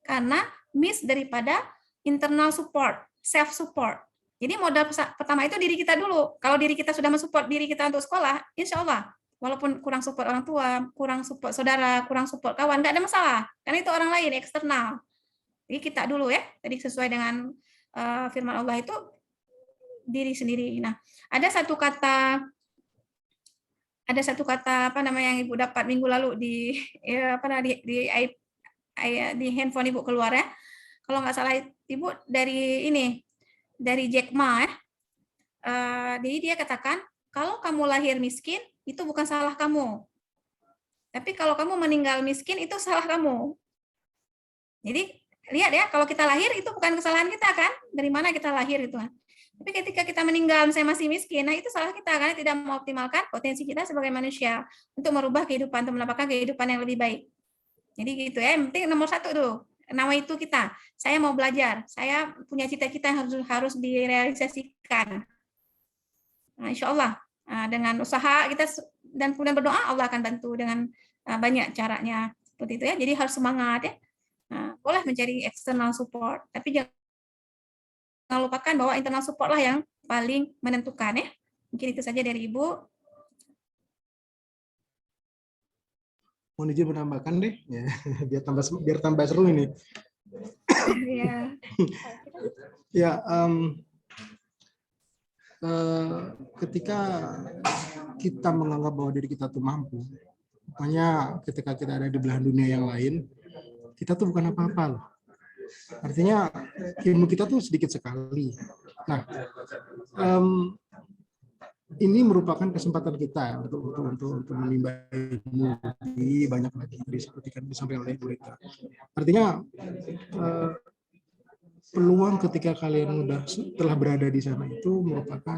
Karena miss daripada internal support, self support. Jadi modal pertama itu diri kita dulu. Kalau diri kita sudah mensupport diri kita untuk sekolah, insya Allah, walaupun kurang support orang tua, kurang support saudara, kurang support kawan, nggak ada masalah. Karena itu orang lain, eksternal. Jadi kita dulu, ya. Tadi sesuai dengan firman Allah itu diri sendiri. Nah, ada satu kata apa namanya yang Ibu dapat minggu lalu di handphone Ibu keluar, ya. Kalau nggak salah Ibu dari Jack Ma, ya. Jadi dia katakan, kalau kamu lahir miskin itu bukan salah kamu. Tapi kalau kamu meninggal miskin itu salah kamu. Jadi lihat, ya, kalau kita lahir itu bukan kesalahan kita kan, dari mana kita lahir itu kan. Tapi ketika kita meninggal saya masih miskin, nah itu salah kita karena tidak mengoptimalkan potensi kita sebagai manusia untuk merubah kehidupan, untuk mendapatkan kehidupan yang lebih baik. Jadi gitu, ya. Yang penting nomor satu tuh, nama itu kita. Saya mau belajar, saya punya cita-cita yang harus direalisasikan. Nah, insya Allah dengan usaha kita dan kemudian berdoa, Allah akan bantu dengan banyak caranya seperti itu, ya. Jadi harus semangat, ya. Boleh mencari external support, tapi jangan lupakan bahwa internal support lah yang paling menentukan, ya. Mungkin itu saja dari Ibu. Mohon izin menambahkan deh, ya, biar tambah seru ini. Iya. Ya, ketika kita menganggap bahwa diri kita tuh mampu, makanya ketika kita ada di belahan dunia yang lain, kita tuh bukan apa-apa loh. Artinya ilmu kita tuh sedikit sekali. Nah, ini merupakan kesempatan kita untuk menimba ilmu lebih banyak lagi, seperti kan disampaikan oleh Bu Rita. Artinya peluang ketika kalian telah berada di sana itu merupakan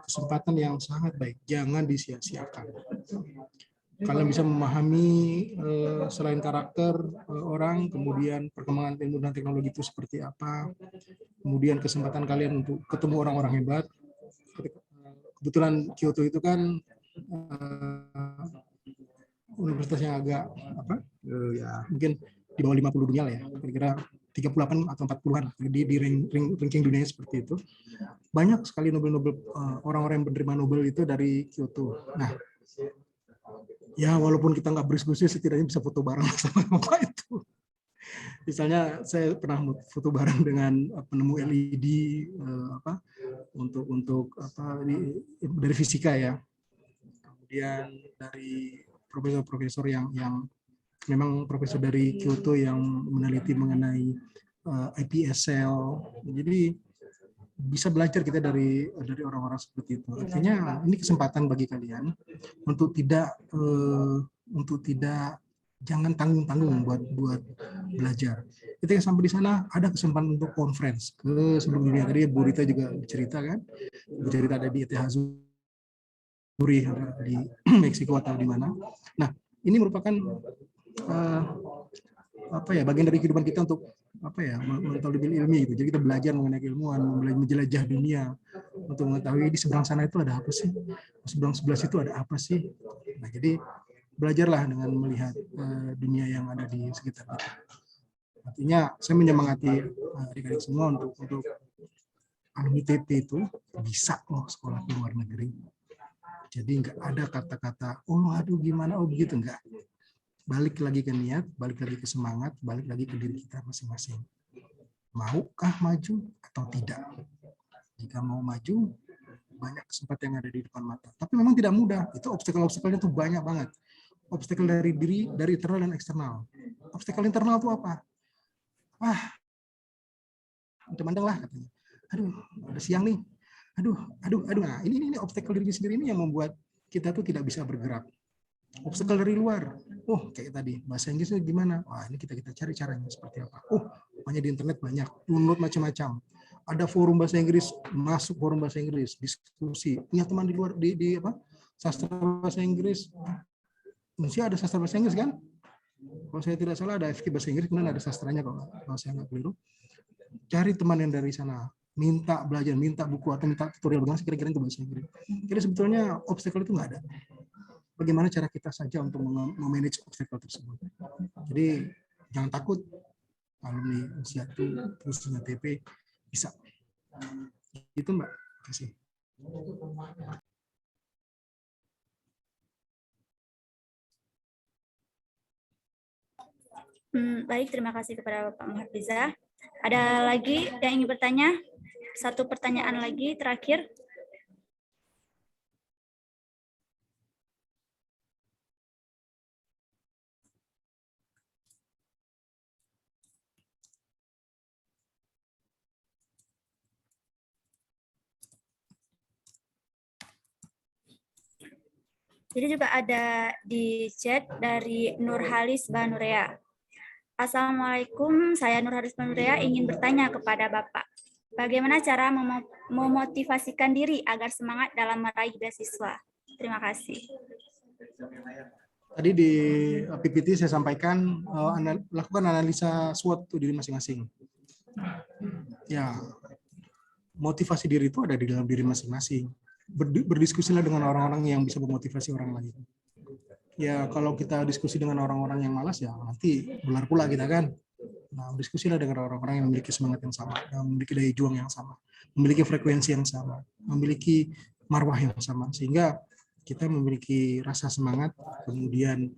kesempatan yang sangat baik. Jangan disia-siakan. Kalian bisa memahami selain karakter orang, kemudian perkembangan ilmu dan teknologi itu seperti apa, kemudian kesempatan kalian untuk ketemu orang-orang hebat. Kebetulan Kyoto itu kan universitas yang agak ya mungkin di bawah 50 dunia lah, ya, kira-kira 38 atau 40-an di ranking dunia seperti itu. Banyak sekali Nobel orang-orang yang menerima Nobel itu dari Kyoto. Nah, ya walaupun kita nggak berisikusi, setidaknya bisa foto bareng sama Bapak itu. Misalnya saya pernah foto bareng dengan penemu LED untuk dari fisika, ya. Kemudian dari profesor-profesor yang memang profesor dari Kyoto yang meneliti mengenai iPS cell. Jadi bisa belajar kita dari orang-orang seperti itu. Artinya ini kesempatan bagi kalian untuk tidak jangan tanggung-tanggung buat belajar. Ketika sampai di sana ada kesempatan untuk conference ke seluruh dunia. Tadi Bu Rita juga cerita kan, bercerita ada di ETH Zurich di Meksiko atau di mana. Nah, ini merupakan bagian dari kehidupan kita untuk lebih ilmi gitu. Jadi kita belajar mengenai keilmuan, menjelajah dunia untuk mengetahui di seberang sana itu ada apa sih, di sebelah situ ada apa sih. Nah, jadi belajarlah dengan melihat dunia yang ada di sekitar kita. Artinya saya menyemangati adik-adik semua untuk alumni TP itu bisa loh sekolah di luar negeri. Jadi nggak ada kata-kata, oh aduh gimana, oh begitu, enggak. Balik lagi ke niat, balik lagi ke semangat, balik lagi ke diri kita masing-masing. Maukah maju atau tidak? Jika mau maju, banyak kesempatan yang ada di depan mata. Tapi memang tidak mudah. Itu obstacle-obstacle-nya tuh banyak banget. Obstacle dari diri, dari internal dan eksternal. Obstacle internal itu apa? Wah, mandang lah katanya. Aduh, udah siang nih. Aduh. Nah, ini obstacle diri sendiri ini yang membuat kita tuh tidak bisa bergerak. Obstacle dari luar. Oh, kayak tadi, bahasa Inggrisnya gimana? Wah, ini kita cari caranya seperti apa. Oh, hanya di internet banyak, download macam-macam. Ada forum bahasa Inggris, masuk forum bahasa Inggris, diskusi. Punya teman di luar di sastra bahasa Inggris. Indonesia ada sastra bahasa Inggris kan? Kalau saya tidak salah ada FK bahasa Inggris, kemudian ada sastranya kalau saya nggak keliru. Cari teman yang dari sana, minta belajar, minta buku atau minta tutorial bagaimana kira-kira itu bahasa Inggris. Jadi sebetulnya obstacle itu nggak ada. Bagaimana cara kita saja untuk memanage obstacle tersebut. Jadi jangan takut, alumni usia itu khususnya TP bisa. Itu Mbak. Terima kasih. Baik, terima kasih kepada Bapak Muharfiza. Ada lagi yang ingin bertanya? Satu pertanyaan lagi terakhir. Jadi juga ada di chat dari Nurhalis Banurea. Assalamualaikum, saya Nurhalis Banurea ingin bertanya kepada Bapak. Bagaimana cara memotivasikan diri agar semangat dalam meraih beasiswa? Terima kasih. Tadi di PPT saya sampaikan lakukan analisa SWOT diri masing-masing. Ya, motivasi diri itu ada di dalam diri masing-masing. Berdiskusilah dengan orang-orang yang bisa memotivasi orang lain. Ya, kalau kita diskusi dengan orang-orang yang malas, ya nanti belar pula kita kan. Nah, diskusilah dengan orang-orang yang memiliki semangat yang sama, yang memiliki daya juang yang sama, memiliki frekuensi yang sama, memiliki marwah yang sama, sehingga kita memiliki rasa semangat, kemudian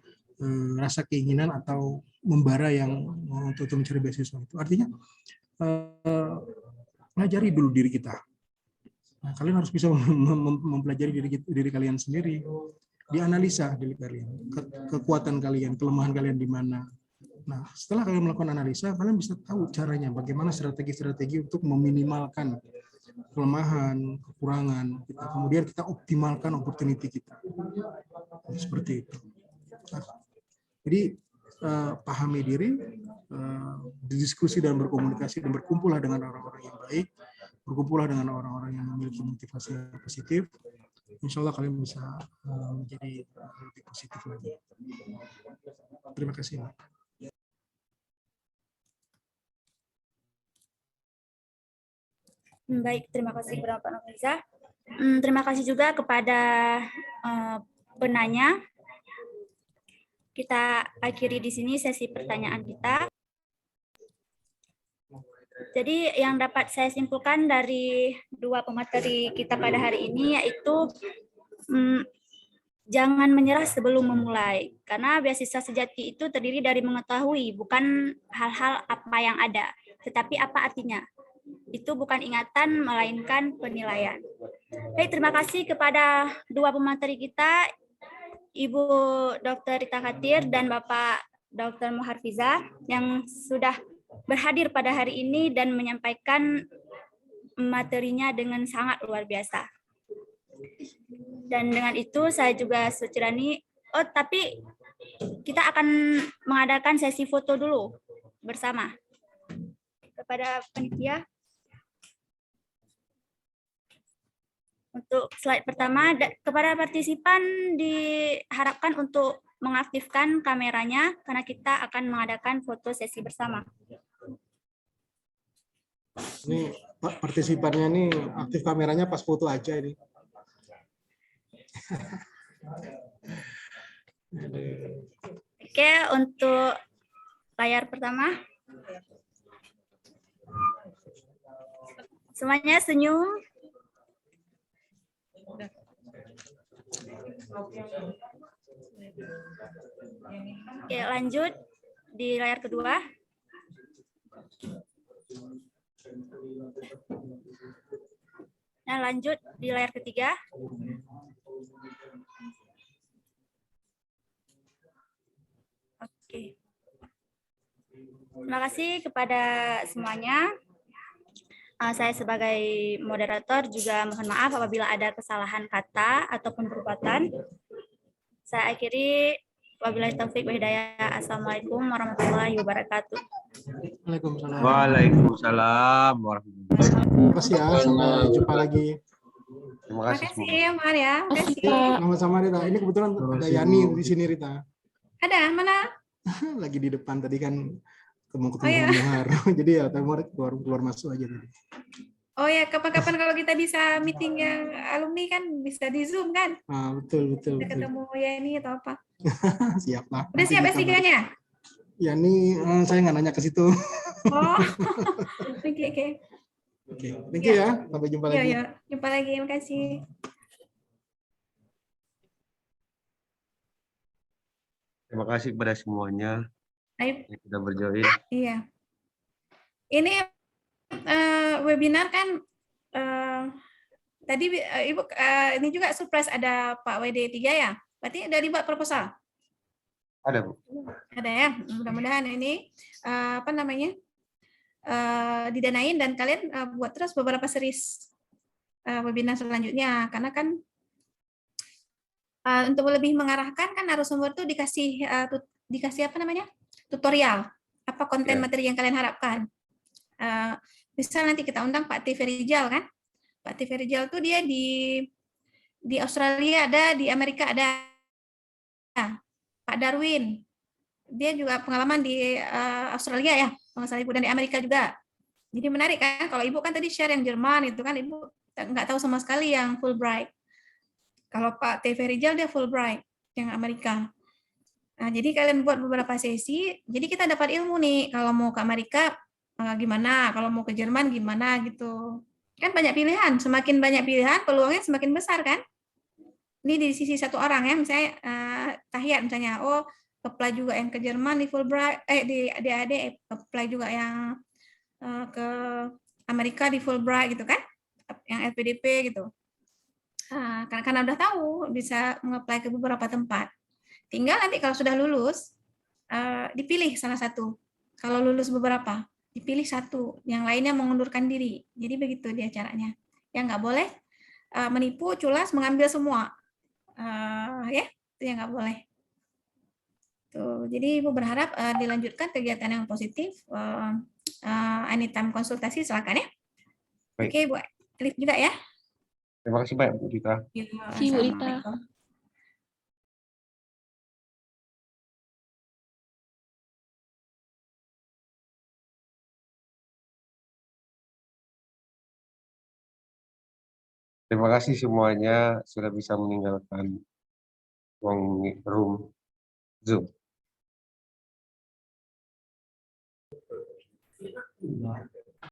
rasa keinginan atau membara yang untuk mencari beasiswa itu. Artinya pelajari dulu diri kita. Nah, kalian harus bisa mempelajari diri kalian sendiri, dianalisa diri kalian, kekuatan kalian, kelemahan kalian di mana. Nah, setelah kalian melakukan analisa, kalian bisa tahu caranya, bagaimana strategi-strategi untuk meminimalkan kelemahan, kekurangan kita. Kemudian kita optimalkan opportunity kita. Seperti itu. Jadi pahami diri, berdiskusi dan berkomunikasi dan berkumpullah dengan orang-orang yang baik, berkumpullah dengan orang-orang yang memiliki motivasi yang positif. Insya Allah kalian bisa menjadi lebih positif lagi. Terima kasih. Baik, terima kasih kepada Pak Nurhalis. Terima kasih juga kepada penanya. Kita akhiri di sini sesi pertanyaan kita. Jadi yang dapat saya simpulkan dari dua pemateri kita pada hari ini yaitu jangan menyerah sebelum memulai. Karena beasiswa sejati itu terdiri dari mengetahui, bukan hal-hal apa yang ada, tetapi apa artinya. Itu bukan ingatan, melainkan penilaian. Baik, terima kasih kepada dua pemateri kita, Ibu Dr. Rita Khatir dan Bapak Dr. Muharfiza yang sudah berhadir pada hari ini dan menyampaikan materinya dengan sangat luar biasa. Dan dengan itu saya juga Sucirani, tapi kita akan mengadakan sesi foto dulu bersama. Kepada panitia, untuk slide pertama, kepada partisipan diharapkan untuk mengaktifkan kameranya karena kita akan mengadakan foto sesi bersama. Ini partisipannya nih aktif kameranya pas foto aja ini. Oke, untuk layar pertama. Semuanya senyum. Oke, lanjut di layar kedua. Nah, lanjut di layar ketiga. Oke. Terima kasih kepada semuanya. Saya sebagai moderator juga mohon maaf apabila ada kesalahan kata ataupun perbuatan. Saya akhiri. Wabillahi taufiq wa hidayah. Assalamualaikum warahmatullahi wabarakatuh. Waalaikumsalam. Waalaikumsalam warahmatullahi wabarakatuh. Terima kasih ya, sampai jumpa lagi. Terima Terima kasih kasih semua. Maria. Terima kasih. Sama-sama Rita. Ini kebetulan ada Yani di sini Rita. Ada mana? Lagi di depan tadi kan ketemu Oh, iya. Muhar. Jadi ya Temur keluar masuk aja tadi. Oh ya, kapan-kapan kalau kita bisa meeting yang alumni kan bisa di Zoom kan? Ah, betul. Kita ketemu Yani atau apa? Siap lah. Udah siap S3-nya? Yani, saya nggak nanya ke situ. Oh, oke. Oke, thank you ya. Sampai jumpa lagi. Ya, jumpa lagi. Terima kasih. Terima kasih kepada semuanya Ayo, yang sudah berjoin. iya. Ini webinar kan tadi Ibu ini juga surprise ada Pak WD3 ya. Berarti udah dibuat proposal? Ada, Bu. Ada ya. Mudah-mudahan ini didanain dan kalian buat terus beberapa series webinar selanjutnya karena kan untuk lebih mengarahkan kan narasumber tuh dikasih tutorial apa konten materi yang kalian harapkan. Misal nanti kita undang Pak T. Ferijal kan. Pak T. Ferijal tuh dia di Australia ada, di Amerika ada. Pak Darwin, dia juga pengalaman di Australia ya, pengasal Ibu, dan di Amerika juga. Jadi menarik kan, kalau Ibu kan tadi share yang Jerman itu kan Ibu nggak tahu sama sekali yang Fulbright. Kalau Pak T. Ferijal dia Fulbright, yang Amerika. Nah, jadi kalian buat beberapa sesi, jadi kita dapat ilmu nih, kalau mau ke Amerika gimana, kalau mau ke Jerman gimana gitu. Kan banyak pilihan, semakin banyak pilihan peluangnya semakin besar kan. Ini di sisi satu orang ya, misalnya Tahiyat misalnya, apply juga yang ke Jerman di Fulbright, di AD, apply juga yang ke Amerika di Fulbright gitu kan, yang LPDP gitu. Karena udah tahu bisa mengapply ke beberapa tempat. Tinggal nanti kalau sudah lulus, dipilih salah satu. Kalau lulus beberapa, dipilih satu. Yang lainnya mengundurkan diri. Jadi begitu dia caranya. Yang nggak boleh menipu, culas, mengambil semua. Ya, itu yang nggak boleh. Tuh, jadi Ibu berharap dilanjutkan kegiatan yang positif. Anytime konsultasi, silakan ya. Baik. Oke, Bu Elif juga ya. Terima kasih banyak, Bu Rita. See you, Rita. Terima kasih semuanya sudah bisa meninggalkan ruang room Zoom.